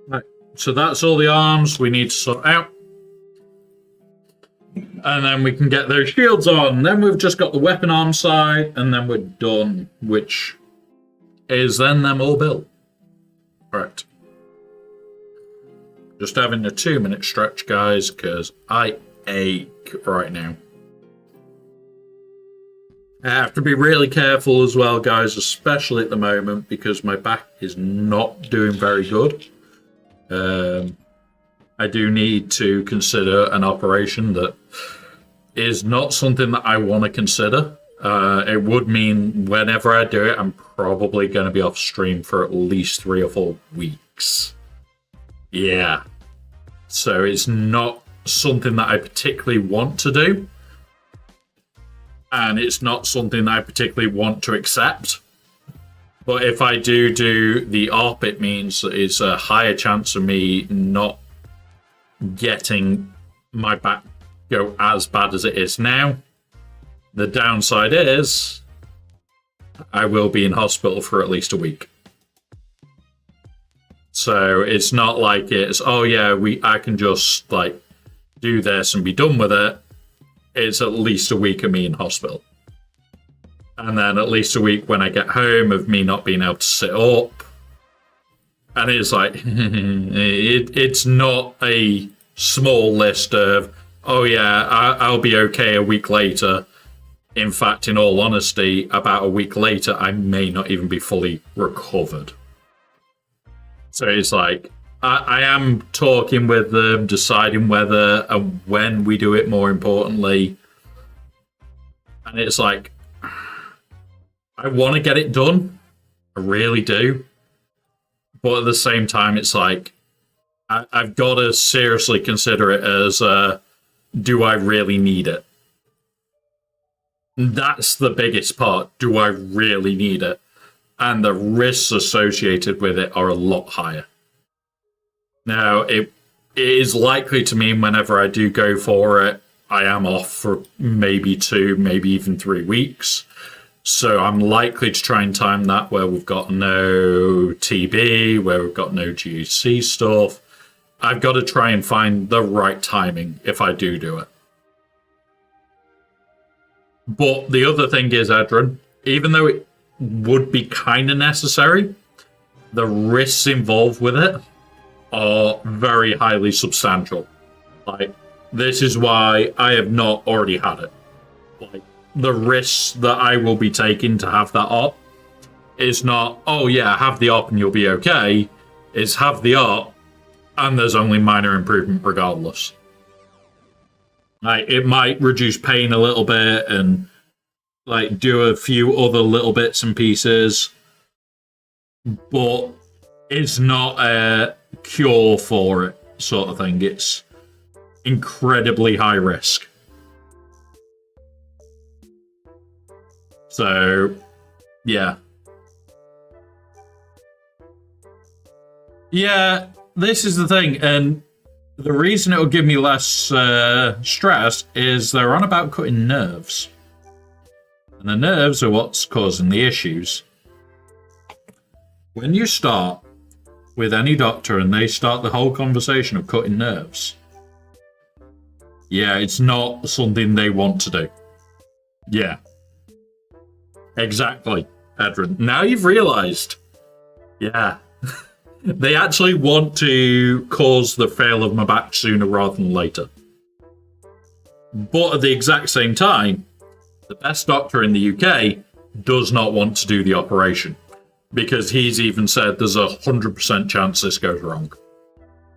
Right, so that's all the arms we need to sort out. And then we can get those shields on. Then we've just got the weapon arm side, and then we're done, which is then them all built. Right. Just having a 2-minute stretch, guys, because I ache right now. I have to be really careful as well, guys, especially at the moment, because my back is not doing very good. I do need to consider an operation that is not something that I want to consider. It would mean whenever I do it, I'm probably going to be off stream for at least 3 or 4 weeks. Yeah. So it's not something that I particularly want to do. And it's not something that I particularly want to accept. But if I do the op, it means that it's a higher chance of me not getting my back go as bad as it is now. The downside is I will be in hospital for at least a week. So it's not like it's, oh yeah, I can just like do this and be done with it. It's at least a week of me in hospital. And then at least a week when I get home of me not being able to sit up. And it's like, it's not a small list of, oh yeah, I'll be okay a week later. In fact, in all honesty, about a week later, I may not even be fully recovered. So it's like, I am talking with them, deciding whether and when we do it, more importantly. And it's like, I want to get it done. I really do. But at the same time, it's like, I've got to seriously consider it as, do I really need it? That's the biggest part. Do I really need it? And the risks associated with it are a lot higher. Now, it is likely to mean whenever I do go for it, I am off for maybe 2, maybe even 3 weeks. So I'm likely to try and time that where we've got no TB, where we've got no GC stuff, I've got to try and find the right timing if I do it. But the other thing is, Edrin, even though it would be kind of necessary, the risks involved with it are very highly substantial. Like, this is why I have not already had it. Like, the risks that I will be taking to have that op is not, oh yeah, have the op and you'll be okay. It's have the op and there's only minor improvement regardless. Like, it might reduce pain a little bit and like do a few other little bits and pieces, but it's not a cure for it sort of thing. It's incredibly high risk. So, yeah. Yeah, this is the thing, and the reason it will give me less stress is they're on about cutting nerves. And the nerves are what's causing the issues. When you start with any doctor and they start the whole conversation of cutting nerves, yeah, it's not something they want to do. Yeah. Exactly, Edrin. Now you've realised. Yeah. They actually want to cause the fail of my back sooner rather than later. But at the exact same time, the best doctor in the UK does not want to do the operation. Because he's even said there's 100% chance this goes wrong.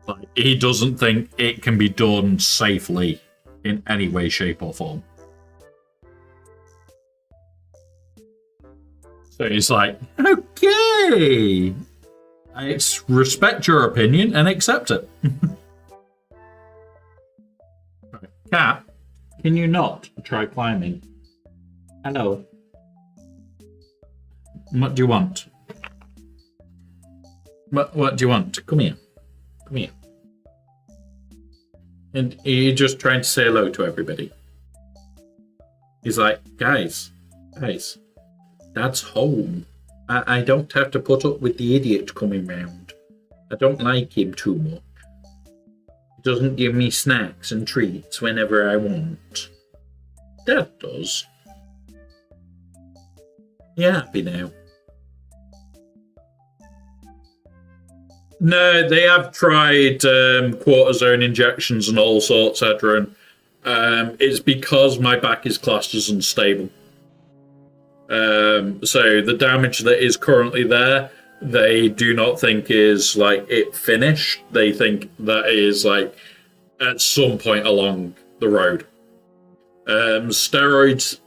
Like, he doesn't think it can be done safely in any way, shape, or form. So he's like, okay, I respect your opinion and accept it. Cat, can you not try climbing? Hello. What do you want? What do you want? Come here. Come here. And you're just trying to say hello to everybody. He's like, guys, Dad's home. I don't have to put up with the idiot coming round. I don't like him too much. He doesn't give me snacks and treats whenever I want. Dad does. You happy now? No, they have tried cortisone injections and all sorts, Edrin. It's because my back is classed as unstable. So the damage that is currently there, they do not think is like it finished. They think that is like at some point along the road. Steroids,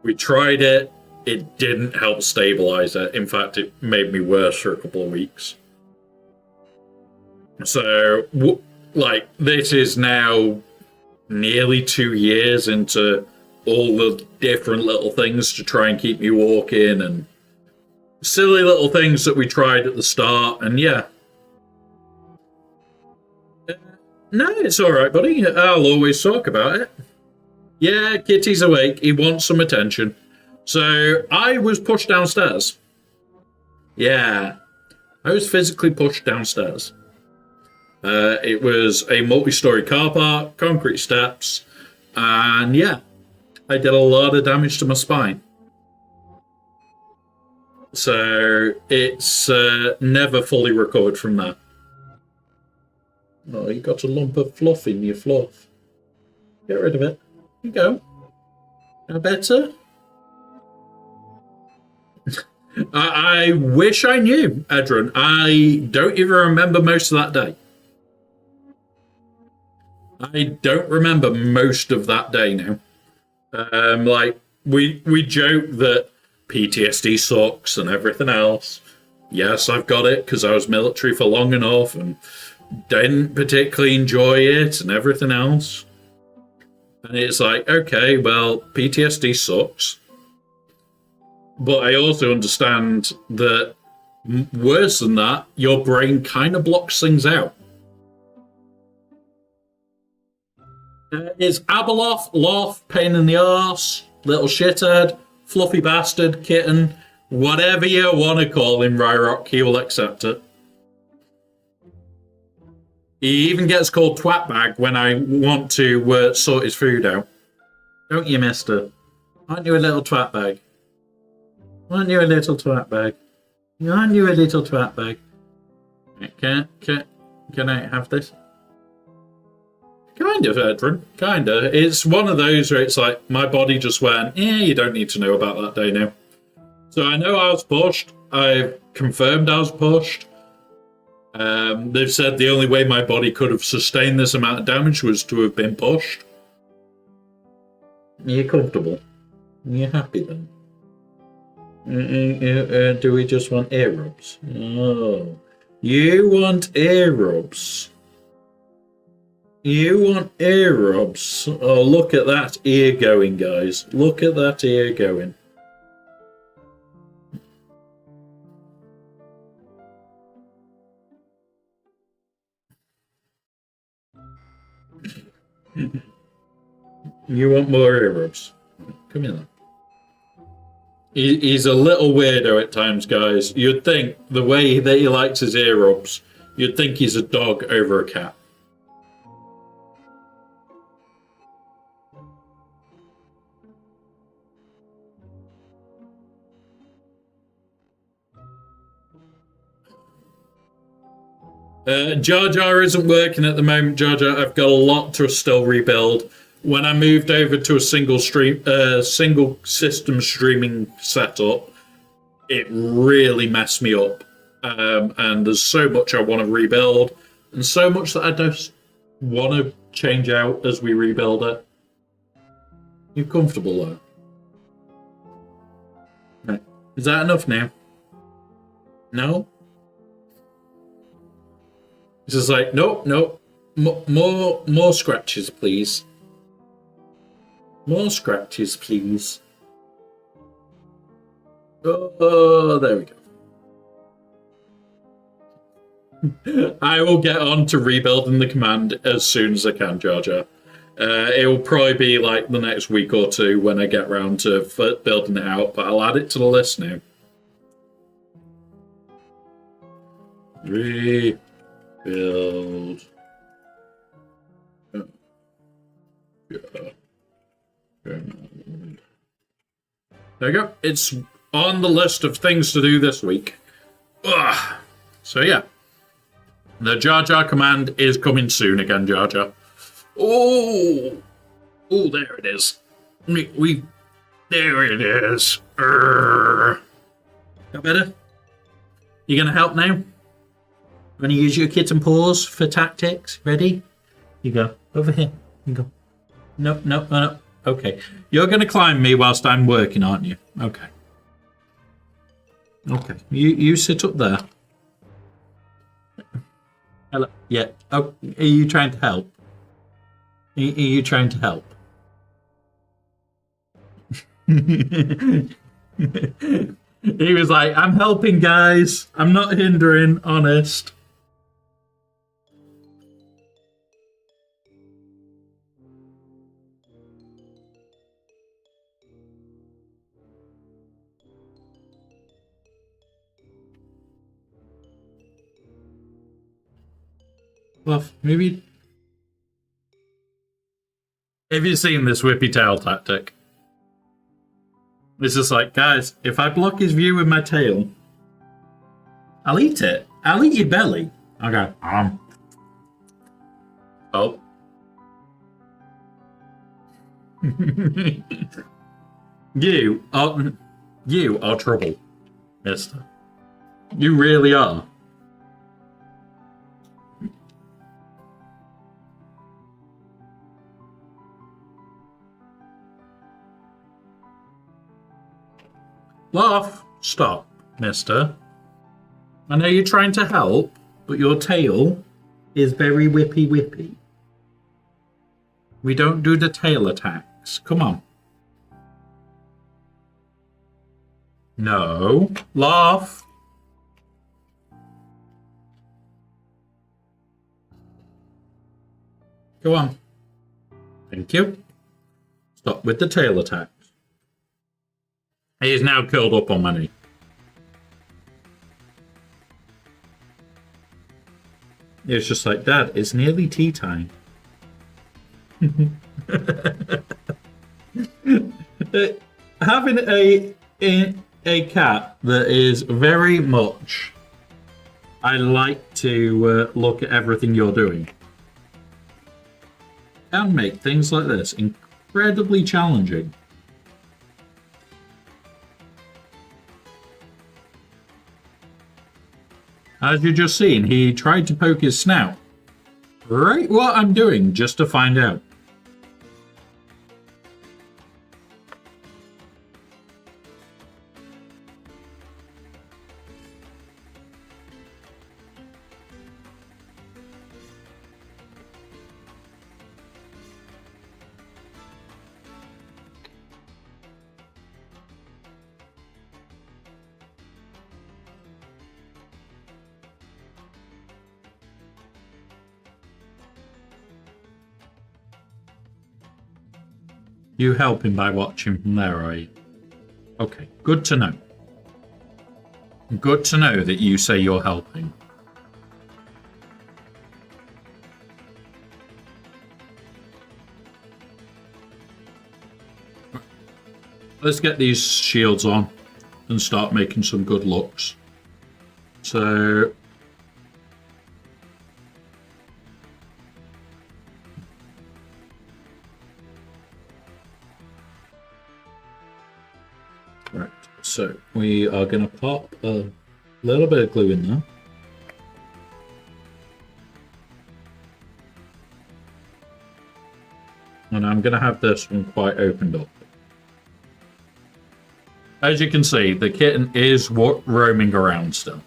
we tried it. It didn't help stabilize it. In fact, it made me worse for a couple of weeks. So, like, this is now nearly 2 years into all the different little things to try and keep me walking and silly little things that we tried at the start. And yeah. No, it's all right, buddy. I'll always talk about it. Yeah, Kitty's awake. He wants some attention. So I was pushed downstairs. Yeah, I was physically pushed downstairs. It was a multi-story car park, concrete steps, and yeah, I did a lot of damage to my spine. So it's never fully recovered from that. Oh, you got a lump of fluff in your fluff. Get rid of it. Here you go. Now better? I wish I knew, Edrin. I don't even remember most of that day. I don't remember most of that day now. Like, we joke that PTSD sucks and everything else. Yes, I've got it because I was military for long enough and didn't particularly enjoy it and everything else. And it's like, okay, well, PTSD sucks. But I also understand that worse than that, your brain kind of blocks things out. It's Abeloth, Loth, pain in the arse, little shithead, fluffy bastard, kitten, whatever you want to call him, Ryrock, he will accept it. He even gets called twatbag when I want to sort his food out. Don't you, mister? Aren't you a little twatbag? Aren't you a little twatbag? Aren't you a little twatbag? Can I have this? Kind of, Edwin. Kind of. It's one of those where it's like, my body just went, you don't need to know about that day now. So I know I was pushed. I've confirmed I was pushed. They've said the only way my body could have sustained this amount of damage was to have been pushed. Are you comfortable? Are you happy then? Do we just want ear rubs? Oh. You want ear rubs? You want ear rubs? Oh, look at that ear going, guys. Look at that ear going. You want more ear rubs? Come here then. He's a little weirdo at times, guys. You'd think, the way that he likes his ear rubs, you'd think he's a dog over a cat. Jar Jar isn't working at the moment, Jar Jar. I've got a lot to still rebuild. When I moved over to a single system streaming setup, it really messed me up. And there's so much I want to rebuild, and so much that I just want to change out as we rebuild it. You comfortable though? Right. Is that enough now? No? It's just like, nope. More scratches, please. More scratches, please. Oh, there we go. I will get on to rebuilding the command as soon as I can, Jar Jar. It will probably be like the next week or two when I get round to building it out, but I'll add it to the list now. Rebuild. There you go. It's on the list of things to do this week. Ugh. So yeah, the Jar Jar command is coming soon again, Jar Jar. Oh, there it is. There it is. Got better? You gonna help now? Gonna use your kitten paws for tactics? Ready? You go over here. You go. No. Okay. You're gonna climb me whilst I'm working, aren't you? Okay. Okay. You sit up there. Hello. Yeah. Oh, are you trying to help? Are you trying to help? He was like, I'm helping, guys. I'm not hindering, honest. Well, maybe. Have you seen this whippy tail tactic? It's just like, guys, if I block his view with my tail, I'll eat it. I'll eat your belly. Okay. Oh. You are trouble, mister. You really are. Laugh. Stop, mister. I know you're trying to help, but your tail is very whippy. We don't do the tail attacks. Come on. No. Laugh. Go on. Thank you. Stop with the tail attacks. He is now curled up on my knee. It's just like, Dad, it's nearly tea time. Having a cat that is very much, I like to look at everything you're doing, can make things like this incredibly challenging. As you just seen, he tried to poke his snout. Right what I'm doing, just to find out. You help him by watching from there, are you? Okay, good to know. Good to know that you say you're helping. Let's get these shields on and start making some good looks. So... Right, so we are going to pop a little bit of glue in there. And I'm going to have this one quite opened up. As you can see, the kitten is roaming around still.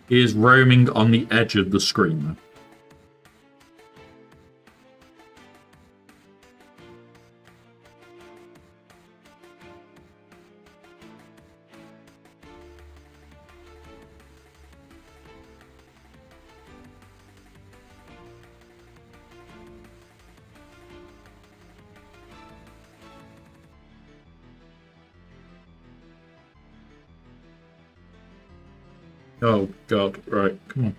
He is roaming on the edge of the screen though. Oh god, right, come on.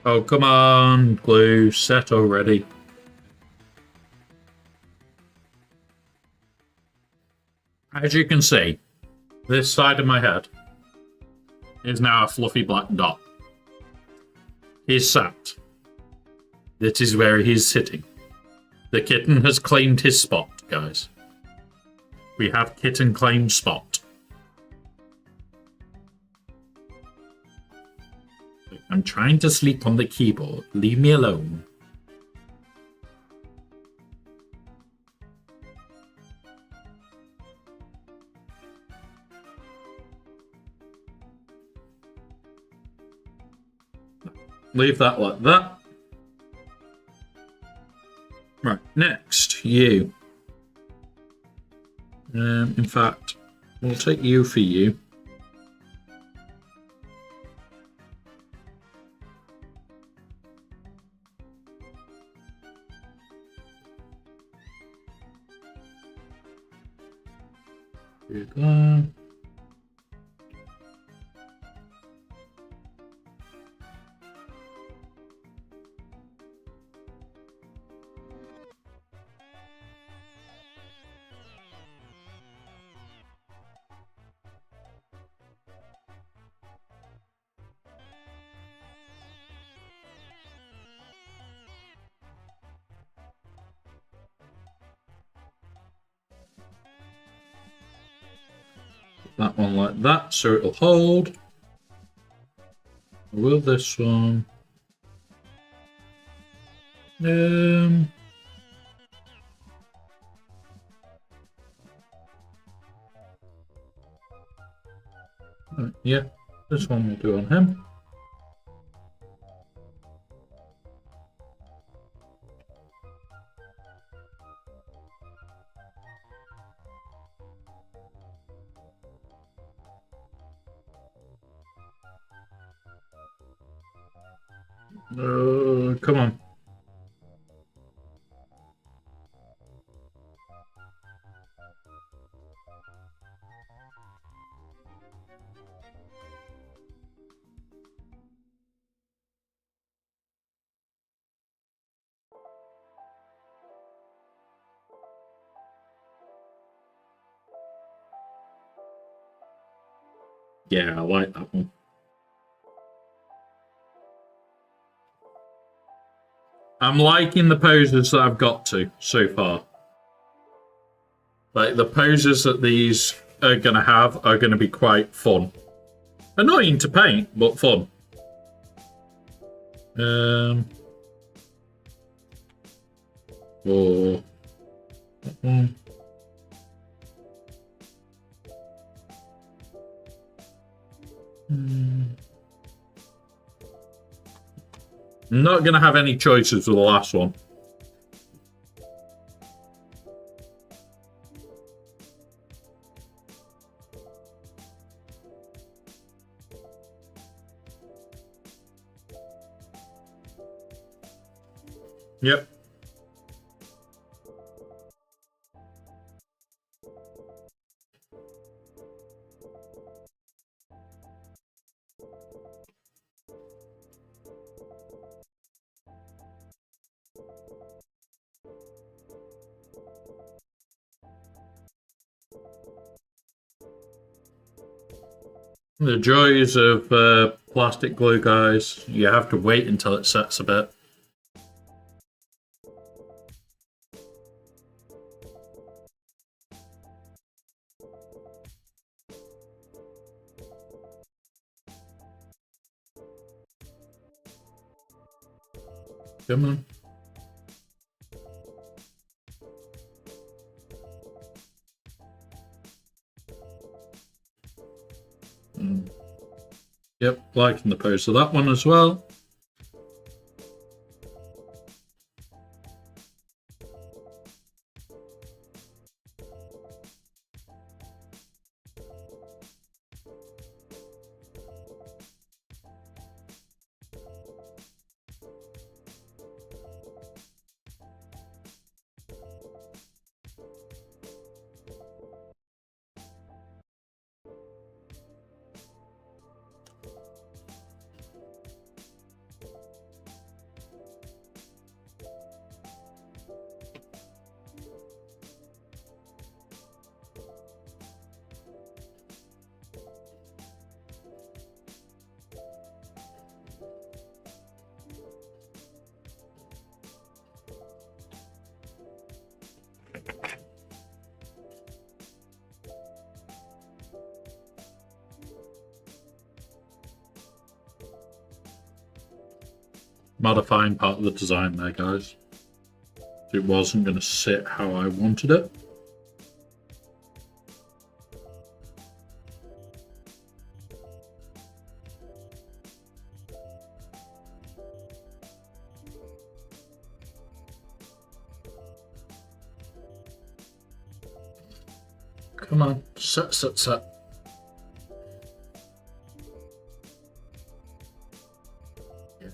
Oh, come on, glue, set already. As you can see, this side of my head is now a fluffy black dot. He's sat. This is where he's sitting. The kitten has claimed his spot, guys. We have kitten claimed spot. I'm trying to sleep on the keyboard. Leave me alone. Leave that like that. Right, next, you. In fact, we'll take you for you. Do that. That one like that, so it'll hold. Will this one? Yeah, this one will do on him. Come on. Yeah, I like that one. I'm liking the poses that I've got to so far. Like, the poses that these are going to have are going to be quite fun. Annoying to paint, but fun. Oh. I'm not going to have any choices for the last one. Yep. The joys of plastic glue, guys. You have to wait until it sets a bit. Come on. Yep, liking the pose of that one as well. Modifying part of the design there, guys. It wasn't going to sit how I wanted it. Come on, set.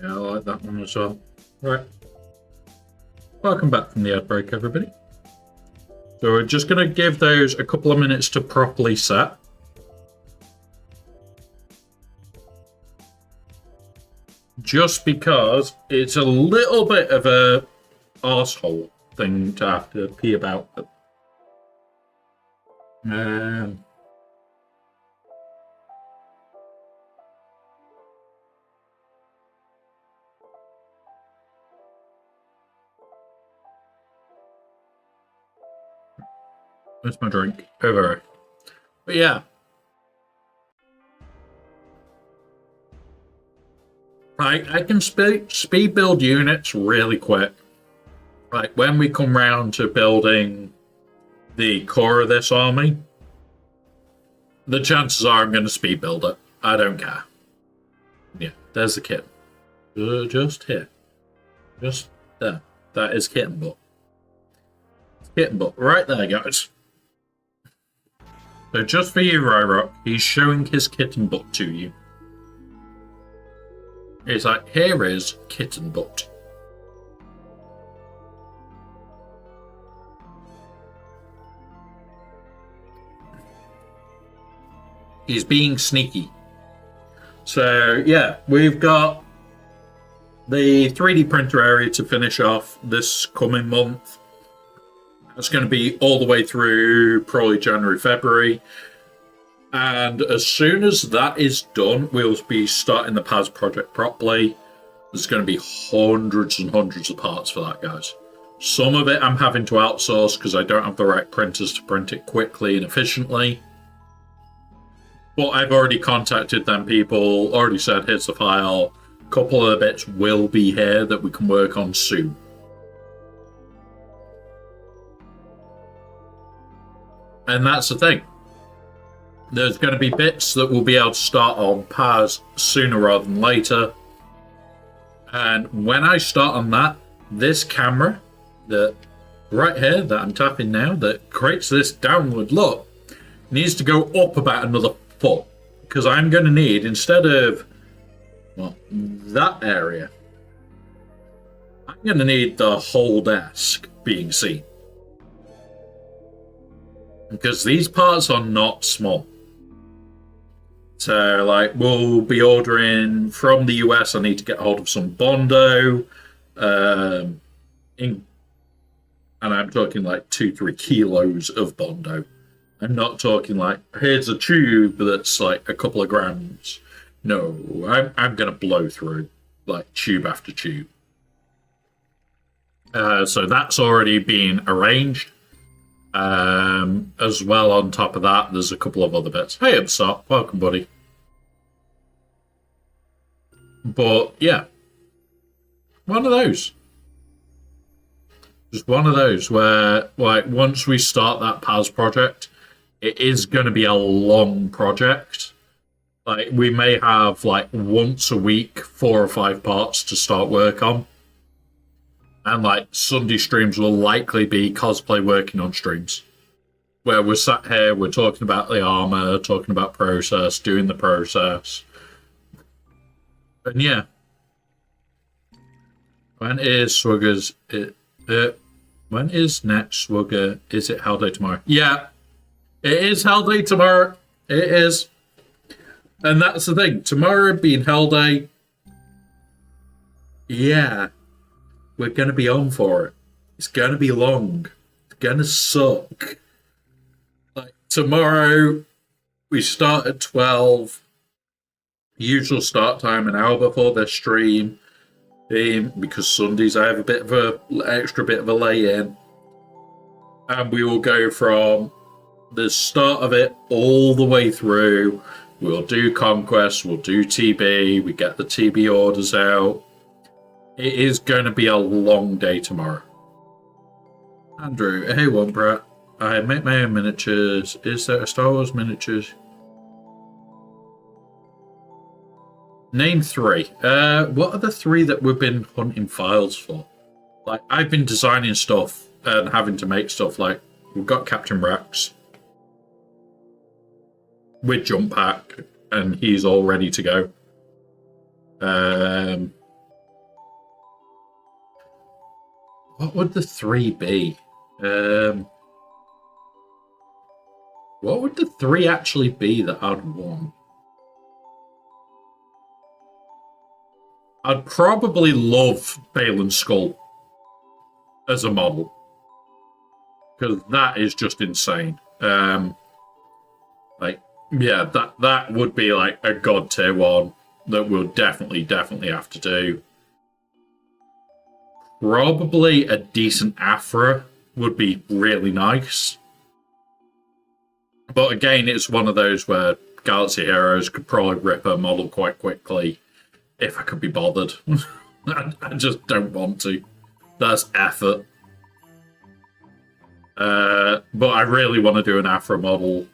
Yeah, I like that one as well. Right. Welcome back from the ad break, everybody. So we're just going to give those a couple of minutes to properly set. Just because it's a little bit of a arsehole thing to have to pee about. Where's my drink? Over. But yeah. I can speed build units really quick. Like when we come round to building the core of this army, the chances are I'm going to speed build it. I don't care. Yeah, there's the kit. Just here. Just there. That is kitten butt. Kitten butt. Right there, guys. So just for you, Ryrock, he's showing his kitten butt to you. It's like, here is kitten butt. He's being sneaky. So yeah, we've got the 3D printer area to finish off this coming month. It's going to be all the way through probably January, February. And as soon as that is done, we'll be starting the PAS project properly. There's going to be hundreds and hundreds of parts for that, guys. Some of it I'm having to outsource because I don't have the right printers to print it quickly and efficiently. But I've already contacted them people, already said, here's the file. A couple of the bits will be here that we can work on soon. And that's the thing. There's going to be bits that we'll be able to start on PAS sooner rather than later. And when I start on that, this camera, that right here that I'm tapping now, that creates this downward look, needs to go up about another foot. Because I'm going to need, instead of, well, that area, I'm going to need the whole desk being seen. Because these parts are not small. So, like, we'll be ordering from the US. I need to get hold of some Bondo. And I'm talking like 2-3 kilos of Bondo. I'm not talking like, here's a tube that's like a couple of grams. No, I'm going to blow through like tube after tube. So that's already been arranged. As well, on top of that, there's a couple of other bits. Hey, Upsop, welcome, buddy. But yeah, one of those. Just one of those where, like, once we start that PAS project, it is going to be a long project. Like, we may have like once a week 4 or 5 parts to start work on. And like Sunday streams will likely be cosplay working on streams. Where we're sat here, we're talking about the armor, talking about process, doing the process. And yeah. When is Swugger's... when is next Swugger? Is it Hell Day tomorrow? Yeah. It is Hell Day tomorrow. It is. And that's the thing. Tomorrow being Hell Day... Yeah. We're going to be on for it. It's going to be long. It's going to suck. Like, tomorrow, we start at 12. Usual start time an hour before the stream. Because Sundays I have a bit of a extra bit of a lay-in. And we will go from the start of it all the way through. We'll do Conquest, we'll do TB, we get the TB orders out. It is going to be a long day tomorrow. Andrew, hey one, Brett. I make my own miniatures. Is there a Star Wars miniatures? Name 3. What are the 3 that we've been hunting files for? Like, I've been designing stuff and having to make stuff. Like, we've got Captain Rex with Jump Pack, and he's all ready to go. What would the 3 be? What would the 3 actually be that I'd want? I'd probably love Balan Skull as a model. Because that is just insane. Like, yeah, that would be like a god tier one that we'll definitely have to do. Probably a decent Afra would be really nice. But again, it's one of those where Galaxy Heroes could probably rip a model quite quickly if I could be bothered. I just don't want to. That's effort. But I really want to do an Afra model.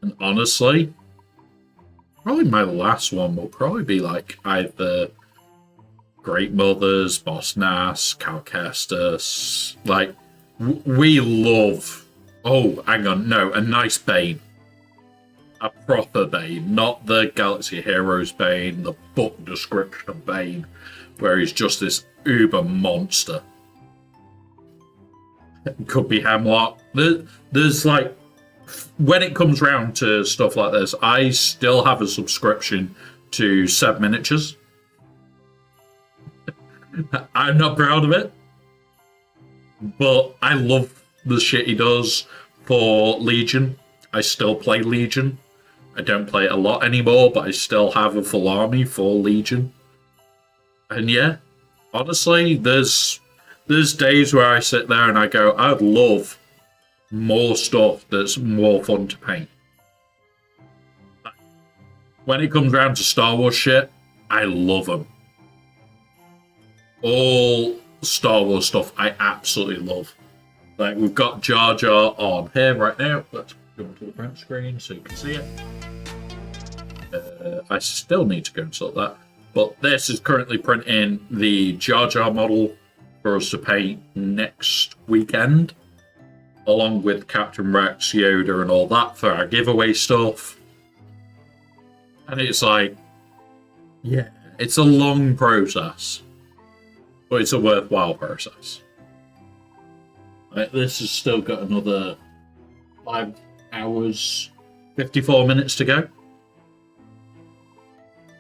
And honestly, probably my last one will probably be like either Great Mothers, Boss Nass, Cal Kestis. Like, we love Oh, hang on. No, a nice Bane. A proper Bane. Not the Galaxy Heroes Bane, the book description of Bane, where he's just this uber monster. It could be Hemlock. There's like, when it comes round to stuff like this, I still have a subscription to Seb Miniatures. I'm not proud of it, but I love the shit he does for Legion. I still play Legion. I don't play it a lot anymore, but I still have a full army for Legion. And yeah, honestly, there's days where I sit there and I go, I'd love more stuff that's more fun to paint. When it comes around to Star Wars shit, I love them. All Star Wars stuff I absolutely love. Like, we've got Jar Jar on here right now. Let's go to the print screen so you can see it. I still need to go and sort that. But this is currently printing the Jar Jar model for us to paint next weekend, along with Captain Rex, Yoda, and all that for our giveaway stuff. And it's like, yeah, it's a long process, but it's a worthwhile process. Like, this has still got another 5 hours, 54 minutes to go.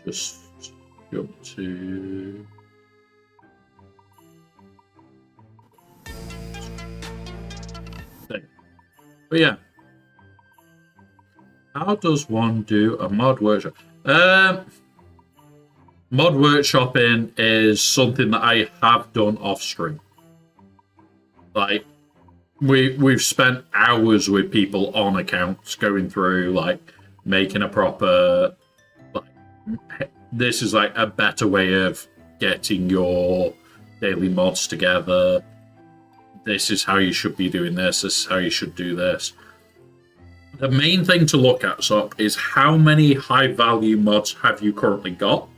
Just jump to... But yeah, how does one do a mod workshop? Mod workshopping is something that I have done off stream. Like, we've spent hours with people on accounts going through, like, making a proper, like, this is like a better way of getting your daily mods together. This is how you should be doing this. This is how you should do this. The main thing to look at, Sop, is how many high-value mods have you currently got?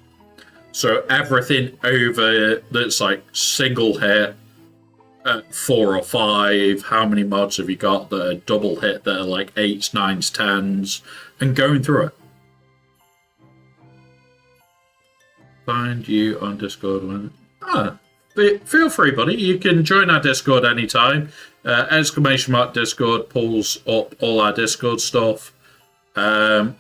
So everything over that's like single hit at 4 or 5, how many mods have you got that are double hit that are like 8s, 9s, 10s, and going through it. Find you on Discord when... Feel free, buddy. You can join our Discord anytime. !Discord pulls up all our Discord stuff.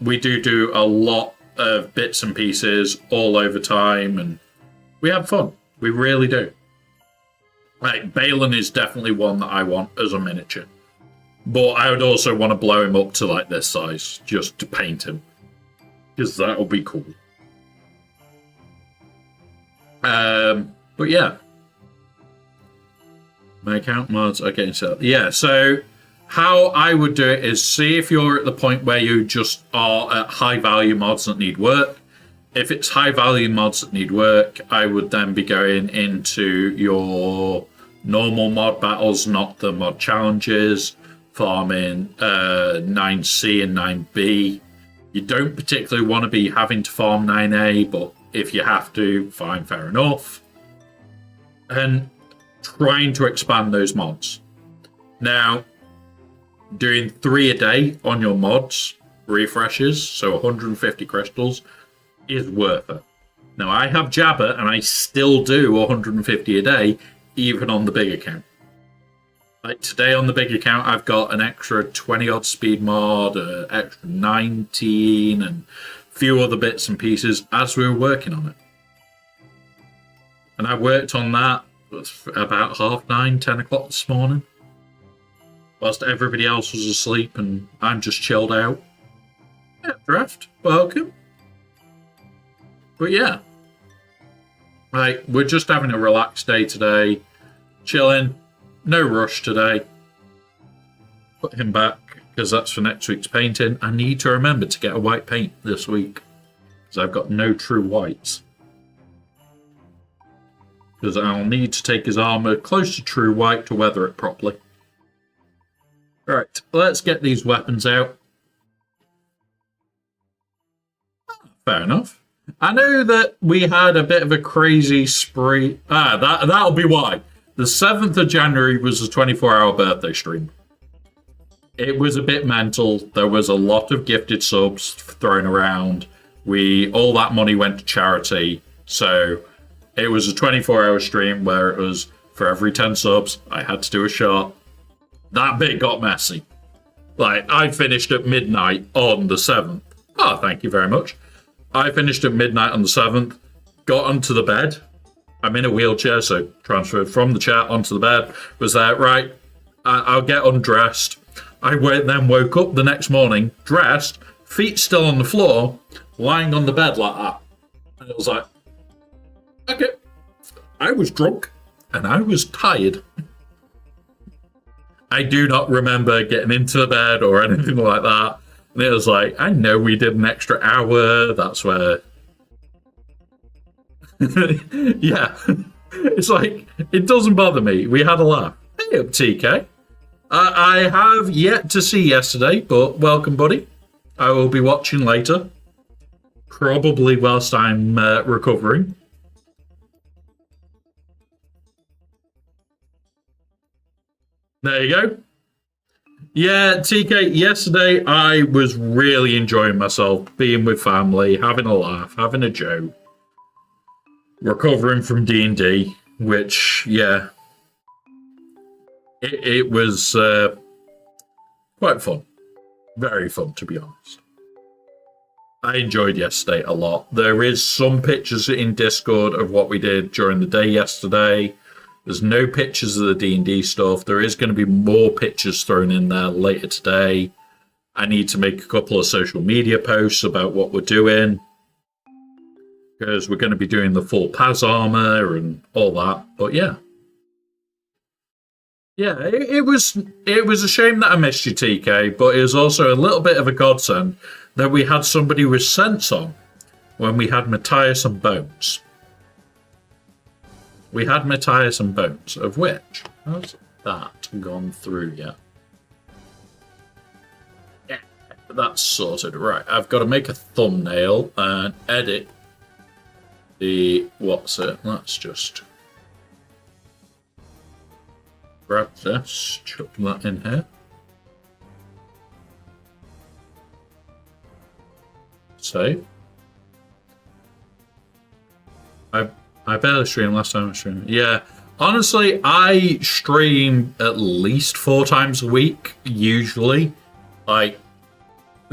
We do a lot of bits and pieces all over time, and we have fun. We really do. Like, Balin is definitely one that I want as a miniature. But I would also want to blow him up to like this size, just to paint him. Because that would be cool. But yeah. My account mods are getting set up. Yeah, so how I would do it is see if you're at the point where you just are at high value mods that need work. If it's high value mods that need work, I would then be going into your normal mod battles, not the mod challenges, farming 9C and 9B. You don't particularly want to be having to farm 9A, but if you have to, fine, fair enough. And trying to expand those mods. Now, doing 3 a day on your mods, refreshes, so 150 crystals, is worth it. Now, I have Jabba, and I still do 150 a day, even on the big account. Like today on the big account, I've got an extra 20-odd speed mod, extra 19, and a few other bits and pieces as we were working on it. And I worked on that about 9:30, 10 o'clock this morning, whilst everybody else was asleep and I'm just chilled out. Yeah, Draft, welcome. But yeah, like, we're just having a relaxed day today, chilling, no rush today. Put him back because that's for next week's painting. I need to remember to get a white paint this week because I've got no true whites. Because I'll need to take his armour close to true white to weather it properly. Right, let's get these weapons out. Fair enough. I know that we had a bit of a crazy spree. That'll be why. The 7th of January was the 24-hour birthday stream. it was a bit mental. There was a lot of gifted subs thrown around. All that money went to charity. So it was a 24-hour stream where it was for every 10 subs, I had to do a shot. That bit got messy. Like, I finished at midnight on the 7th. Oh, thank you very much. I finished at midnight on the 7th, got onto the bed. I'm in a wheelchair, so transferred from the chair onto the bed. Was there, right, I'll get undressed. I then woke up the next morning, dressed, feet still on the floor, lying on the bed like that. And it was like, okay. I was drunk, and I was tired. I do not remember getting into the bed or anything like that. And it was like, I know we did an extra hour. That's where... yeah. It's like, it doesn't bother me. We had a laugh. Hey up, TK. I have yet to see yesterday, but welcome, buddy. I will be watching later. Probably whilst I'm recovering. There you go. Yeah, TK, yesterday I was really enjoying myself, being with family, having a laugh, having a joke, recovering from D&D, which, yeah, it was quite fun. Very fun, to be honest. I enjoyed yesterday a lot. There is some pictures in Discord of what we did during the day yesterday. There's no pictures of the D&D stuff. There is going to be more pictures thrown in there later today. I need to make a couple of social media posts about what we're doing, because we're going to be doing the full Paz armor and all that. But yeah. Yeah, it was a shame that I missed you, TK, but it was also a little bit of a godsend that we had somebody with sense on when we had Matthias and Bones. We had Matthias and Bones, of which has that gone through yet? Yeah, that's sorted. Right, I've got to make a thumbnail and edit the what's it. Let's just grab this, chuck that in here. Save. I barely streamed last time I streamed. Yeah, honestly, I stream at least 4 times a week, usually. Like,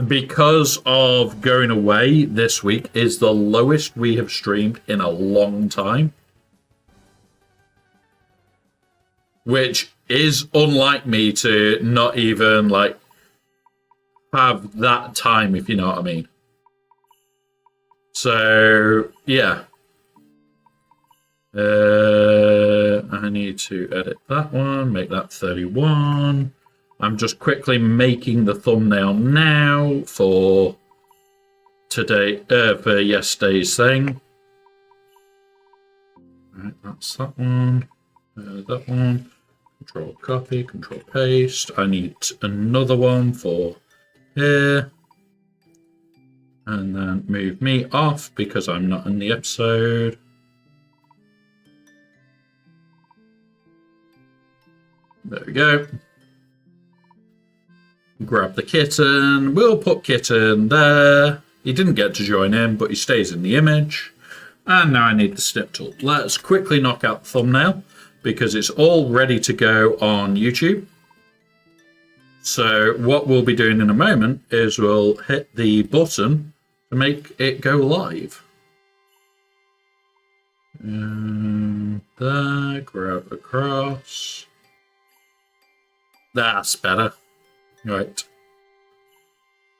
because of going away this week is the lowest we have streamed in a long time. Which is unlike me to not even, like, have that time, if you know what I mean. So, yeah. I need to edit that one, make that 31. I'm just quickly making the thumbnail now for today, for yesterday's thing. Right, that's that one. That one. Control copy, control paste. I need another one for here. And then move me off because I'm not in the episode. There we go. Grab the kitten. We'll put kitten there. He didn't get to join in, but he stays in the image. And now I need the snip tool. Let's quickly knock out the thumbnail because it's all ready to go on YouTube. So what we'll be doing in a moment is we'll hit the button to make it go live. And there, grab across. That's better. Right.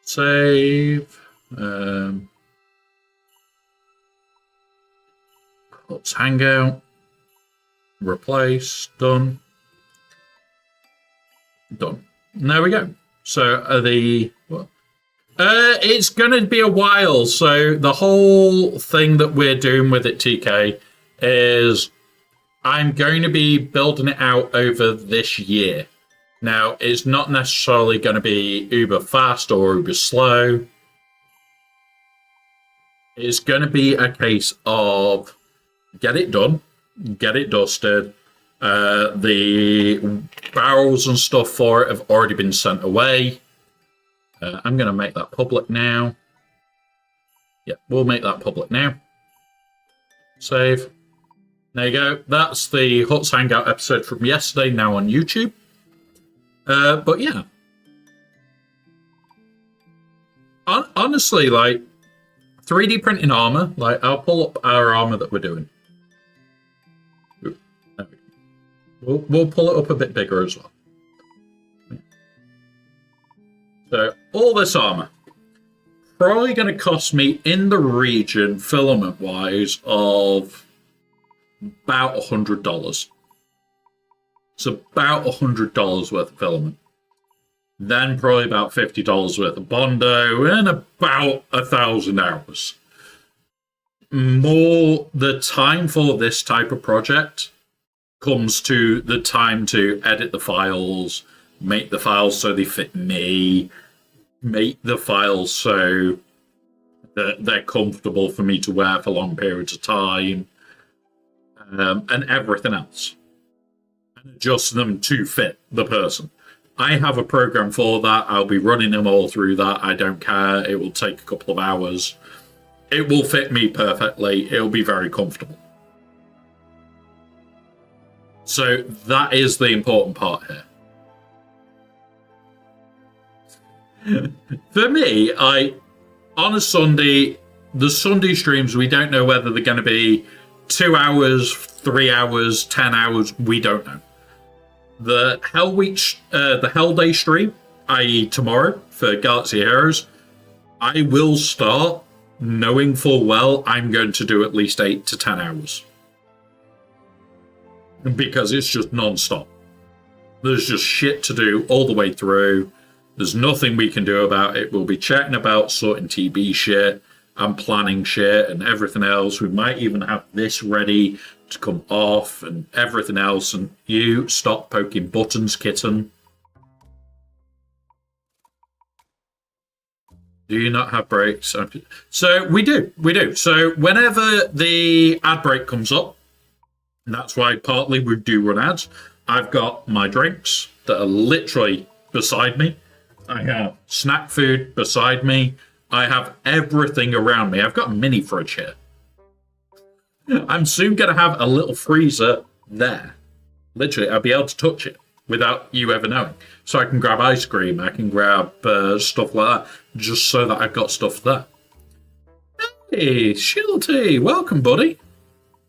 Save. Let's hangout. Replace. Done. Done. There we go. So what? It's going to be a while. So the whole thing that we're doing with it, TK, is I'm going to be building it out over this year. Now, it's not necessarily going to be uber fast or uber slow. It's going to be a case of get it done, get it dusted, The barrels and stuff for it have already been sent away. I'm going to make that public now. Yeah, we'll make that public now. Save. There you go. That's the Huts Hangout episode from yesterday, now on YouTube. But yeah. Honestly, like, 3D printing armor, like, I'll pull up our armor that we're doing. We'll pull it up a bit bigger as well. So, all this armor. Probably going to cost me in the region, filament-wise, of about $100. It's about $100 worth of filament. Then probably about $50 worth of Bondo and about 1,000 hours. More the time for this type of project comes to the time to edit the files, make the files so they fit me, make the files so that they're comfortable for me to wear for long periods of time, and everything else. And adjust them to fit the person. I have a program for that. I'll be running them all through that. I don't care. It will take a couple of hours. It will fit me perfectly. It'll be very comfortable. So that is the important part here. For me, on a Sunday, the Sunday streams, we don't know whether they're going to be 2 hours, 3 hours, 10 hours. We don't know. The Hell Day stream, i.e. tomorrow for Galaxy Heroes, I will start knowing full well I'm going to do at least 8 to 10 hours. Because it's just non-stop. There's just shit to do all the way through. There's nothing we can do about it. We'll be chatting about sorting TB shit and planning shit and everything else. We might even have this ready to come off and everything else. And you stop poking buttons, kitten. Do you not have breaks? So we do. So whenever the ad break comes up, and that's why partly we do run ads, I've got my drinks that are literally beside me. I have snack food beside me. I have everything around me. I've got a mini fridge here. I'm soon going to have a little freezer there. Literally, I'll be able to touch it without you ever knowing. So I can grab ice cream. I can grab stuff like that, just so that I've got stuff there. Hey, Shilty, welcome, buddy.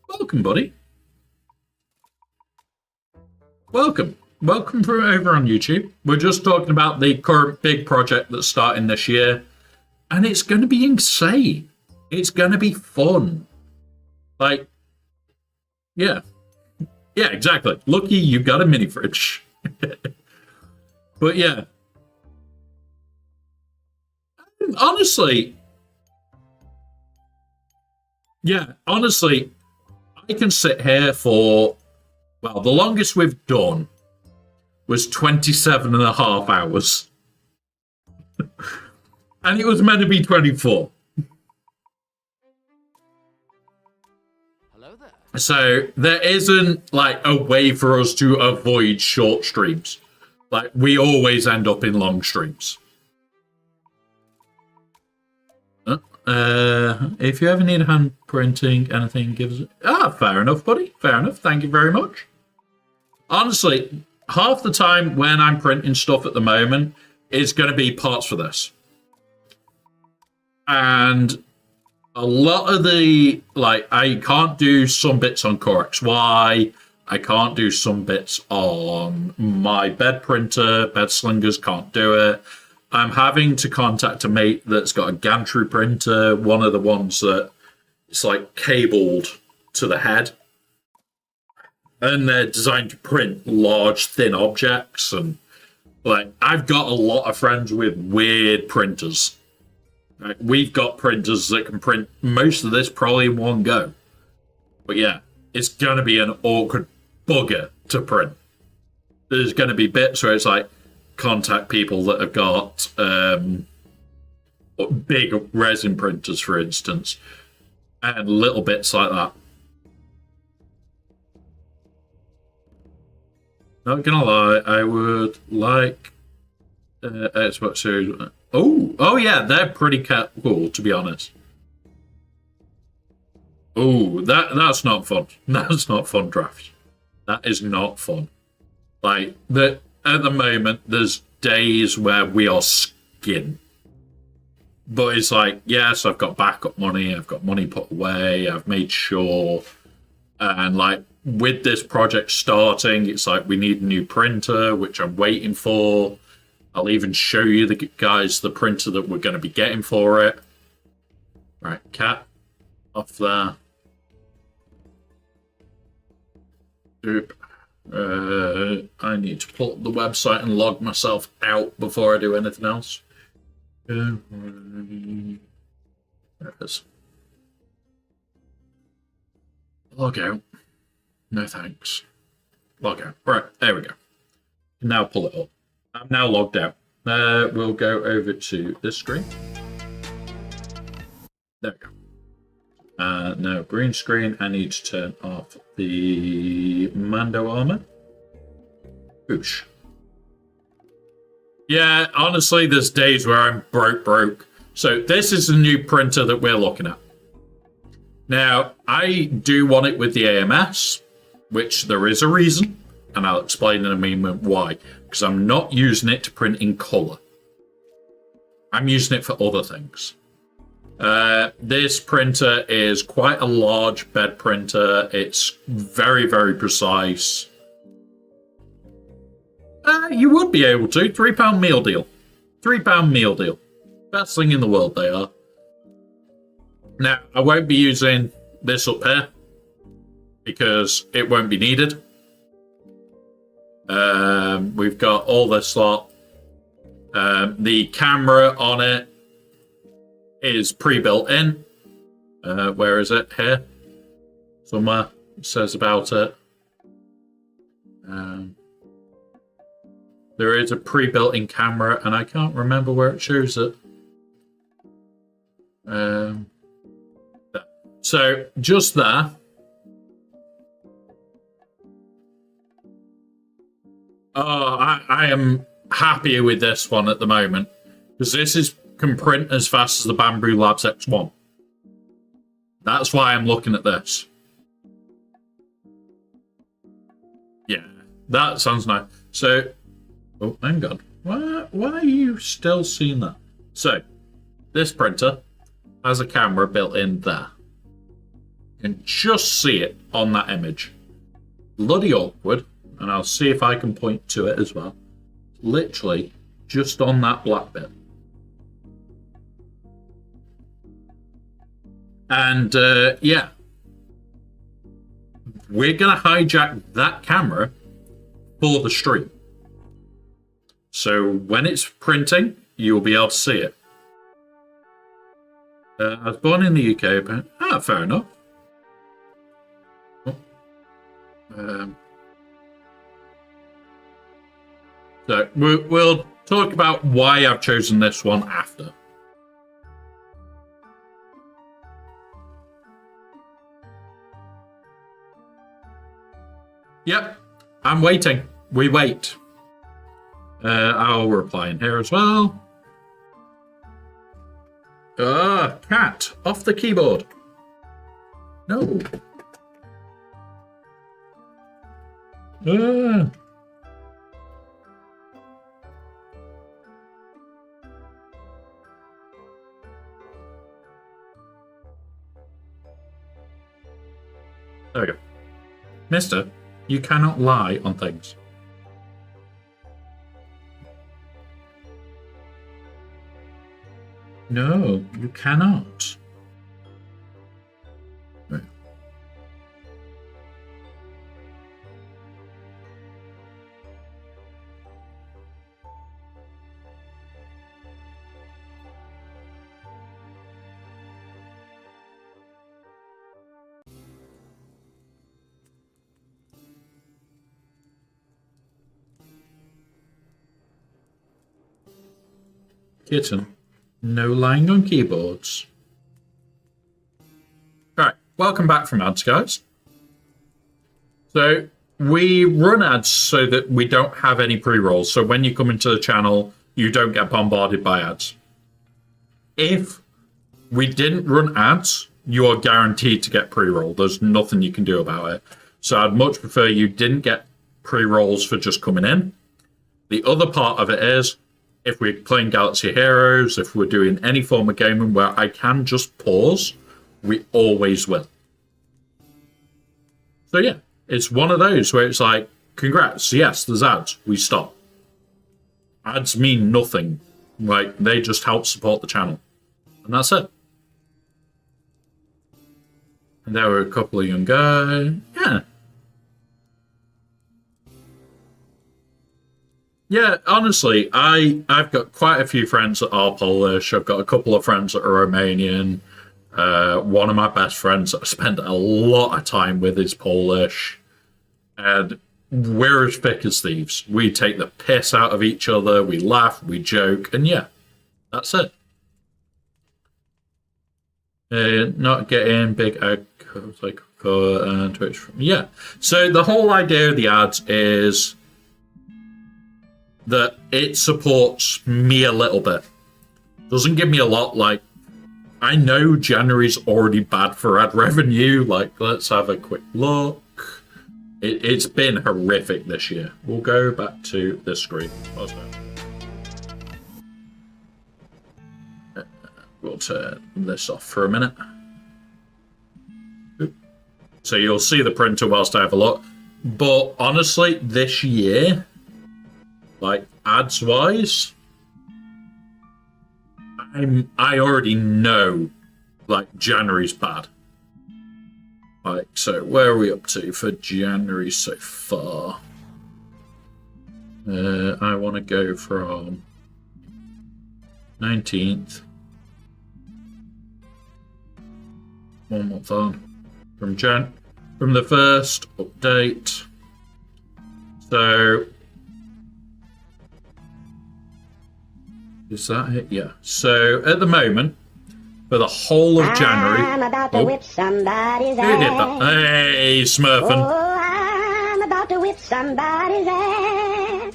Welcome, buddy. Welcome. Welcome from over on YouTube. We're just talking about the current big project that's starting this year. And it's going to be insane. It's going to be fun. Like, yeah. Yeah, exactly. Lucky you got a mini fridge. But yeah. Honestly, I can sit here for, well, the longest we've done was 27 and a half hours. And it was meant to be 24. Hello there. So there isn't like a way for us to avoid short streams. Like we always end up in long streams. If you ever need hand printing anything, give us. Fair enough, buddy. Fair enough. Thank you very much. Honestly, half the time when I'm printing stuff at the moment is going to be parts for this. And a lot of the, like, I can't do some bits on Core XY. I can't do some bits on my bed printer. Bed slingers can't do it. I'm having to contact a mate that's got a gantry printer, one of the ones that it's like cabled to the head. And they're designed to print large, thin objects. And like, I've got a lot of friends with weird printers. Like, we've got printers that can print most of this probably in one go. But yeah, it's going to be an awkward bugger to print. There's going to be bits where it's like, contact people that have got big resin printers, for instance, and little bits like that. Not gonna lie, I would like Xbox Series. Oh yeah, they're pretty cool, to be honest. Oh, that's not fun. That's not fun, Draft. That is not fun. Like at the moment, there's days where we are skin. But it's like, yes, I've got backup money, I've got money put away, I've made sure. And like with this project starting, it's like we need a new printer, which I'm waiting for. I'll even show you guys the printer that we're going to be getting for it. Right, cat off there. Oop. I need to pull up the website and log myself out before I do anything else. There it is. Log out. No thanks. Log out. Right, there we go. Now pull it up. I'm now logged out. We'll go over to this screen. There we go. Now, green screen, I need to turn off the Mando armor. Boosh. Yeah, honestly, there's days where I'm broke. So this is the new printer that we're looking at. Now, I do want it with the AMS, which there is a reason, and I'll explain in a moment why. Because I'm not using it to print in color. I'm using it for other things. This printer is quite a large bed printer. It's very, very precise. You would be able to. £3 meal deal. £3 meal deal. Best thing in the world they are. Now, I won't be using this up here because it won't be needed. We've got all this lot. The camera on it is pre-built in. Where is it? Here. Somewhere it says about it. There is a pre-built-in camera, and I can't remember where it shows it. So, just there. Oh, I am happy with this one at the moment, because this can print as fast as the Bambu Labs X1. That's why I'm looking at this. Yeah, that sounds nice. So, oh, hang on. Why are you still seeing that? So, this printer has a camera built in there. You can just see it on that image. Bloody awkward, and I'll see if I can point to it as well. Literally, just on that black bit. And, yeah. We're going to hijack that camera for the stream. So when it's printing, you'll be able to see it. I was born in the UK, but fair enough. So we'll talk about why I've chosen this one after. Yep, I'm waiting. We wait. I'll reply in here as well. Cat, off the keyboard. No. There we go. Mister, you cannot lie on things. No, you cannot. Right. Kitten. No lying on keyboards. Right, welcome back from ads, guys. So, we run ads so that we don't have any pre-rolls. So when you come into the channel, you don't get bombarded by ads. If we didn't run ads, you are guaranteed to get pre-roll. There's nothing you can do about it. So I'd much prefer you didn't get pre-rolls for just coming in. The other part of it is, if we're playing Galaxy Heroes, if we're doing any form of gaming where I can just pause, we always will. So yeah, it's one of those where it's like, congrats, yes, there's ads, we stop. Ads mean nothing. Like, they just help support the channel. And that's it. And there were a couple of young guys. Yeah. Yeah, honestly, I've got quite a few friends that are Polish. I've got a couple of friends that are Romanian. One of my best friends that I spend a lot of time with is Polish. And we're as thick as thieves. We take the piss out of each other. We laugh, we joke, and yeah, that's it. Not getting big like Twitch. Yeah. So the whole idea of the ads is that it supports me a little bit. Doesn't give me a lot. Like, I know January's already bad for ad revenue. Like, let's have a quick look. It's been horrific this year. We'll go back to this screen. We'll turn this off for a minute. So you'll see the printer whilst I have a look. But honestly, this year, like ads wise, I already know like January's bad. Like, so where are we up to for January so far? I want to go from 19th. 1 month on. From the first update. So is that it? Yeah. So at the moment, for the whole of January. I'm about to whip somebody's ass. Who did that? Hey, Smurfin. Oh, I'm about to whip somebody's ass.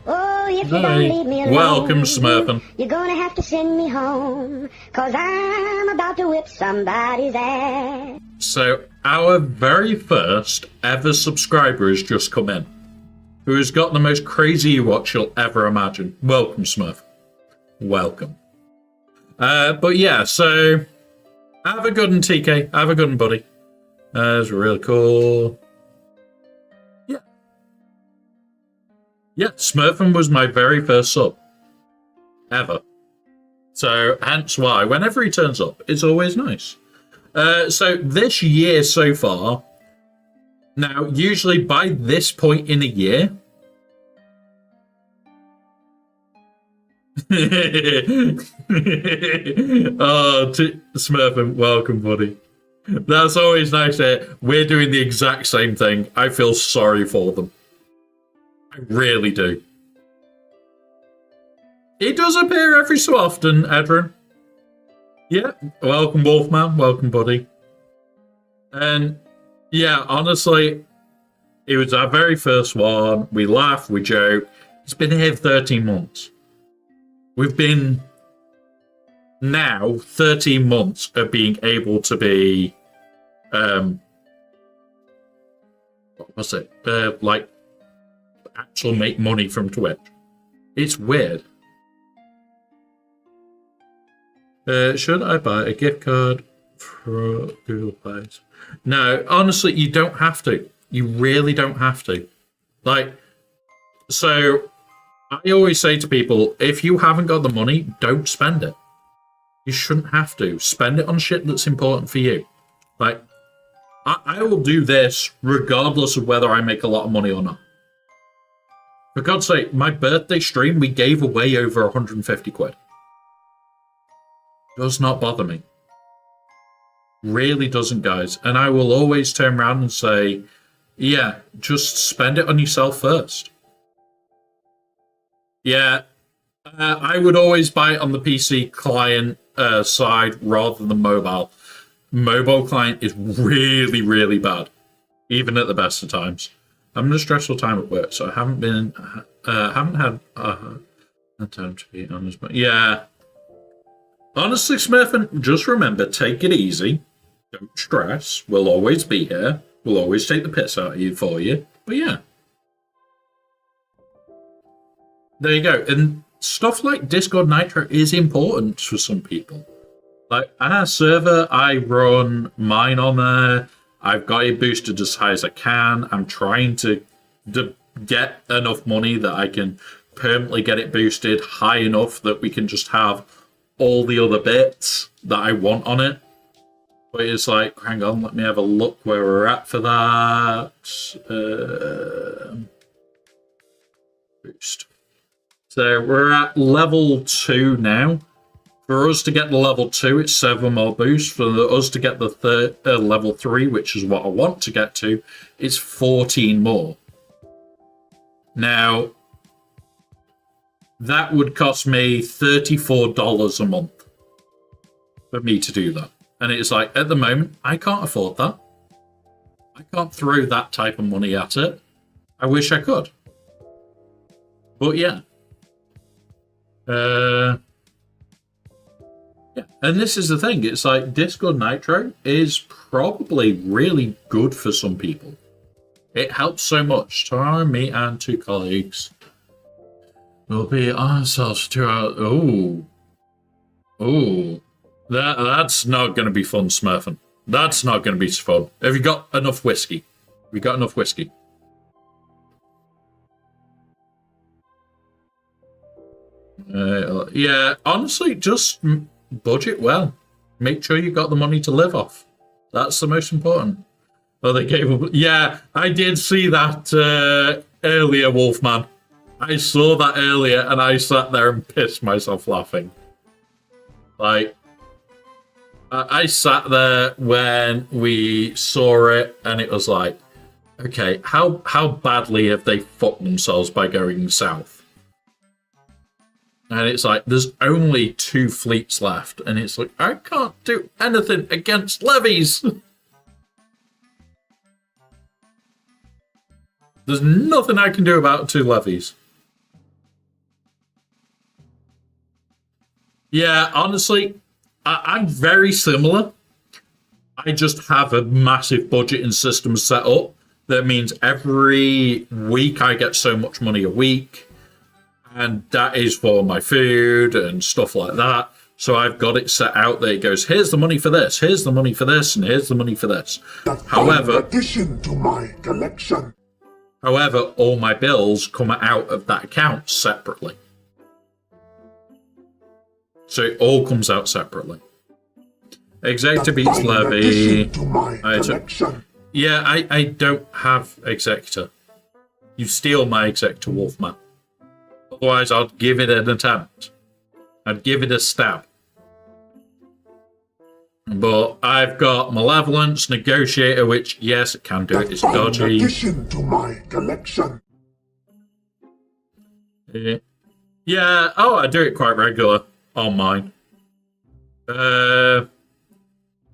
Oh, if you don't leave me alone, welcome, Smurfin. You're gonna have to send me home, 'cause I'm about to whip somebody's ass. So our very first ever subscriber has just come in, who has got the most crazy watch you'll ever imagine. Welcome, Smurf. Welcome. But yeah, so have a good one, TK. Have a good one, buddy. That's really cool. Yeah. Yeah, Smurfin was my very first sub. Ever. So hence why, whenever he turns up, it's always nice. So this year so far, now usually by this point in a year, Smurfin, welcome, buddy. That's always nice. We're doing the exact same thing. I feel sorry for them. I really do. He does appear every so often, Edrin. Yeah, welcome, Wolfman. Welcome, buddy. And yeah, honestly, it was our very first one. We laugh, we joke. It's been here 13 months. We've been now 13 months of being able to be, what was it? Like, actual make money from Twitch. It's weird. Should I buy a gift card for Google Play? No, honestly, you don't have to. You really don't have to. Like, so I always say to people, if you haven't got the money, don't spend it. You shouldn't have to. Spend it on shit that's important for you. Like, I will do this regardless of whether I make a lot of money or not. For God's sake, my birthday stream, we gave away over 150 quid. Does not bother me. Really doesn't, guys. And I will always turn around and say, yeah, just spend it on yourself first. Yeah, I would always buy it on the PC client side rather than mobile. Mobile client is really, really bad, even at the best of times. I'm in a stressful time at work, so I haven't had time to be honest. But yeah, honestly, Smurfin, just remember, take it easy. Don't stress. We'll always be here. We'll always take the piss out of you for you. But yeah, there you go. And stuff like Discord Nitro is important for some people. Like our server, I run mine on there. I've got it boosted as high as I can. I'm trying to get enough money that I can permanently get it boosted high enough that we can just have all the other bits that I want on it. But it's like, hang on, let me have a look where we're at for that. Boost. So we're at level 2 now. For us to get the level 2, it's 7 more boosts. For us to get the level 3, which is what I want to get to, it's 14 more. Now, that would cost me $34 a month for me to do that. And it's like, at the moment, I can't afford that. I can't throw that type of money at it. I wish I could. But yeah. Yeah, and this is the thing. It's like Discord Nitro is probably really good for some people. It helps so much. Tomorrow, me and 2 colleagues will be on ourselves for 2 hours. Oh, that's not going to be fun, Smurfin. That's not going to be fun. Have you got enough whiskey? Have you got enough whiskey? Yeah, honestly, just budget well. Make sure you got the money to live off. That's the most important. Oh, they gave up. Yeah, I did see that earlier, Wolfman. I saw that earlier, and I sat there and pissed myself laughing. Like, I sat there when we saw it, and it was like, okay, how badly have they fucked themselves by going south? And it's like, there's only 2 fleets left. And it's like, I can't do anything against levies. There's nothing I can do about 2 levies. Yeah, honestly, I'm very similar. I just have a massive budgeting system set up. That means every week I get so much money a week. And that is for my food and stuff like that. So I've got it set out that it goes, here's the money for this, here's the money for this, and here's the money for this. However, addition to my collection. However, all my bills come out of that account separately. So it all comes out separately. Executor beats levy. Yeah, I don't have Executor. You steal my Executor, Wolfman. Otherwise, I'd give it an attempt. I'd give it a stab. But I've got Malevolence, Negotiator, which, yes, it can do it. It's dodgy. Addition to my collection. Yeah, oh, I do it quite regular on mine.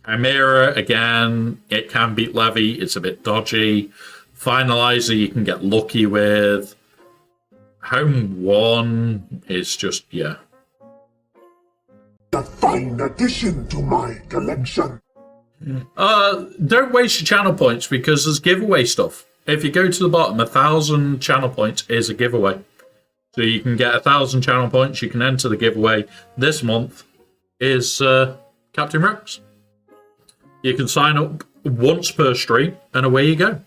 Chimera, again, it can beat Levy. It's a bit dodgy. Finalizer, you can get lucky with. Home 1 is just, yeah. A fine addition to my collection. Don't waste your channel points because there's giveaway stuff. If you go to the bottom, 1,000 channel points is a giveaway. So you can get 1,000 channel points. You can enter the giveaway. This month is Captain Rex. You can sign up once per stream and away you go.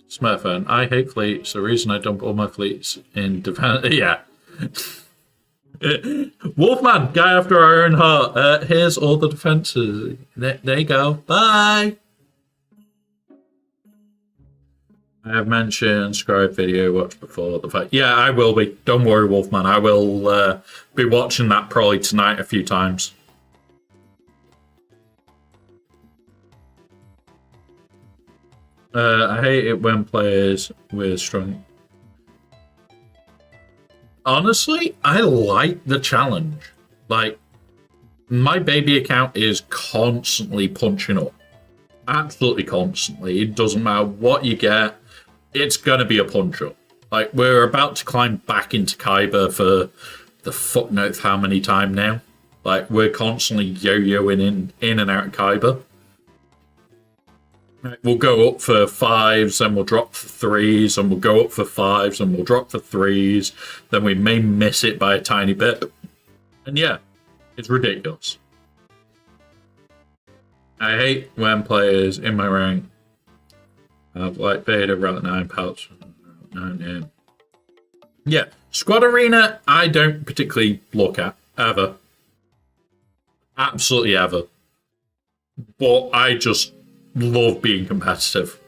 Smurfern, I hate fleets. The reason I dump all my fleets in defense. Yeah. Wolfman, guy after our own heart. Here's all the defenses. There you go. Bye. I have mentioned Scribe video watch before the fight. Yeah, I will be. Don't worry, Wolfman. I will be watching that probably tonight a few times. I hate it when players with strong... Honestly, I like the challenge. Like, my baby account is constantly punching up. absolutely constantly. It doesn't matter what you get, it's going to be a punch up. Like, we're about to climb back into Kaiba for the fuck knows how many time now. Like, we're constantly yo-yoing in and out of Kaiba. We'll go up for 5s, then we'll drop for 3s, and we'll go up for 5s, and we'll drop for 3s. Then we may miss it by a tiny bit. And yeah, it's ridiculous. I hate when players in my rank have like Vader, Relic 9, Pouch, 9, yeah. Squad Arena, I don't particularly look at, ever. Absolutely ever. But I just love being competitive.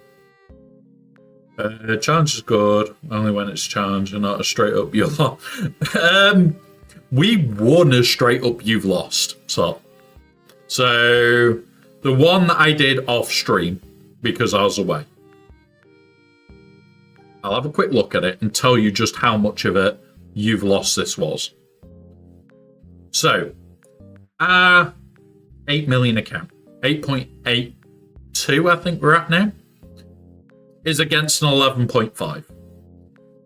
Challenge is good, only when it's challenge and not a straight up you've lost. We won a straight up you've lost. So the one that I did off stream because I was away. I'll have a quick look at it and tell you just how much of it you've lost this was. So, 8 million account, 8.82 I think we're at now, is against an 11.5.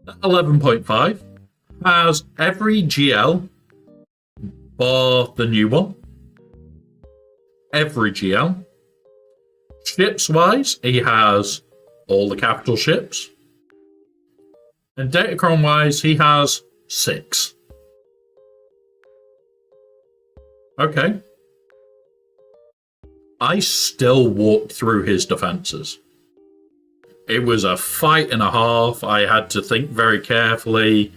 That 11.5 has every GL bar the new one. Every GL. Ships wise, he has all the capital ships. And Datacron wise, he has 6. Okay. I still walked through his defenses. It was a fight and a half. I had to think very carefully.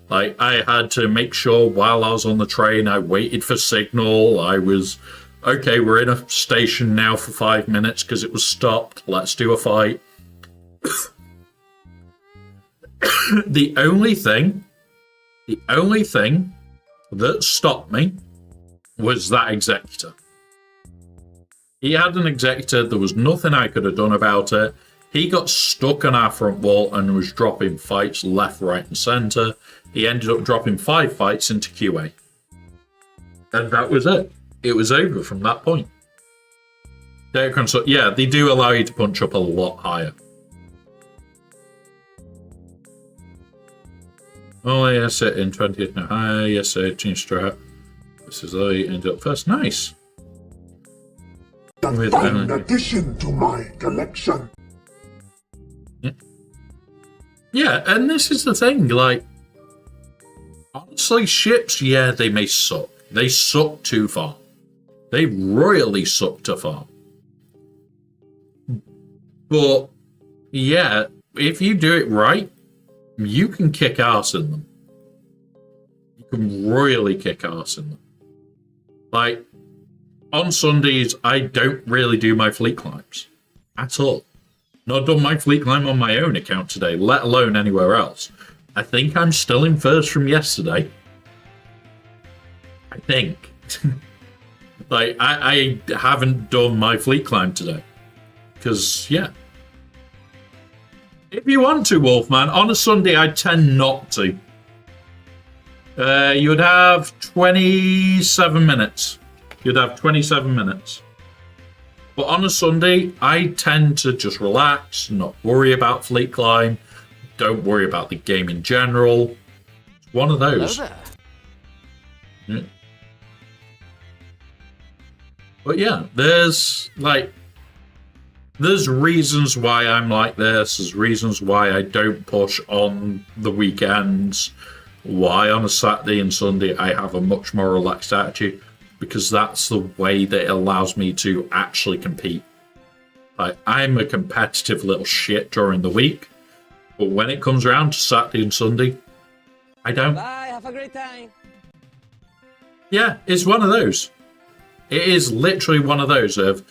Like, I had to make sure while I was on the train, I waited for signal. I was, okay, we're in a station now for 5 minutes because it was stopped. Let's do a fight. The only thing that stopped me was that executor. He had an executor. There was nothing I could have done about it. He got stuck on our front wall and was dropping fights left, right, and center. He ended up dropping 5 fights into QA. And that was it. It was over from that point. Data consult, yeah, they do allow you to punch up a lot higher. Oh, yes, it in 20th now. Hi, yes, I changed strat. This is I ended up first. Nice. A fine addition to my collection. Yeah, and this is the thing, like, honestly, ships, yeah, they may suck. They suck too far. They royally suck too far. But, yeah, if you do it right, you can kick ass in them. You can royally kick ass in them. Like, on Sundays, I don't really do my fleet climbs. At all. Not done my fleet climb on my own account today, let alone anywhere else. I think I'm still in first from yesterday. I think. Like, I haven't done my fleet climb today. Because, yeah. If you want to, Wolfman, on a Sunday, I tend not to. You would have 27 minutes. You'd have 27 minutes. But on a Sunday, I tend to just relax, not worry about fleet climb, don't worry about the game in general. It's one of those. Hello there. Yeah. But yeah, there's reasons why I'm like this. There's reasons why I don't push on the weekends. Why on a Saturday and Sunday I have a much more relaxed attitude. Because that's the way that it allows me to actually compete. Like, I'm a competitive little shit during the week. But when it comes around to Saturday and Sunday, I don't. Bye, have a great time. Yeah, it's one of those. It is literally one of those of,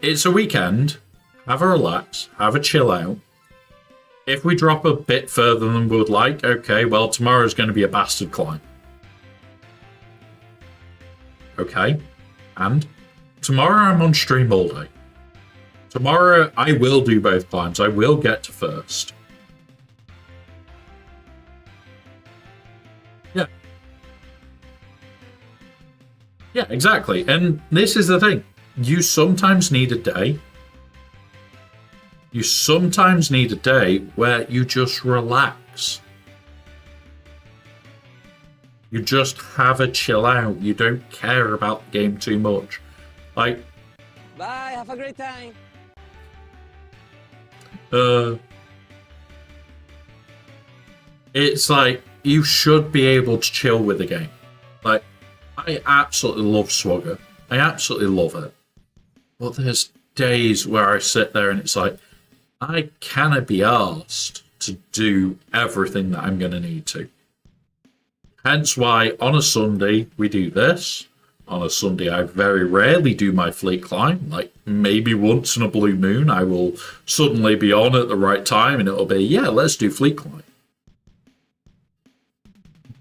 it's a weekend, have a relax, have a chill out. If we drop a bit further than we would like, okay, well, tomorrow's going to be a bastard climb. Okay, and tomorrow I'm on stream all day. Tomorrow I will do both climbs. I will get to first. Yeah. Yeah, exactly. And this is the thing. You sometimes need a day You sometimes need a day where you just relax. You just have a chill out. You don't care about the game too much. Like, bye, have a great time. It's like you should be able to chill with the game. Like, I absolutely love Swagger. I absolutely love it. But there's days where I sit there and it's like, I cannot be asked to do everything that I'm going to need to. Hence why on a Sunday we do this. On a Sunday I very rarely do my fleet climb. Like maybe once in a blue moon I will suddenly be on at the right time and it'll be, yeah, let's do fleet climb.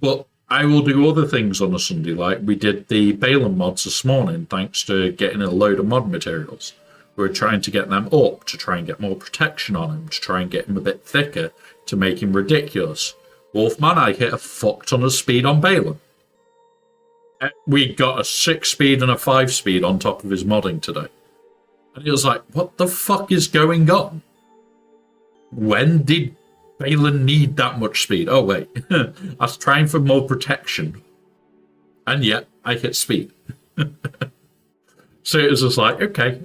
But I will do other things on a Sunday, like we did the Balin mods this morning thanks to getting a load of mod materials. We're trying to get them up, to try and get more protection on him, to try and get him a bit thicker, to make him ridiculous. Wolfman, I hit a fuck ton of speed on Balin. We got a 6 speed and a 5 speed on top of his modding today. And he was like, what the fuck is going on? When did Balin need that much speed? Oh, wait. I was trying for more protection. And yet, I hit speed. So it was just like, okay,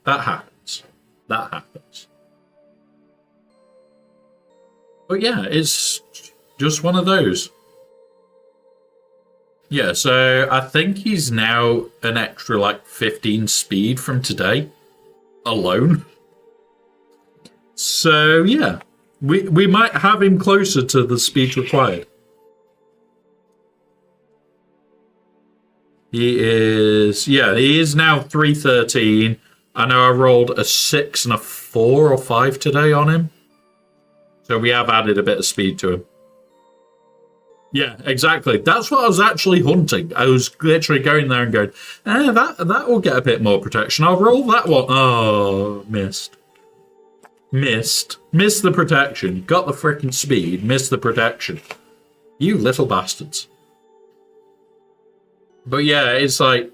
that happens. That happens. But yeah, it's just one of those. Yeah, so I think he's now an extra like 15 speed from today alone. So yeah, we might have him closer to the speed required. He is now 313. I know I rolled a 6 and a 4 or 5 today on him. So we have added a bit of speed to him. Yeah, exactly. That's what I was actually hunting. I was literally going there and going, that will get a bit more protection. I'll roll that one. Oh, missed. Missed the protection. Got the freaking speed. Missed the protection. You little bastards. But yeah, it's like,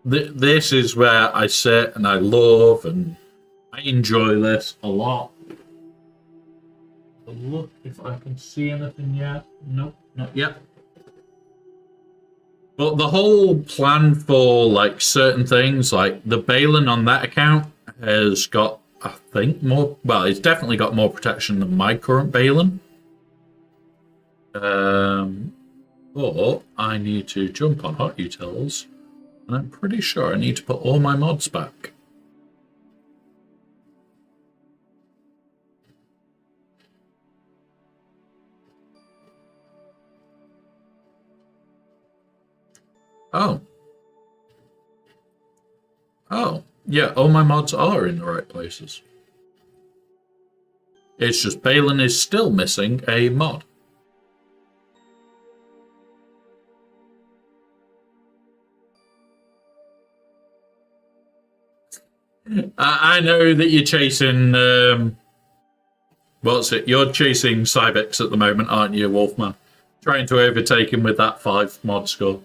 this is where I sit and I love and I enjoy this a lot. Look if I can see anything yet. Nope, not yet. But the whole plan for like certain things, like the Balin on that account has got, I think, more. Well, it's definitely got more protection than my current Balin. Or I need to jump on Hot Utils, and I'm pretty sure I need to put all my mods back. Oh, yeah, all my mods are in the right places. It's just Balin is still missing a mod. I know that you're chasing, what's it? You're chasing Cybex at the moment, aren't you, Wolfman? Trying to overtake him with that 5 mod score.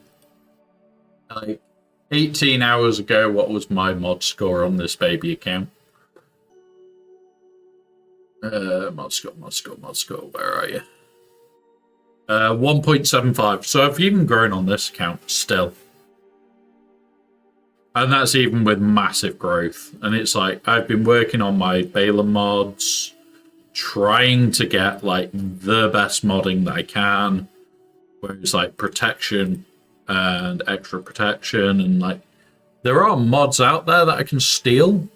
Like 18 hours ago, what was my mod score on this baby account? Mod score, where are you? 1.75. So I've even grown on this account still. And that's even with massive growth. And it's like, I've been working on my Balin mods, trying to get like the best modding that I can, where it's like protection and extra protection, and like there are mods out there that I can steal,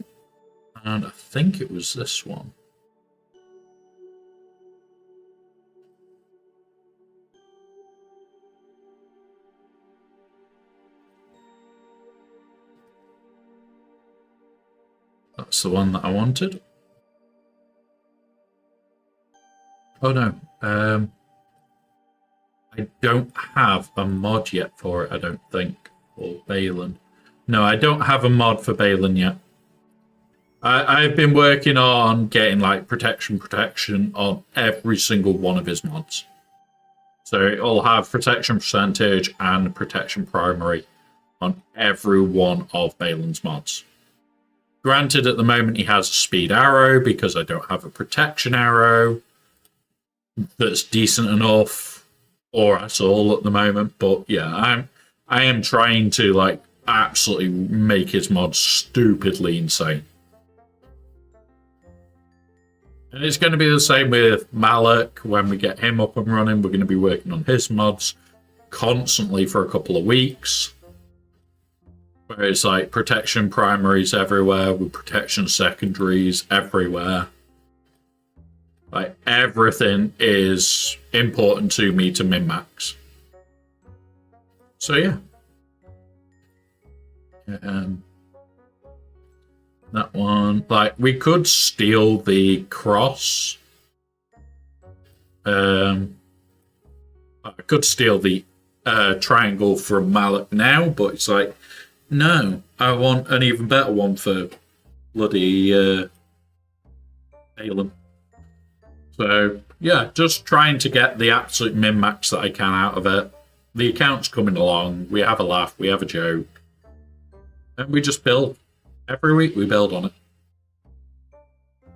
and I think it was this one. That's the one that I wanted. Oh no, I don't have a mod yet for it, I don't think. Or Balin. No, I don't have a mod for Balin yet. I've been working on getting like protection on every single one of his mods. So it'll have protection percentage and protection primary on every one of Balin's mods. Granted, at the moment he has a speed arrow because I don't have a protection arrow that's decent enough or at all at the moment. But yeah, I am trying to like absolutely make his mod stupidly insane. And it's going to be the same with Malik. When we get him up and running, we're going to be working on his mods constantly for a couple of weeks. Where it's like protection primaries everywhere with protection secondaries everywhere. Like everything is important to me to min-max. So yeah. That one, like we could steal the cross. I could steal the triangle from Malik now, but it's like, no, I want an even better one for bloody Aelin. So yeah, just trying to get the absolute min-max that I can out of it. The account's coming along. We have a laugh. We have a joke. And we just build. Every week we build on it.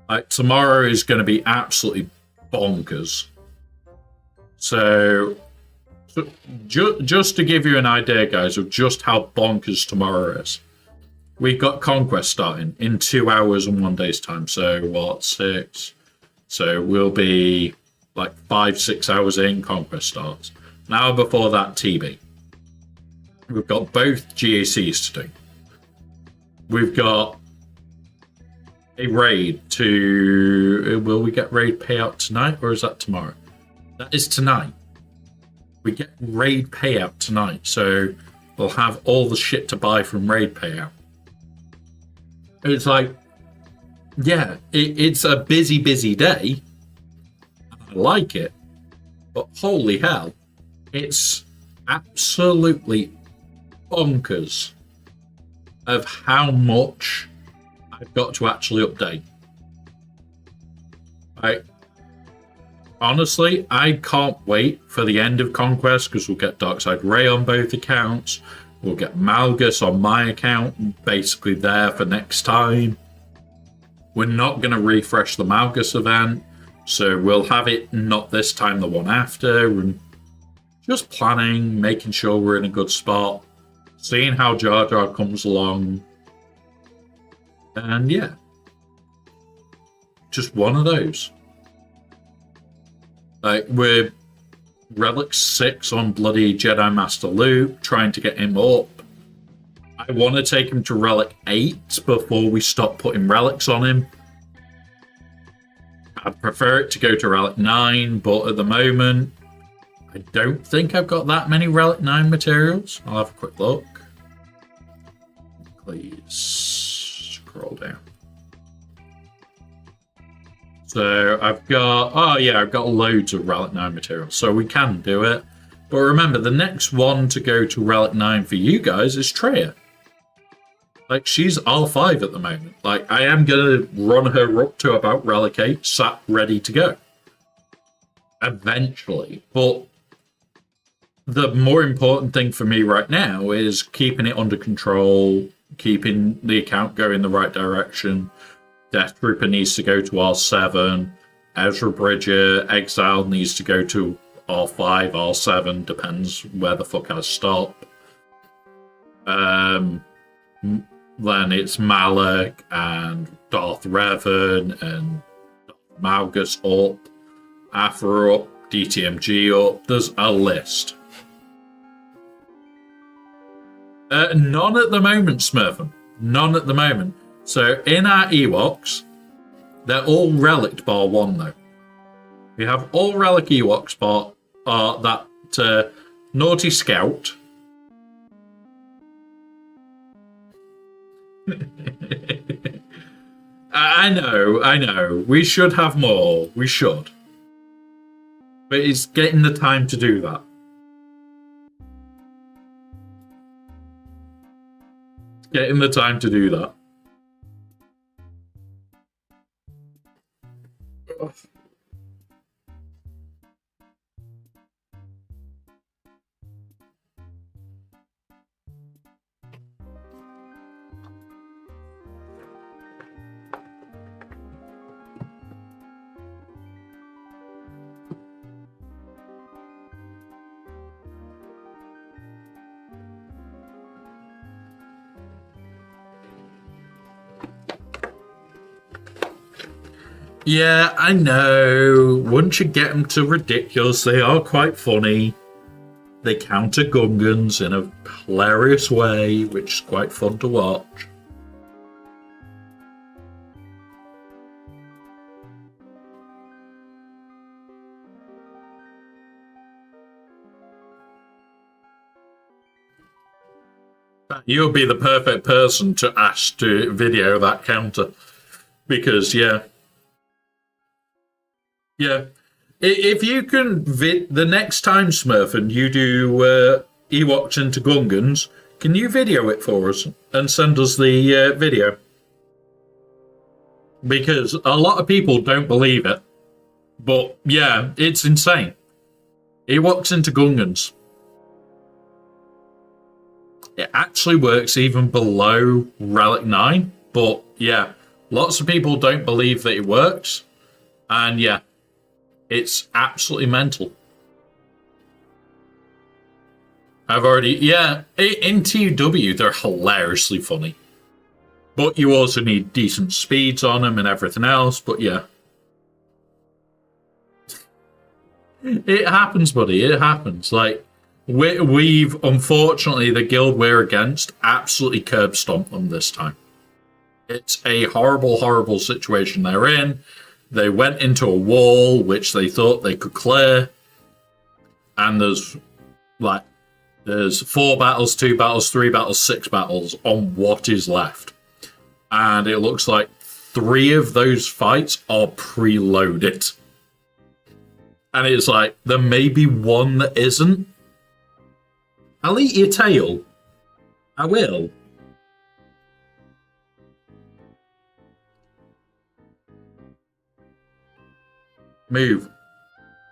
Like tomorrow is going to be absolutely bonkers. So just to give you an idea, guys, of just how bonkers tomorrow is. We've got Conquest starting in 2 hours and 1 day's time. So what, 6? So we'll be like 5-6 hours in, Conquest starts. Now before that, TB. We've got both GACs to do. We've got a raid to... Will we get raid payout tonight or is that tomorrow? That is tonight. We get raid payout tonight, so we'll have all the shit to buy from raid payout. It's like, yeah, it's a busy, busy day. I like it. But holy hell, it's absolutely bonkers of how much I've got to actually update. Honestly, I can't wait for the end of Conquest because we'll get Darkside Ray on both accounts. We'll get Malgus on my account, basically there for next time. We're not going to refresh the Malgus event, so we'll have it not this time, the one after. And just planning, making sure we're in a good spot. Seeing how Jar Jar comes along. And yeah. Just one of those. Like, we're Relic 6 on bloody Jedi Master Luke, trying to get him up. I want to take him to Relic 8 before we stop putting relics on him. I'd prefer it to go to Relic 9, but at the moment, I don't think I've got that many Relic 9 materials. I'll have a quick look. Please scroll down. So I've got, I've got loads of Relic 9 materials, so we can do it. But remember, the next one to go to Relic 9 for you guys is Treya. Like, she's R5 at the moment. Like, I am going to run her up to about Relic 8, sat ready to go. Eventually. But the more important thing for me right now is keeping it under control, keeping the account going the right direction. Death Trooper needs to go to R7. Ezra Bridger, Exile needs to go to R5, R7, depends where the fuck I stop. Then it's Malak and Darth Revan and Malgus up, Aphra up, DTMG up. There's a list. None at the moment, Smurfin. None at the moment. So in our Ewoks, they're all relic bar 1 though. We have all relic Ewoks bar that Naughty Scout. I know. We should have more. We should. But it's getting the time to do that. Getting the time to do that. Yeah, I know. Once you get them to ridiculous, they are quite funny. They counter Gungans in a hilarious way, which is quite fun to watch. You'll be the perfect person to ask to video that counter. Because, yeah. Yeah. If you can, the next time, Smurf, and you do Ewoks into Gungans, can you video it for us and send us the video? Because a lot of people don't believe it. But, yeah, it's insane. Ewoks into Gungans. It actually works even below Relic 9. But, yeah, lots of people don't believe that it works. And, yeah. It's absolutely mental. I've already... Yeah, in TUW, they're hilariously funny. But you also need decent speeds on them and everything else, but yeah. It happens, buddy. It happens. Like, we've... Unfortunately, the guild we're against absolutely curb stomped them this time. It's a horrible, horrible situation they're in. They went into a wall, which they thought they could clear. And there's 4 battles, 2 battles, 3 battles, 6 battles on what is left. And it looks like 3 of those fights are preloaded. And it's like, there may be one that isn't. I'll eat your tail. I will. Move.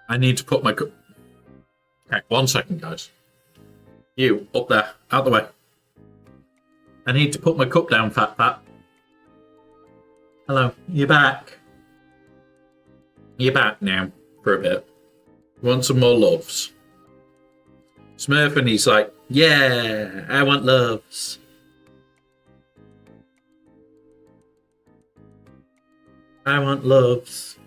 I need to put my cup... Okay, 1 second, guys. You, up there. Out the way. I need to put my cup down, Fat Pat. Hello. You're back. You're back now, for a bit. Want some more loves? Smurf, and he's like, yeah, I want loves. I want loves.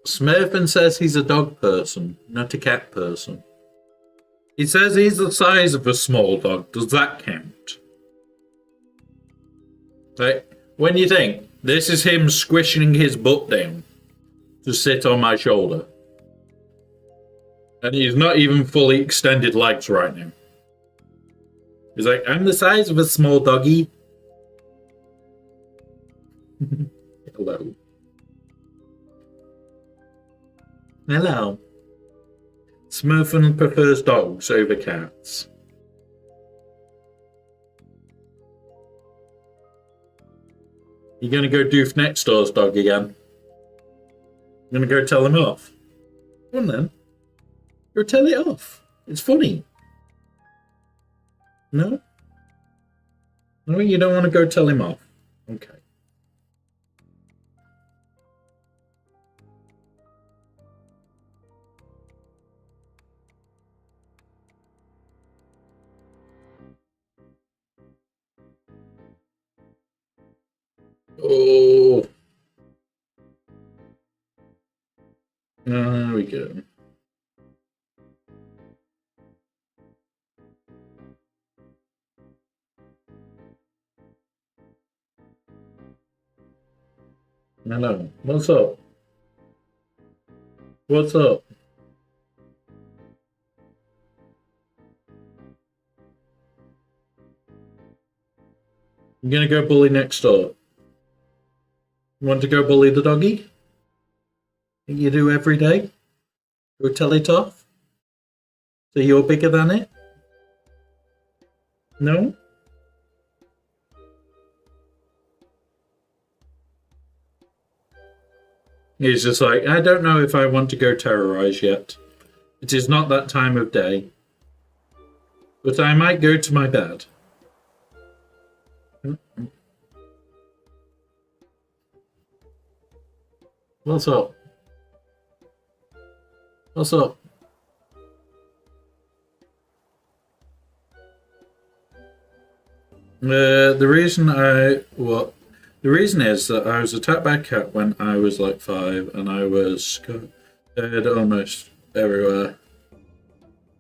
Smurfin says he's a dog person, not a cat person. He says he's the size of a small dog. Does that count? Like, when you think, this is him squishing his butt down to sit on my shoulder. And he's not even fully extended legs right now. He's like, I'm the size of a small doggy. Hello. Hello. Smurfin prefers dogs over cats. You gonna go doof next door's dog again? You gonna go tell him off? Come on then. Go tell it off. It's funny. No? No, you don't want to go tell him off. Okay. Oh. There we go. Hello. What's up? What's up? You gonna go bully next door? You want to go bully the doggy? Think you do every day? Go tell it off? So you're bigger than it? No? He's just like, I don't know if I want to go terrorize yet. It is not that time of day. But I might go to my bed. What's up? What's up? The reason is that I was attacked by a cat when I was like 5, and I was scared almost everywhere.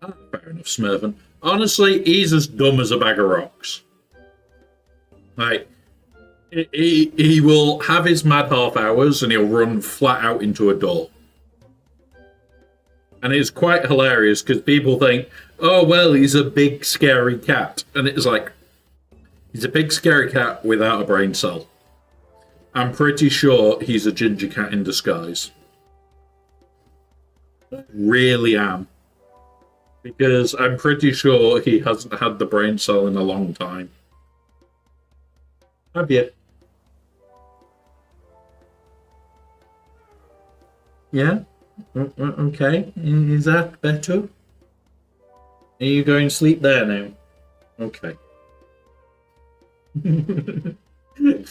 Ah, fair enough, Smurfin. Honestly, he's as dumb as a bag of rocks. Like, he will have his mad half hours and he'll run flat out into a door. And it's quite hilarious because people think, oh, well, he's a big, scary cat. And it's like, he's a big, scary cat without a brain cell. I'm pretty sure he's a ginger cat in disguise. Really am. Because I'm pretty sure he hasn't had the brain cell in a long time. Have you? Yeah? Okay. Is that better? Are you going to sleep there now? Okay.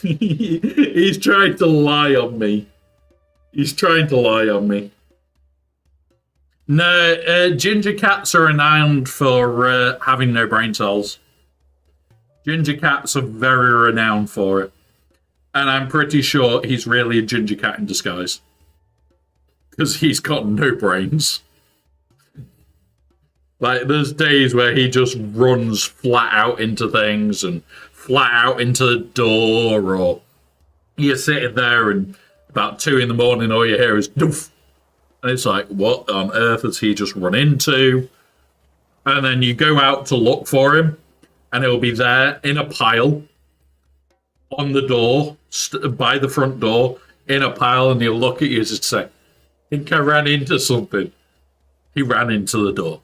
He's trying to lie on me. He's trying to lie on me. No, ginger cats are renowned for having no brain cells. Ginger cats are very renowned for it. And I'm pretty sure he's really a ginger cat in disguise. Because he's got no brains. Like, there's days where he just runs flat out into things and flat out into the door, or you're sitting there and about 2 in the morning all you hear is doof. And it's like, what on earth has he just run into? And then you go out to look for him, and he'll be there in a pile on the door, by the front door, in a pile, and he'll look at you and say, I think I ran into something. He ran into the door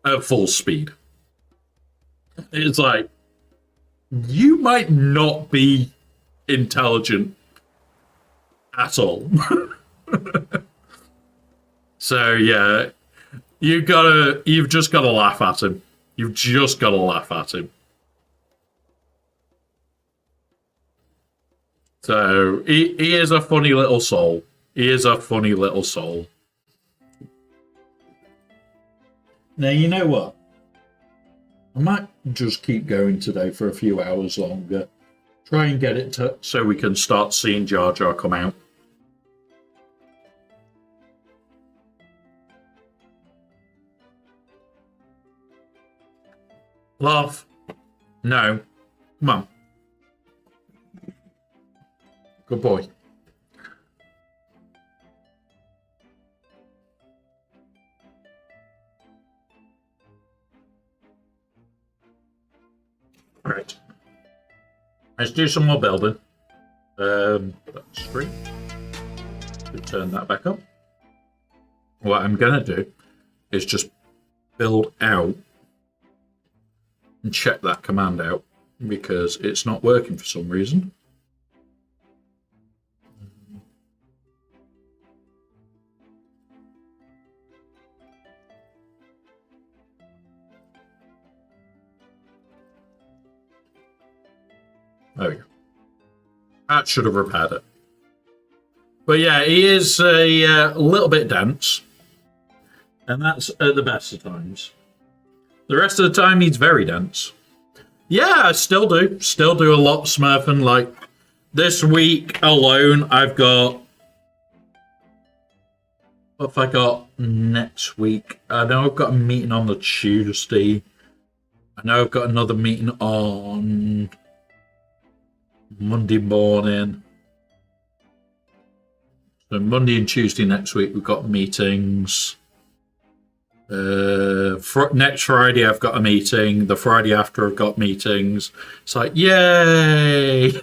at full speed. It's like, you might not be intelligent at all. So yeah, you've just gotta laugh at him. You've just gotta laugh at him. So he is a funny little soul. He is a funny little soul. Now, you know what? I might just keep going today for a few hours longer. Try and get it so we can start seeing Jar Jar come out. Love. No. Come on. Good boy. Right. Let's do some more building. That's 3. Turn that back up. What I'm going to do is just build out and check that command out because it's not working for some reason. There we go. That should have repaired it. But yeah, he is a little bit dense. And that's at the best of times. The rest of the time, he's very dense. Yeah, I still do. Still do a lot of Smurfing. Like, this week alone, I've got... What have I got next week? I know I've got a meeting on the Tuesday. I know I've got another meeting on Monday morning. So Monday and Tuesday next week, we've got meetings. Next Friday I've got a meeting. The Friday after I've got meetings. It's like, yay!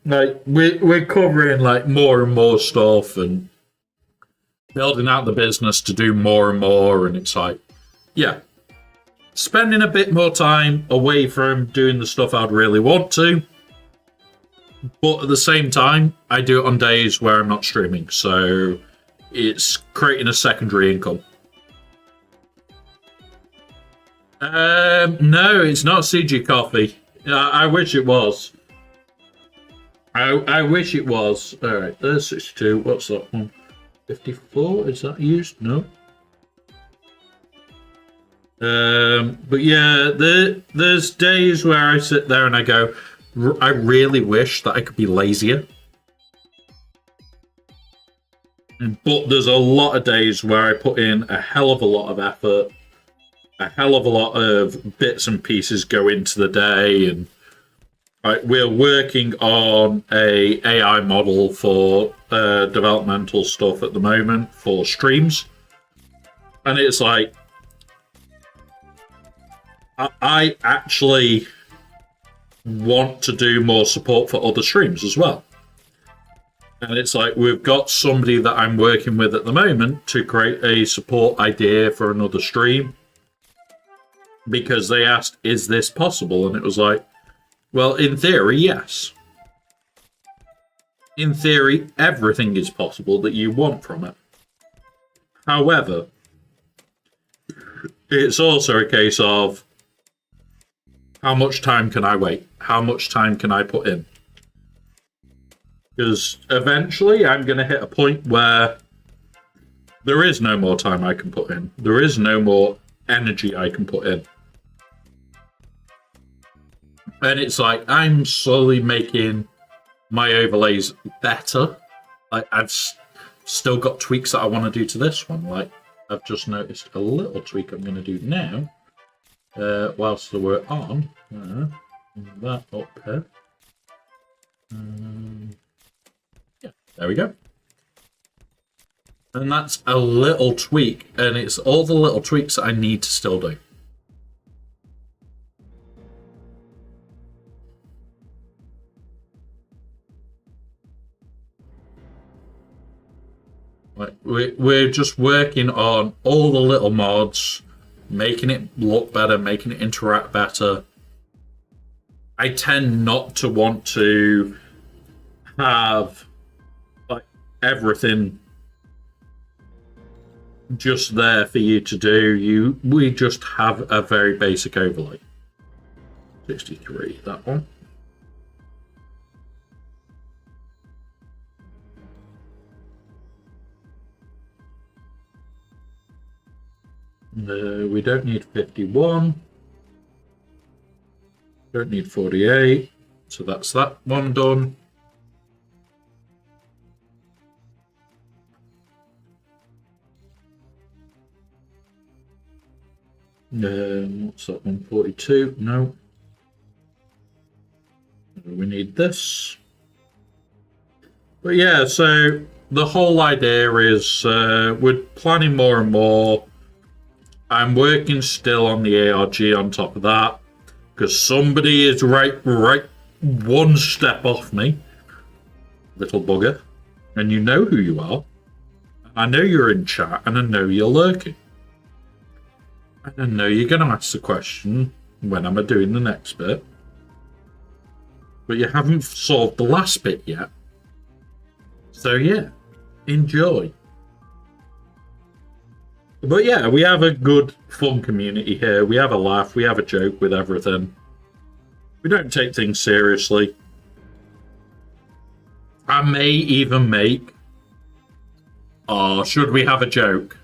Like we're covering like more and more stuff and building out the business to do more and more, and it's like, yeah, spending a bit more time away from doing the stuff I'd really want to, but at the same time I do it on days where I'm not streaming, so it's creating a secondary income. No, it's not CG Coffee. I wish it was. I wish it was. All right, there's 62. What's that one? 54? Is that used? No. But yeah, there's days where I sit there and I go, I really wish that I could be lazier. But there's a lot of days where I put in a hell of a lot of effort, a hell of a lot of bits and pieces go into the day, and we're working on a AI model for developmental stuff at the moment for streams, and it's like I actually want to do more support for other streams as well. And it's like we've got somebody that I'm working with at the moment to create a support idea for another stream, because they asked, is this possible? And it was like, well, in theory, yes. In theory, everything is possible that you want from it. However, it's also a case of how much time can I wait? How much time can I put in? Because eventually I'm going to hit a point where there is no more time I can put in. There is no more energy I can put in. And it's like I'm slowly making my overlays better. I've still got tweaks that I want to do to this one. Like I've just noticed a little tweak I'm going to do now. Whilst we're on. That up here. Yeah, there we go. And that's a little tweak, and it's all the little tweaks that I need to still do. Like we're just working on all the little mods, making it look better, making it interact better. I tend not to want to have like everything just there for you to do. We just have a very basic overlay. 63, that one. We don't need 51. Don't need 48. So that's that one done. What's that one? 42? No. We need this. But yeah, so the whole idea is we're planning more and more. I'm working still on the ARG on top of that, because somebody is right one step off me, little bugger, and you know who you are. I know you're in chat, and I know you're lurking. And I know you're going to ask the question, when am I doing the next bit? But you haven't solved the last bit yet. So yeah, enjoy. But yeah, we have a good, fun community here. We have a laugh. We have a joke with everything. We don't take things seriously. I may even make... Oh, should we have a joke?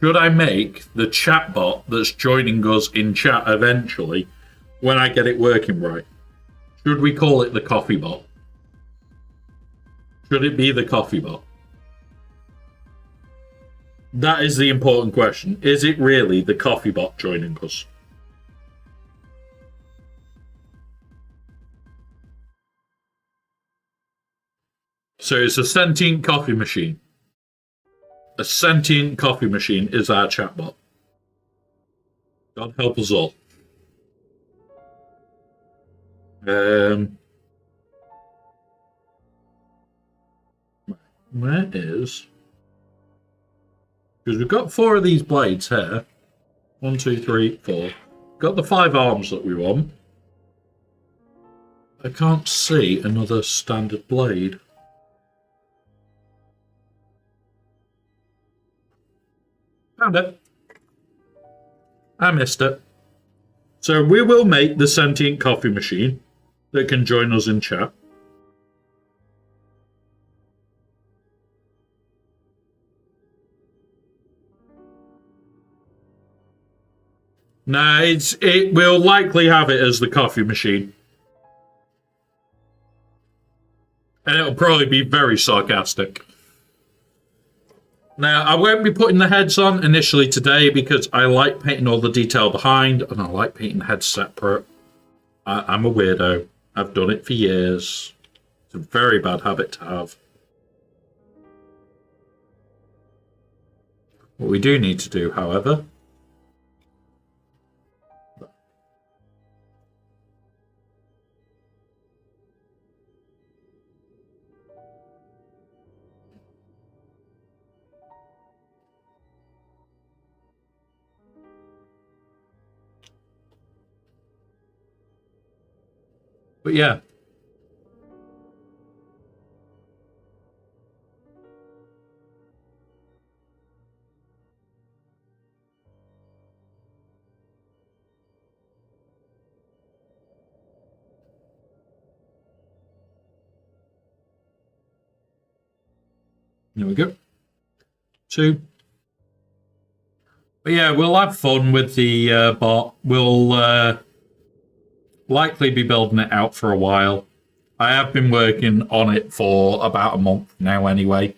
Should I make the chatbot that's joining us in chat eventually, when I get it working right? Should we call it the coffee bot? Should it be the coffee bot? That is the important question. Is it really the coffee bot joining us? So it's a sentient coffee machine. A sentient coffee machine is our chatbot. God help us all. Where is... Because we've got 4 of these blades here. 1, 2, 3, 4. Got the 5 arms that we want. I can't see another standard blade. Found it. I missed it. So we will make the sentient coffee machine that can join us in chat. Nah, it will likely have it as the coffee machine. And it'll probably be very sarcastic. Now, I won't be putting the heads on initially today because I like painting all the detail behind and I like painting heads separate. I'm a weirdo. I've done it for years. It's a very bad habit to have. What we do need to do, however, but yeah. There we go. 2. But yeah, we'll have fun with the bot. We'll likely be building it out for a while. I have been working on it for about a month now anyway.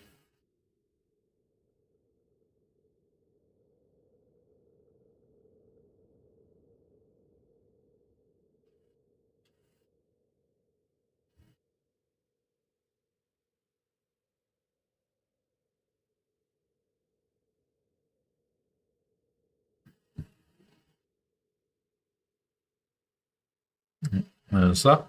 There's that.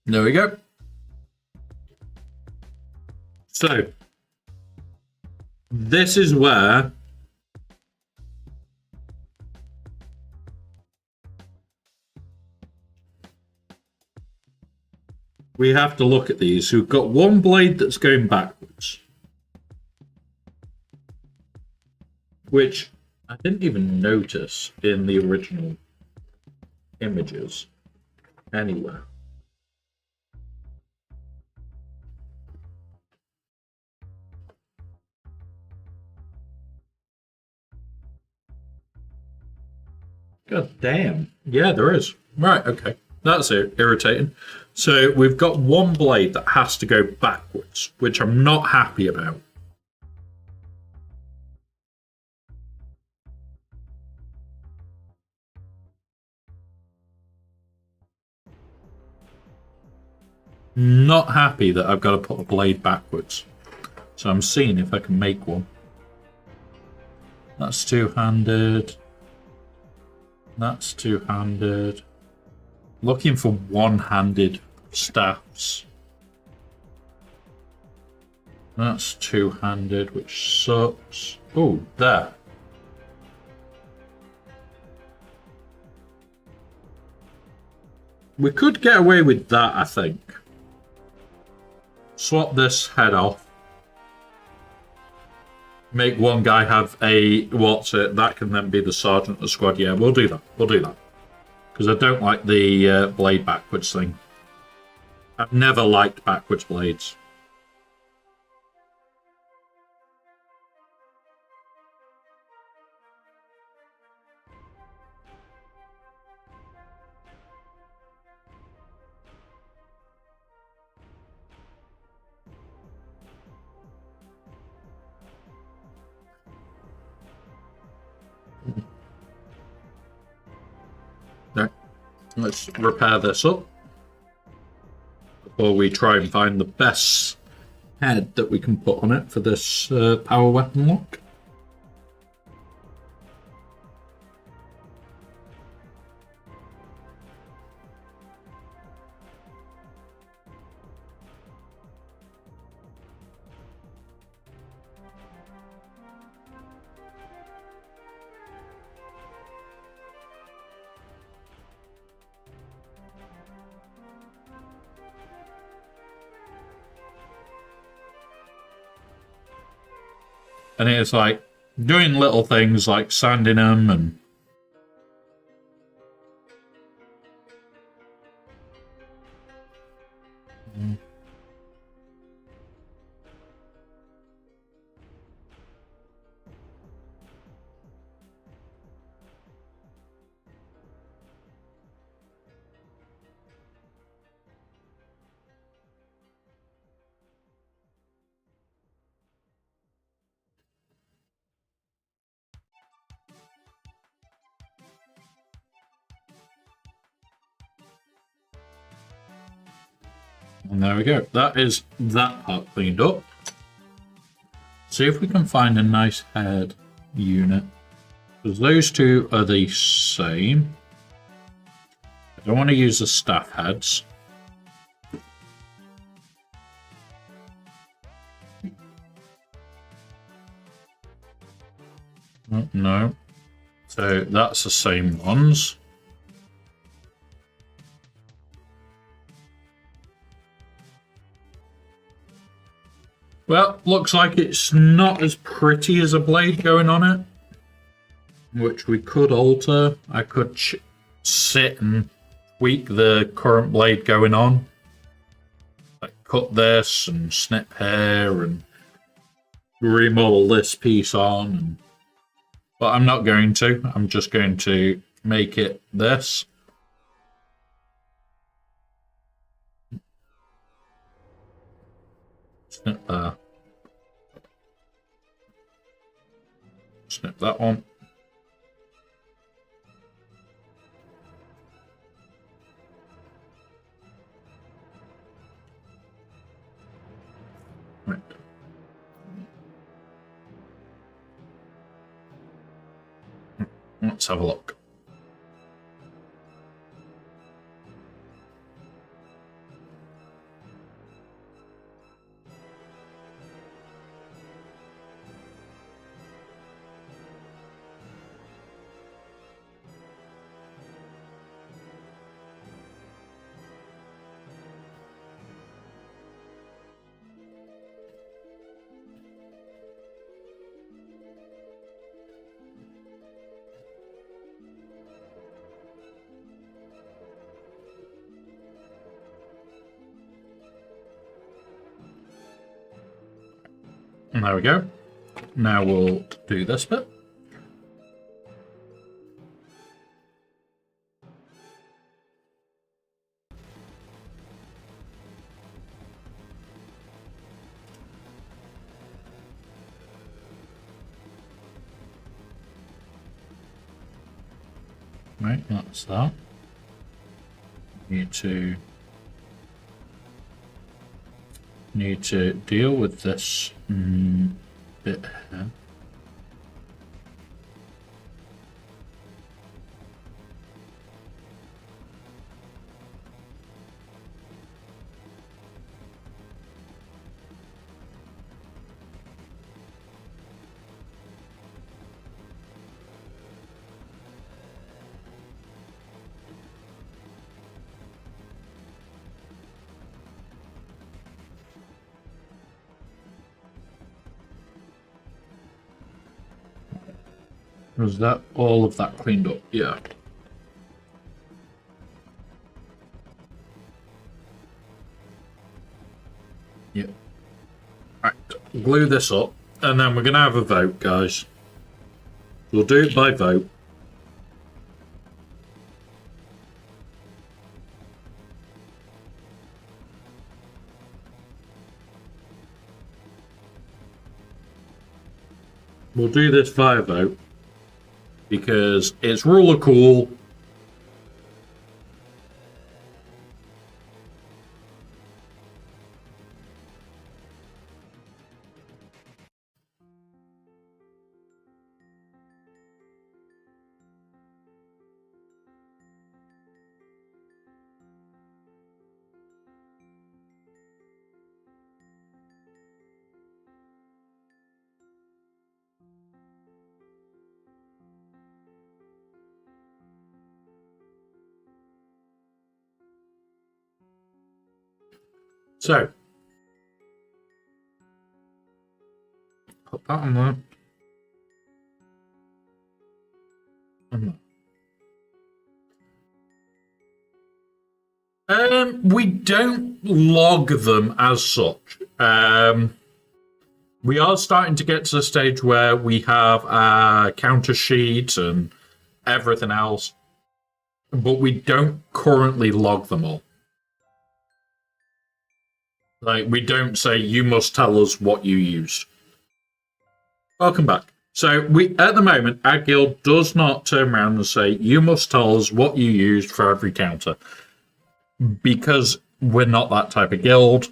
There we go. So, this is where we have to look at these. We've got one blade that's going backwards, which I didn't even notice in the original images anywhere. God damn. Yeah, there is. Right, okay. That's irritating. So we've got one blade that has to go backwards, which I'm not happy about. Not happy that I've got to put a blade backwards. So I'm seeing if I can make one. That's two-handed. That's two-handed. Looking for one-handed staffs. That's two-handed, which sucks. Oh, there. We could get away with that, I think. Swap this head off. Make one guy have a what's it? That can then be the sergeant of the squad. Yeah, we'll do that. We'll do that. Because I don't like the blade backwards thing. I've never liked backwards blades. Right. Let's repair this up before we try and find the best head that we can put on it for this power weapon lock. And it's like doing little things like sanding them and there we go. That is that part cleaned up. See if we can find a nice head unit. Because those two are the same. I don't want to use the staff heads. Oh, no. So that's the same ones. Well, looks like it's not as pretty as a blade going on it, which we could alter. I could sit and tweak the current blade going on. Like cut this and snip here and remodel this piece on. But I'm not going to. I'm just going to make it this. Snip there. Snip that one. Right. Let's have a look. And there we go. Now we'll do this bit. Right, that's that. Need to deal with this bit here. Was that all of that cleaned up? Yeah. Yeah. Right, glue this up, and then we're going to have a vote, guys. We'll do it by vote. We'll do this via vote. Because it's ruler cool. So, put that on there. We don't log them as such. We are starting to get to the stage where we have a counter sheet and everything else, but we don't currently log them all. Like, we don't say, you must tell us what you used. Welcome back. So, at the moment, our guild does not turn around and say, you must tell us what you used for every counter. Because we're not that type of guild.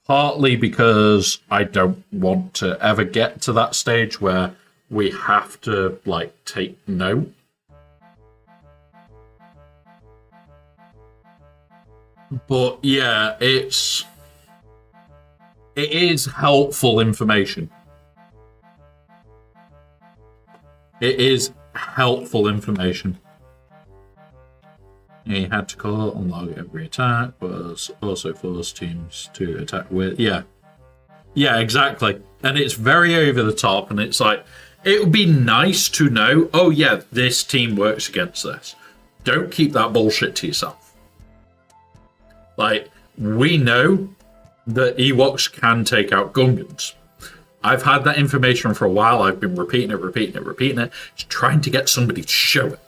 Partly because I don't want to ever get to that stage where we have to, like, take note. But yeah, it is helpful information. It is helpful information. He had to call and log every attack, but also force teams to attack with. Yeah. Yeah, exactly. And it's very over the top, and it's like, it would be nice to know, oh yeah, this team works against this. Don't keep that bullshit to yourself. Like, we know that Ewoks can take out Gungans. I've had that information for a while. I've been repeating it, just trying to get somebody to show it.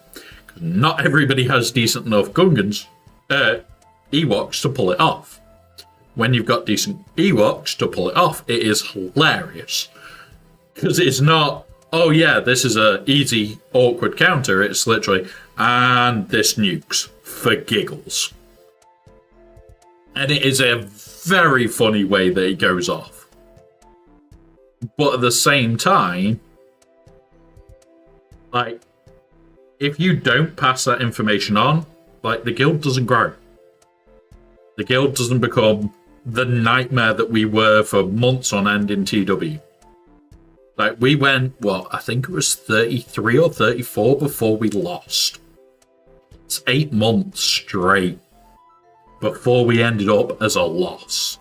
Not everybody has decent enough Gungans, Ewoks to pull it off. When you've got decent Ewoks to pull it off, it is hilarious. Because it's not, oh yeah, this is a easy, awkward counter. It's literally, and this nukes for giggles. And it is a very funny way that it goes off. But at the same time, like, if you don't pass that information on, like, the guild doesn't grow. The guild doesn't become the nightmare that we were for months on end in TW. Like, we went, I think it was 33 or 34 before we lost. It's 8 months straight before we ended up as a loss.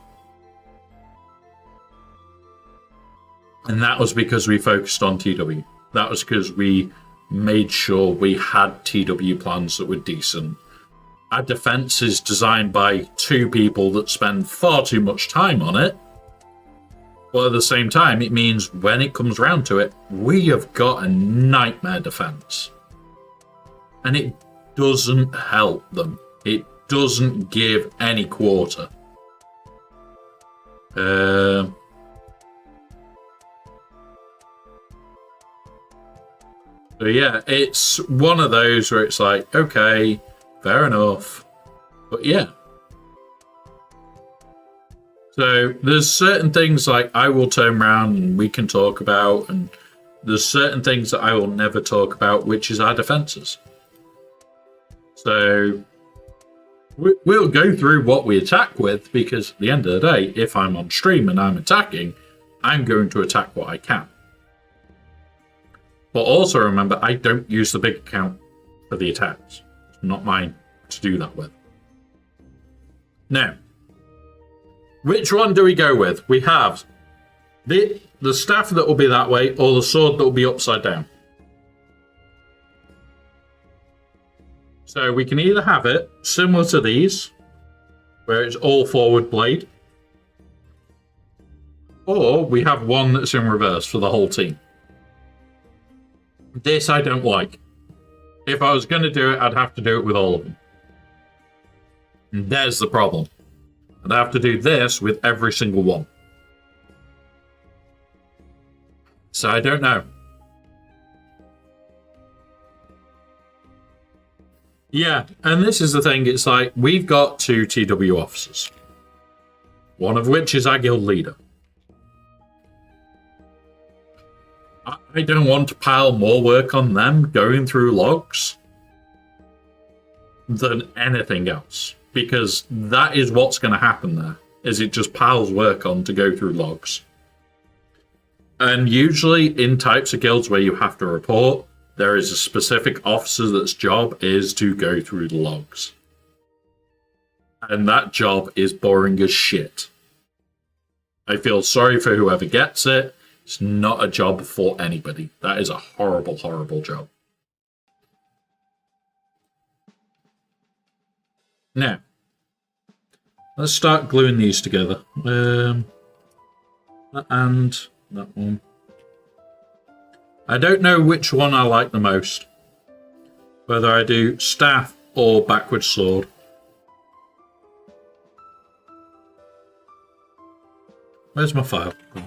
And that was because we focused on TW. That was because we made sure we had TW plans that were decent. Our defense is designed by 2 people that spend far too much time on it. But at the same time, it means when it comes round to it, we have got a nightmare defense. And it doesn't help them. It doesn't give any quarter. So yeah, it's one of those where it's like, okay, fair enough. But yeah. So there's certain things like I will turn around and we can talk about, and there's certain things that I will never talk about, which is our defenses. So we'll go through what we attack with, because at the end of the day, if I'm on stream and I'm attacking, I'm going to attack what I can. But also remember, I don't use the big account for the attacks. It's not mine to do that with. Now, which one do we go with? We have the staff that will be that way, or the sword that will be upside down. So we can either have it similar to these, where it's all forward blade, or we have one that's in reverse for the whole team. This I don't like. If I was going to do it, I'd have to do it with all of them. And there's the problem. I'd have to do this with every single one. So I don't know. Yeah, and this is the thing. It's like, we've got 2 TW officers. One of which is our guild leader. I don't want to pile more work on them going through logs than anything else, because that is what's going to happen there, is it just piles work on to go through logs. And usually in types of guilds where you have to report, there is a specific officer that's job is to go through the logs. And that job is boring as shit. I feel sorry for whoever gets it. It's not a job for anybody. That is a horrible, horrible job. Now, let's start gluing these together. And that one. I don't know which one I like the most. Whether I do staff or backward sword. Where's my file? Oh.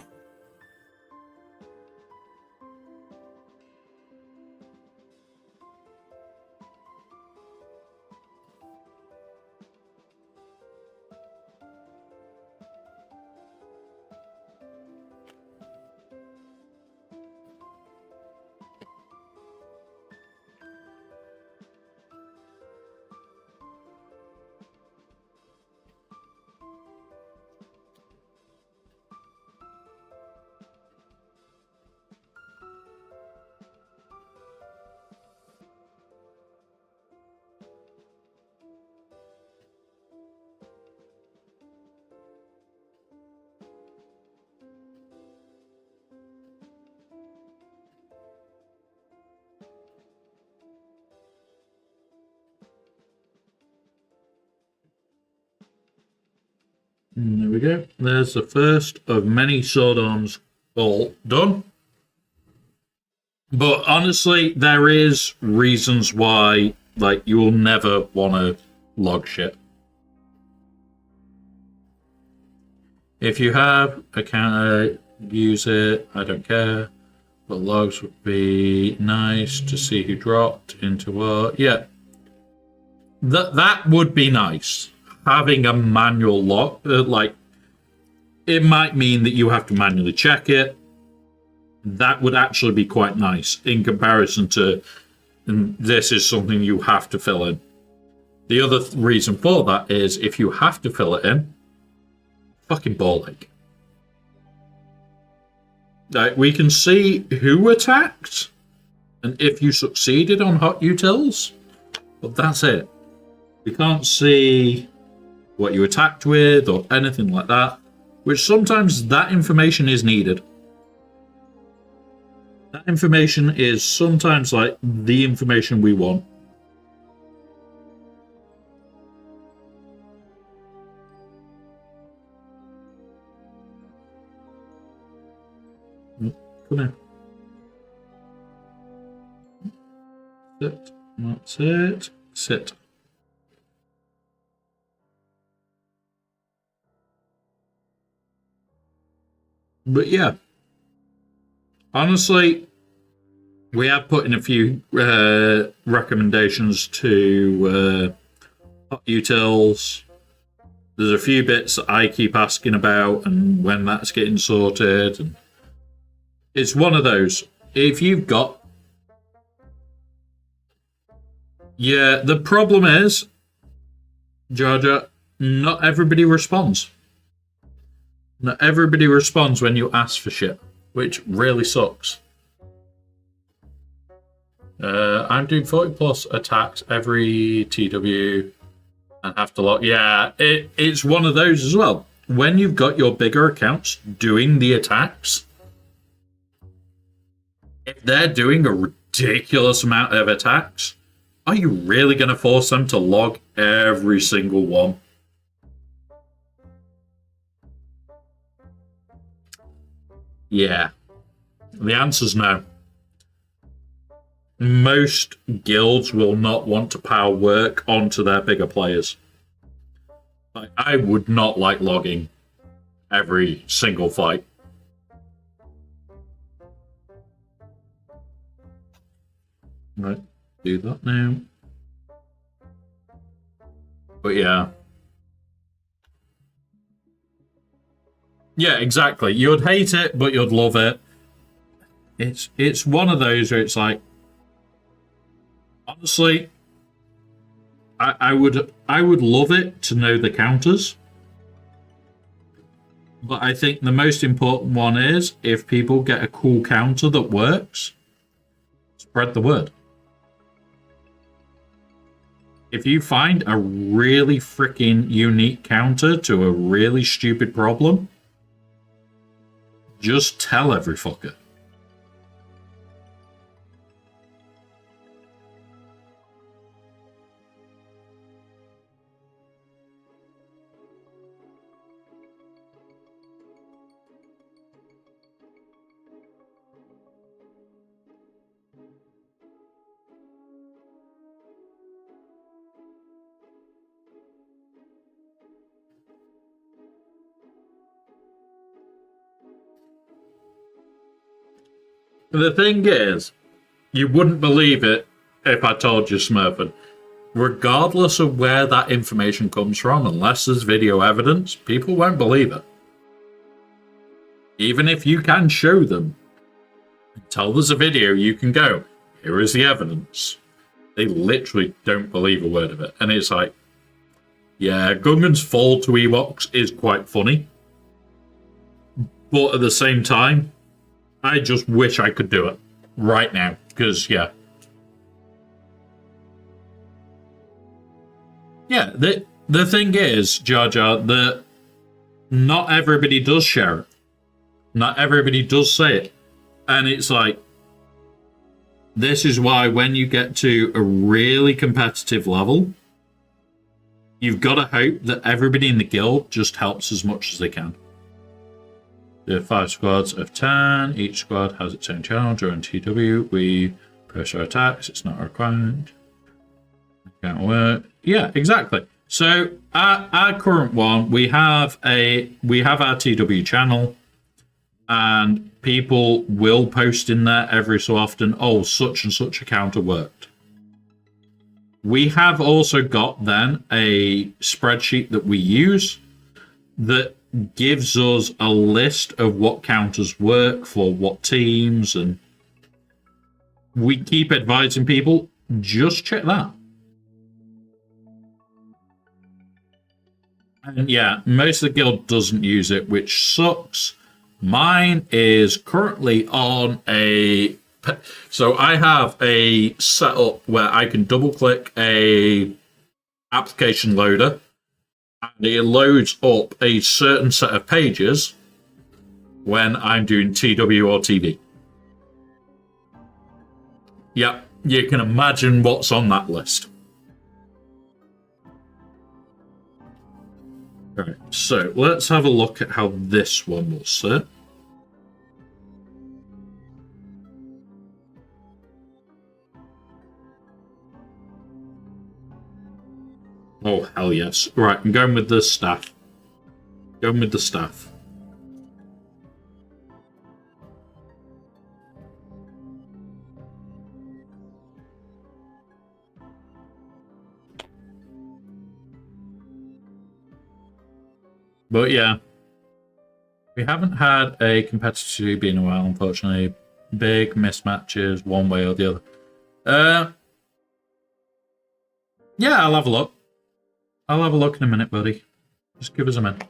And there we go. There's the first of many sword arms all done. But honestly, there is reasons why, like, you will never want to log shit. If you have a counter, use it. I don't care. But logs would be nice to see who dropped into what. Yeah. That would be nice. Having a manual log, like, it might mean that you have to manually check it. That would actually be quite nice in comparison to this is something you have to fill in. The other reason for that is if you have to fill it in, fucking ball ache. Like, we can see who attacked and if you succeeded on hot utils, but that's it. We can't see what you attacked with or anything like that, which sometimes that information is needed. That information is sometimes like the information we want. Come here. Sit. That's it. Sit. But yeah, honestly, we have put in a few recommendations to hot utils. There's a few bits that I keep asking about and when that's getting sorted. And it's one of those. If you've got... Yeah, the problem is, Georgia, not everybody responds. Not everybody responds when you ask for shit, which really sucks. I'm doing 40 plus attacks every TW and have to log. Yeah, it's one of those as well. When you've got your bigger accounts doing the attacks, if they're doing a ridiculous amount of attacks, are you really going to force them to log every single one? Yeah. The answer's no. Most guilds will not want to power work onto their bigger players. Like, I would not like logging every single fight. Right, do that now. But yeah. Yeah, exactly. You'd hate it, but you'd love it. It's one of those where it's like, honestly, I would love it to know the counters. But I think the most important one is if people get a cool counter that works, spread the word. If you find a really freaking unique counter to a really stupid problem, Just tell every fucker. The thing is, you wouldn't believe it if I told you, Smurfing. Regardless of where that information comes from, unless there's video evidence, people won't believe it. Even if you can show them, until there's a video, you can go, here is the evidence. They literally don't believe a word of it. And it's like, yeah, Gungan's fall to Ewoks is quite funny. But at the same time, I just wish I could do it right now, because, yeah. Yeah, the thing is, Jar Jar, that not everybody does share it. Not everybody does say it. And it's like, this is why when you get to a really competitive level, you've got to hope that everybody in the guild just helps as much as they can. There are 5 squads of 10. Each squad has its own channel. During TW, we push our attacks. It's not required. Can't work. Yeah, exactly. So our current one, we have our TW channel, and people will post in there every so often, oh, such and such a counter worked. We have also got then a spreadsheet that we use that gives us a list of what counters work for what teams, and we keep advising people, just check that. And yeah, most of the guild doesn't use it, which sucks. Mine is currently on a... So I have a setup where I can double click a application loader, and it loads up a certain set of pages when I'm doing TW or TV. Yep, you can imagine what's on that list. Right, so let's have a look at how this one will sit. Oh, hell yes. Right, I'm going with the staff. Going with the staff. But yeah, we haven't had a competitive TB in a while, unfortunately. Big mismatches, one way or the other. Yeah, I'll have a look. I'll have a look in a minute, buddy. Just give us a minute.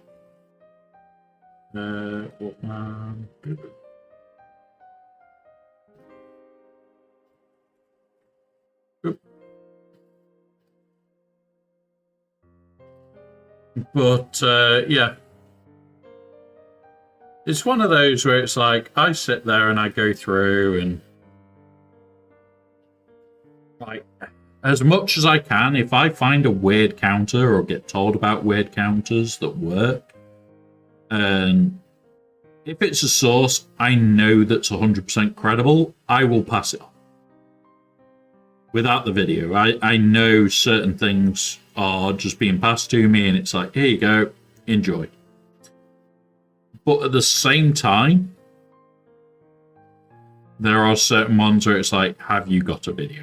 But yeah, it's one of those where it's like I sit there and I go through and like, as much as I can, if I find a weird counter or get told about weird counters that work, and if it's a source I know that's 100% credible, I will pass it on. Without the video, I know certain things are just being passed to me and it's like, here you go, enjoy. But at the same time, there are certain ones where it's like, have you got a video?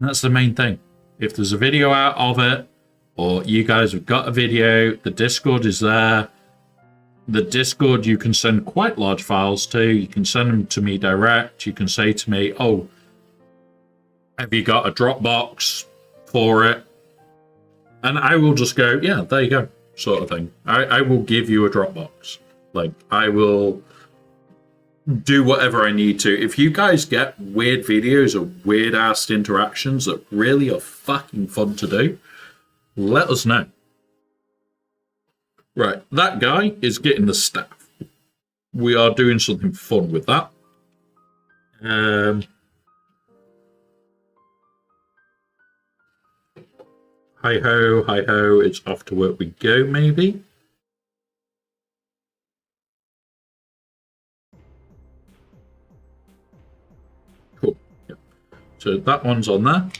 And that's the main thing. If there's a video out of it, or you guys have got a video, the Discord is there. The Discord you can send quite large files to. You can send them to me direct. You can say to me, oh, have you got a Dropbox for it? And I will just go, yeah, there you go, sort of thing. I will give you a Dropbox. Like, I will do whatever I need to. If you guys get weird videos of weird-ass interactions that really are fucking fun to do, let us know. Right, that guy is getting the staff. we are doing something fun with that. Hi ho, it's off to work we go, maybe. Cool. Yeah. So that one's on there.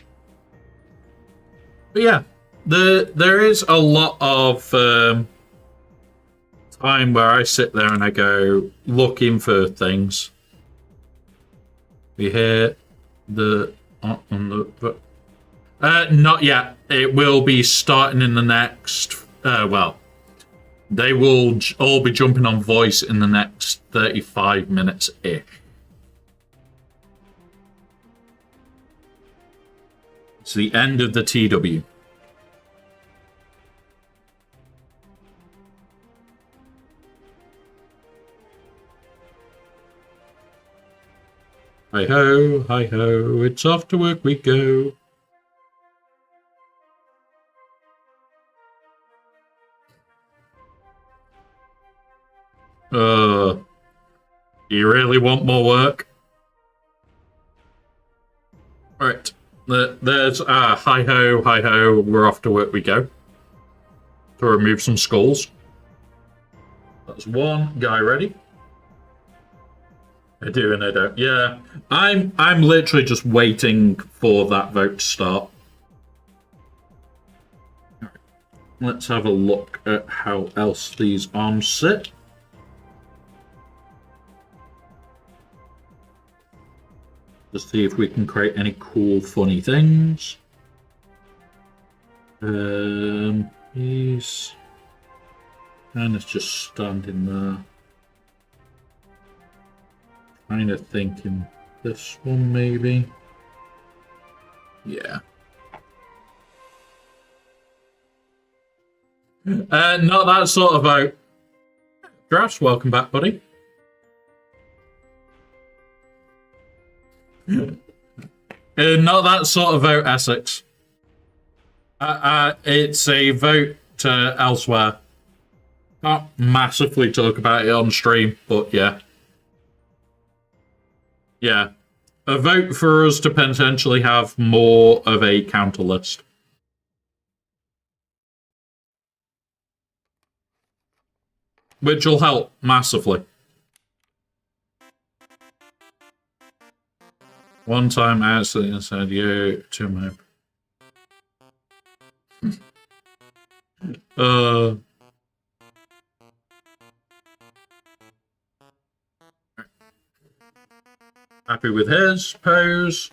But yeah, there is a lot of time where I sit there and I go looking for things. We hear the not yet. It will be starting in the next. Well, they will all be jumping on voice in the next 35 minutes ish. It's the end of the TW. Hi ho, it's off to work we go. You really want more work? Alright, there's hi ho, we're off to work we go. To remove some skulls. That's one guy ready. I do and I don't. Yeah, I'm literally just waiting for that vote to start. All right. Let's have a look at how else these arms sit. Just see if we can create any cool, funny things. He's kind of just standing there. Kind of thinking this one maybe. Yeah. Not that sort of vote. Drafts, welcome back, buddy. Not that sort of vote, Essex. It's a vote elsewhere. Can't massively talk about it on stream, but yeah. Yeah. A vote for us to potentially have more of a counter list. Which will help massively. One time I accidentally said yo to my happy with his pose.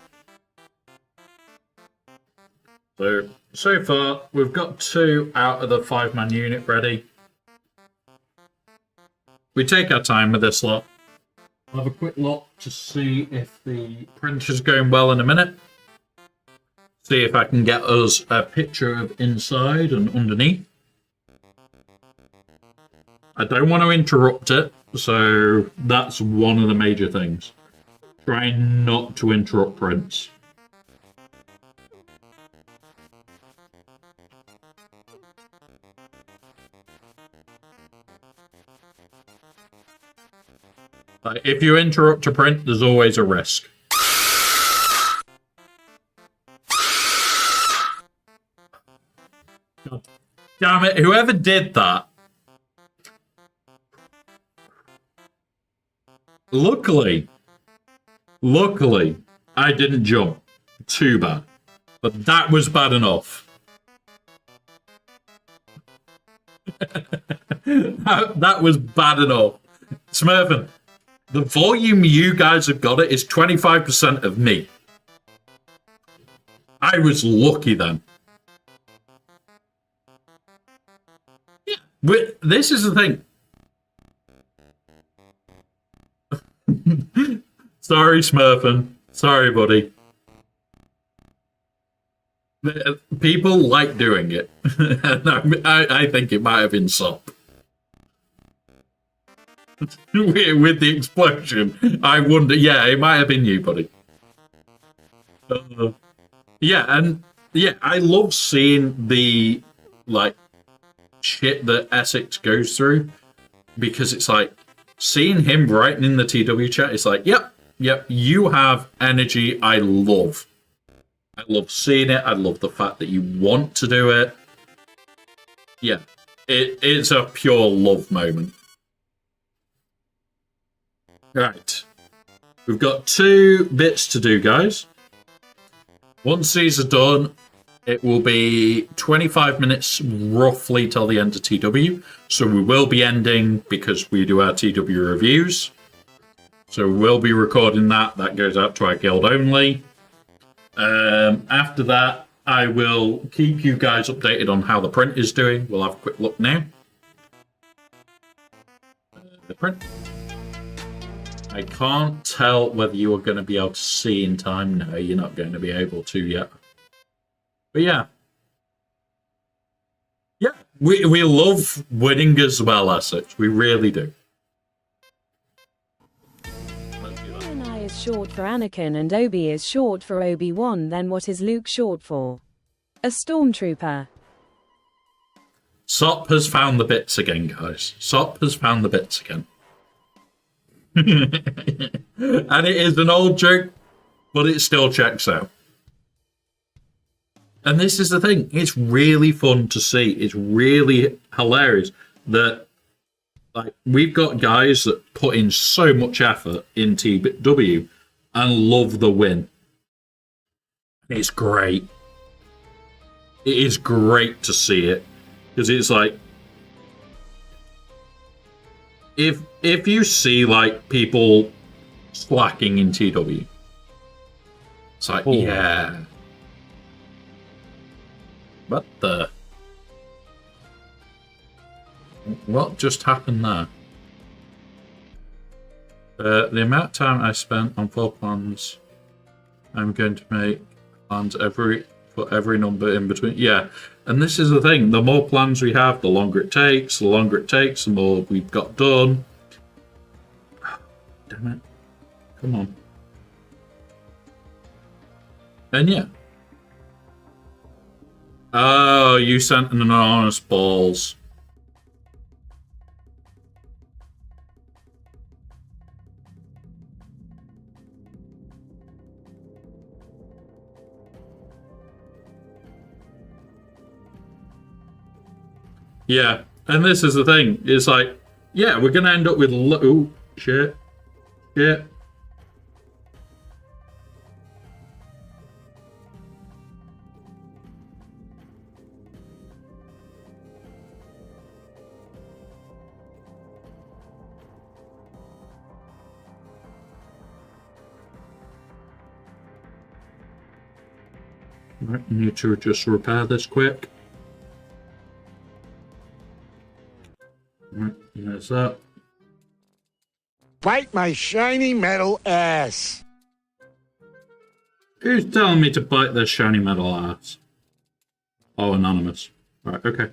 So far we've got 2 out of the 5-man unit ready. We take our time with this lot. I'll have a quick look to see if the printer's going well in a minute. See if I can get us a picture of inside and underneath. I don't want to interrupt it, so that's one of the major things. Try not to interrupt prints. If you interrupt a print, there's always a risk. God damn it, whoever did that. Luckily, I didn't jump. Too bad. But that was bad enough. that was bad enough. Smurfin, the volume you guys have got it is 25% of me. I was lucky then. Yeah, this is the thing. Sorry, Smurfin. Sorry, buddy. People like doing it. I think it might have been Sop. With the explosion, I wonder. Yeah, it might have been you, buddy. Yeah, and yeah, I love seeing the shit that Essex goes through, because it's like seeing him writing in the TW chat, it's like, yep, you have energy I love. I love seeing it. I love the fact that you want to do it. Yeah, it's a pure love moment. Right. We've got 2 bits to do, guys. Once these are done, it will be 25 minutes roughly till the end of TW. So we will be ending because we do our TW reviews. So we'll be recording that. That goes out to our guild only. After that, I will keep you guys updated on how the print is doing. We'll have a quick look now. The print. I can't tell whether you are going to be able to see in time. No, you're not going to be able to yet. But yeah. Yeah, we love winning as well, Essex. We really do. Anakai is short for Anakin and Obi is short for Obi-Wan. Then what is Luke short for? A stormtrooper. Sop has found the bits again, guys. Sop has found the bits again. And it is an old joke, but it still checks out. And this is the thing, it's really fun to see. It's really hilarious that like we've got guys that put in so much effort in TW and love the win. It's great. It is great to see it because it's like if you see like people slacking in TW, it's like yeah. What the? What just happened there? The amount of time I spent on 4 plans, I'm going to make plans for every number in between. Yeah, and this is the thing. The more plans we have, the longer it takes. The longer it takes, the more we've got done. Damn it. Come on. And yeah. Oh, you sent an anonymous balls. Yeah, and this is the thing. It's like, yeah, we're going to end up with... Ooh, shit. Shit. Right, need to just repair this quick. Right, there's that. Bite my shiny metal ass. Who's telling me to bite their shiny metal ass? Oh, anonymous. Right, okay.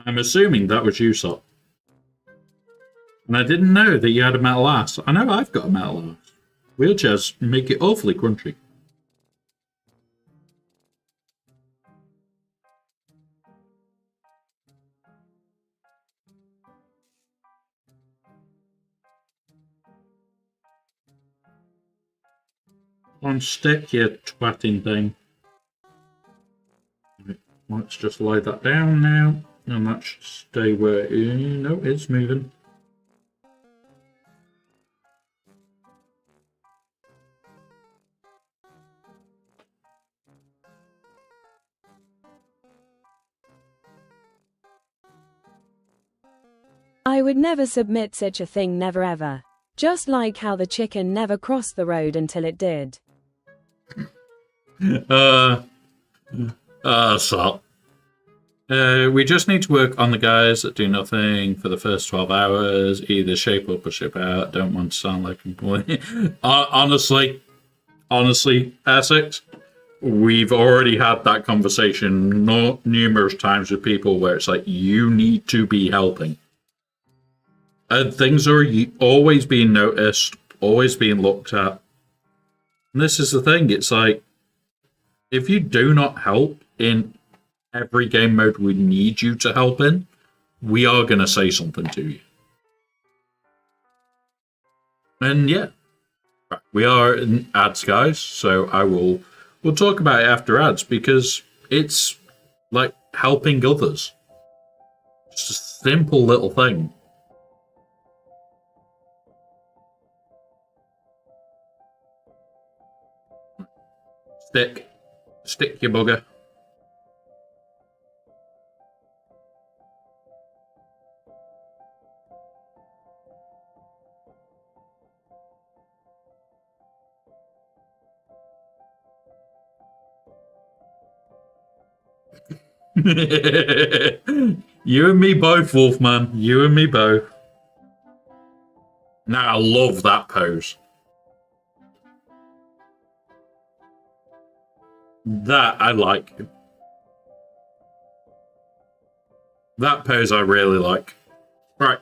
I'm assuming that was you, Sop. And I didn't know that you had a metal ass. I know I've got a metal ass. Wheelchairs make it awfully crunchy. On stick, you twatting thing. Let's just lay that down now, and that should stay where it is. No, it's moving. I would never submit such a thing, never ever. Just like how the chicken never crossed the road until it did. Salt. We just need to work on the guys that do nothing for the first 12 hours. Either shape up or ship out. Don't want to sound like a honestly, Essex, we've already had that conversation numerous times with people where it's like, you need to be helping. And things are always being noticed, always being looked at. And this is the thing, it's like, if you do not help in every game mode we need you to help in, we are going to say something to you. And yeah, we are in ads, guys. So we'll talk about it after ads because it's like helping others. It's a simple little thing. Stick, you bugger. You and me both, Wolfman. You and me both. Now, I love that pose. That I like. That pose I really like. Right.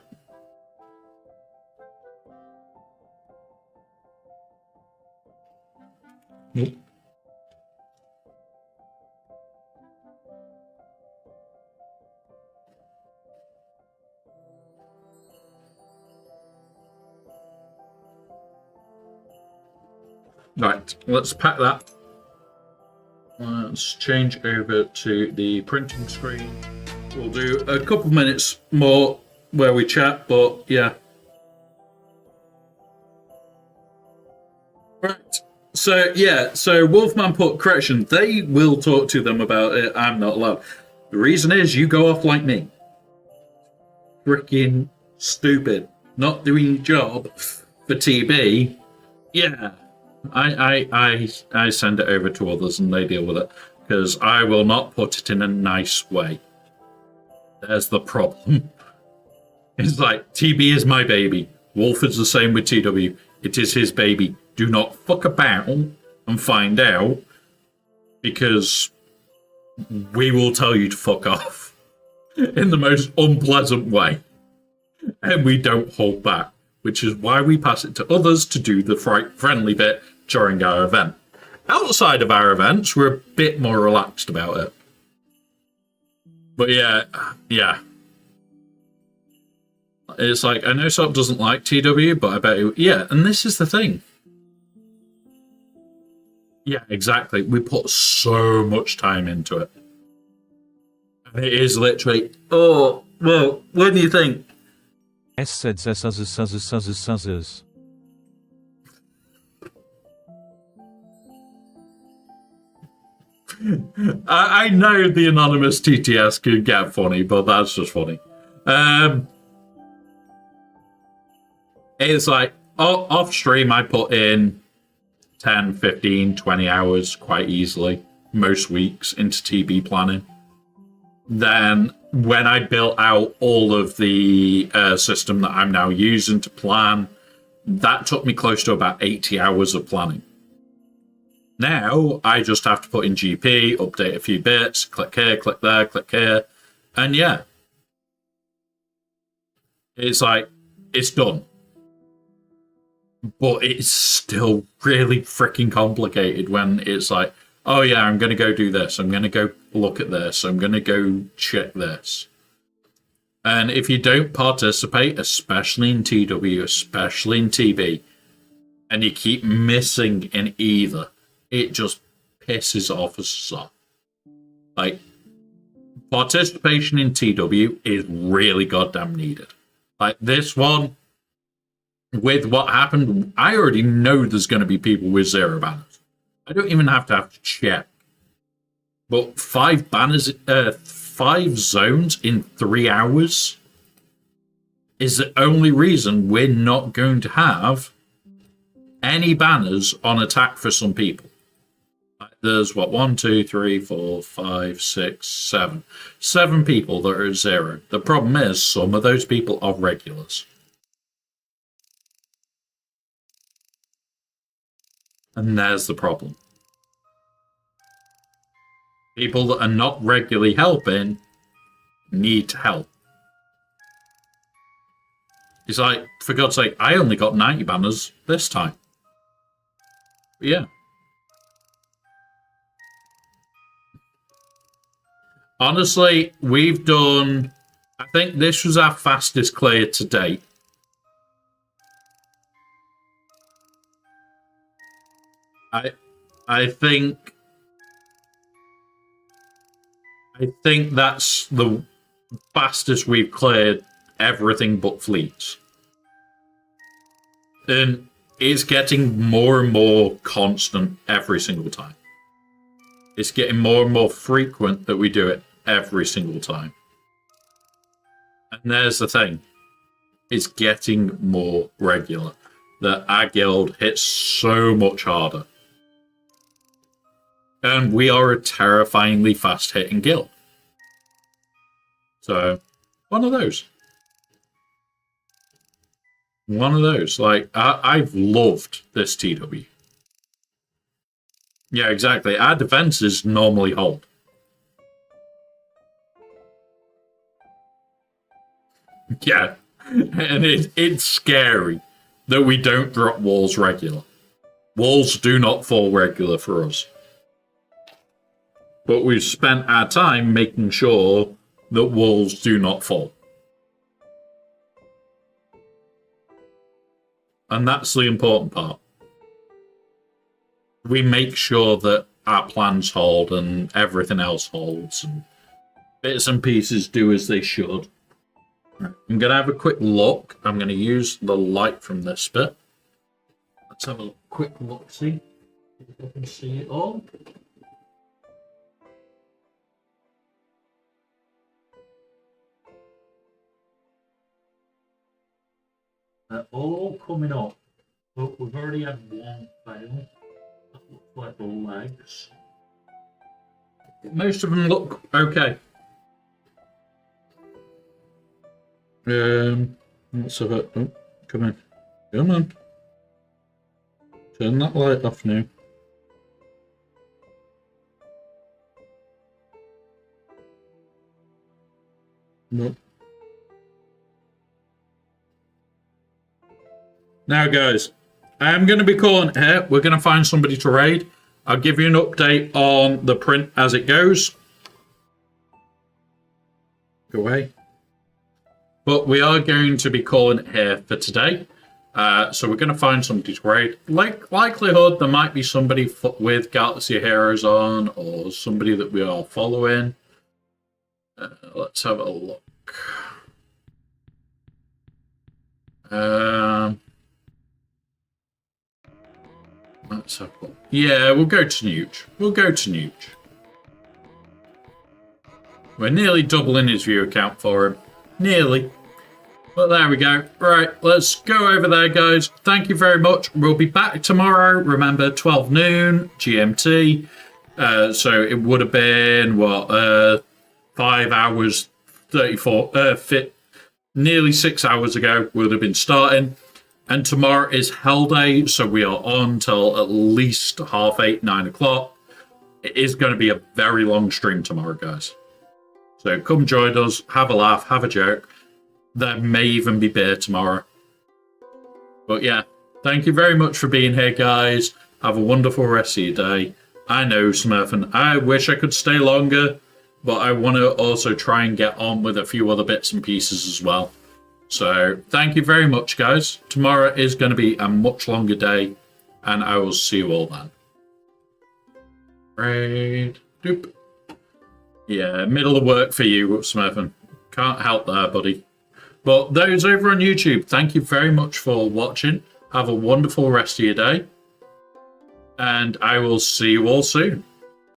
Right, let's pack that. Let's change over to the printing screen. We'll do a couple minutes more where we chat, but yeah. Right, so Wolfman put correction. They will talk to them about it. I'm not allowed. The reason is you go off like me. Freaking stupid. Not doing your job for TB. Yeah. I send it over to others and they deal with it because I will not put it in a nice way. There's the problem. It's like TB is my baby. Wolf is the same with TW. It is his baby. Do not fuck about and find out because we will tell you to fuck off in the most unpleasant way. And we don't hold back, which is why we pass it to others to do the friendly bit during our event. Outside of our events, we're a bit more relaxed about it. But yeah. It's like, I know Sop doesn't like TW, but I bet he, yeah, and this is the thing. Yeah, exactly. We put so much time into it. And it is literally, oh, well, what do you think? said suzzes. I know the anonymous TTS could get funny, but that's just funny. It's like, off stream, I put in 10, 15, 20 hours quite easily, most weeks, into TB planning. Then, when I built out all of the system that I'm now using to plan, that took me close to about 80 hours of planning. Now, I just have to put in GP, update a few bits, click here, click there, click here, and yeah. It's like, it's done. But it's still really freaking complicated when it's like, oh yeah, I'm going to go do this, I'm going to go look at this, I'm going to go check this. And if you don't participate, especially in TW, especially in TB, and you keep missing in either, it just pisses off us off. Like, participation in TW is really goddamn needed. Like, this one, with what happened, I already know there's going to be people with 0 banners. I don't even have to check. But 5 banners, 5 zones in 3 hours is the only reason we're not going to have any banners on attack for some people. There's what, 1, 2, 3, 4, 5, 6, 7. 7 people that are 0. The problem is some of those people are regulars. And there's the problem. People that are not regularly helping need to help. It's like, for God's sake, I only got 90 banners this time. But yeah. Honestly, we've done, I think this was our fastest clear to date. I think that's the fastest we've cleared everything but fleets. And it's getting more and more constant every single time. It's getting more and more frequent that we do it every single time. And there's the thing. It's getting more regular. That our guild hits so much harder. And we are a terrifyingly fast-hitting guild. So, one of those. One of those. Like, I've loved this TW. Yeah, exactly. Our defenses normally hold. Yeah. And it's scary that we don't drop walls regular. Walls do not fall regular for us. But we've spent our time making sure that walls do not fall. And that's the important part. We make sure that our plans hold and everything else holds and bits and pieces do as they should. I'm going to have a quick look. I'm going to use the light from this bit. Let's have a quick look, see if I can see it all. They're all coming up, but we've already had one fail. That looks like the legs. Most of them look okay. Let's have it. Oh, come in. Come on. Turn that light off now. Nope. Now, guys, I'm going to be calling it here. We're going to find somebody to raid. I'll give you an update on the print as it goes. Go away. But we are going to be calling it here for today. So we're going to find somebody to raid. Likelihood there might be somebody with Galaxy Heroes on or somebody that we are following. Let's have a look. Let's have a look. Yeah, we'll go to Nuge. We'll go to Nuge. We're nearly doubling his view account for him. Nearly. But there we go. Right, let's go over there, guys. Thank you very much. We'll be back tomorrow. Remember, 12 noon, GMT. So it would have been, what, 5 hours, 34, nearly 6 hours ago, we would have been starting. And tomorrow is Hell Day, so we are on till at least 8:30, 9 o'clock. It is going to be a very long stream tomorrow, guys. So come join us, have a laugh, have a joke. There may even be beer tomorrow. But yeah, thank you very much for being here, guys. Have a wonderful rest of your day. I know, Smurfing, I wish I could stay longer, but I want to also try and get on with a few other bits and pieces as well. So thank you very much, guys. Tomorrow is going to be a much longer day, and I will see you all then. Right. Doop. Yeah, middle of work for you, Smurfing. Can't help there, buddy. But those over on YouTube, thank you very much for watching. Have a wonderful rest of your day. And I will see you all soon.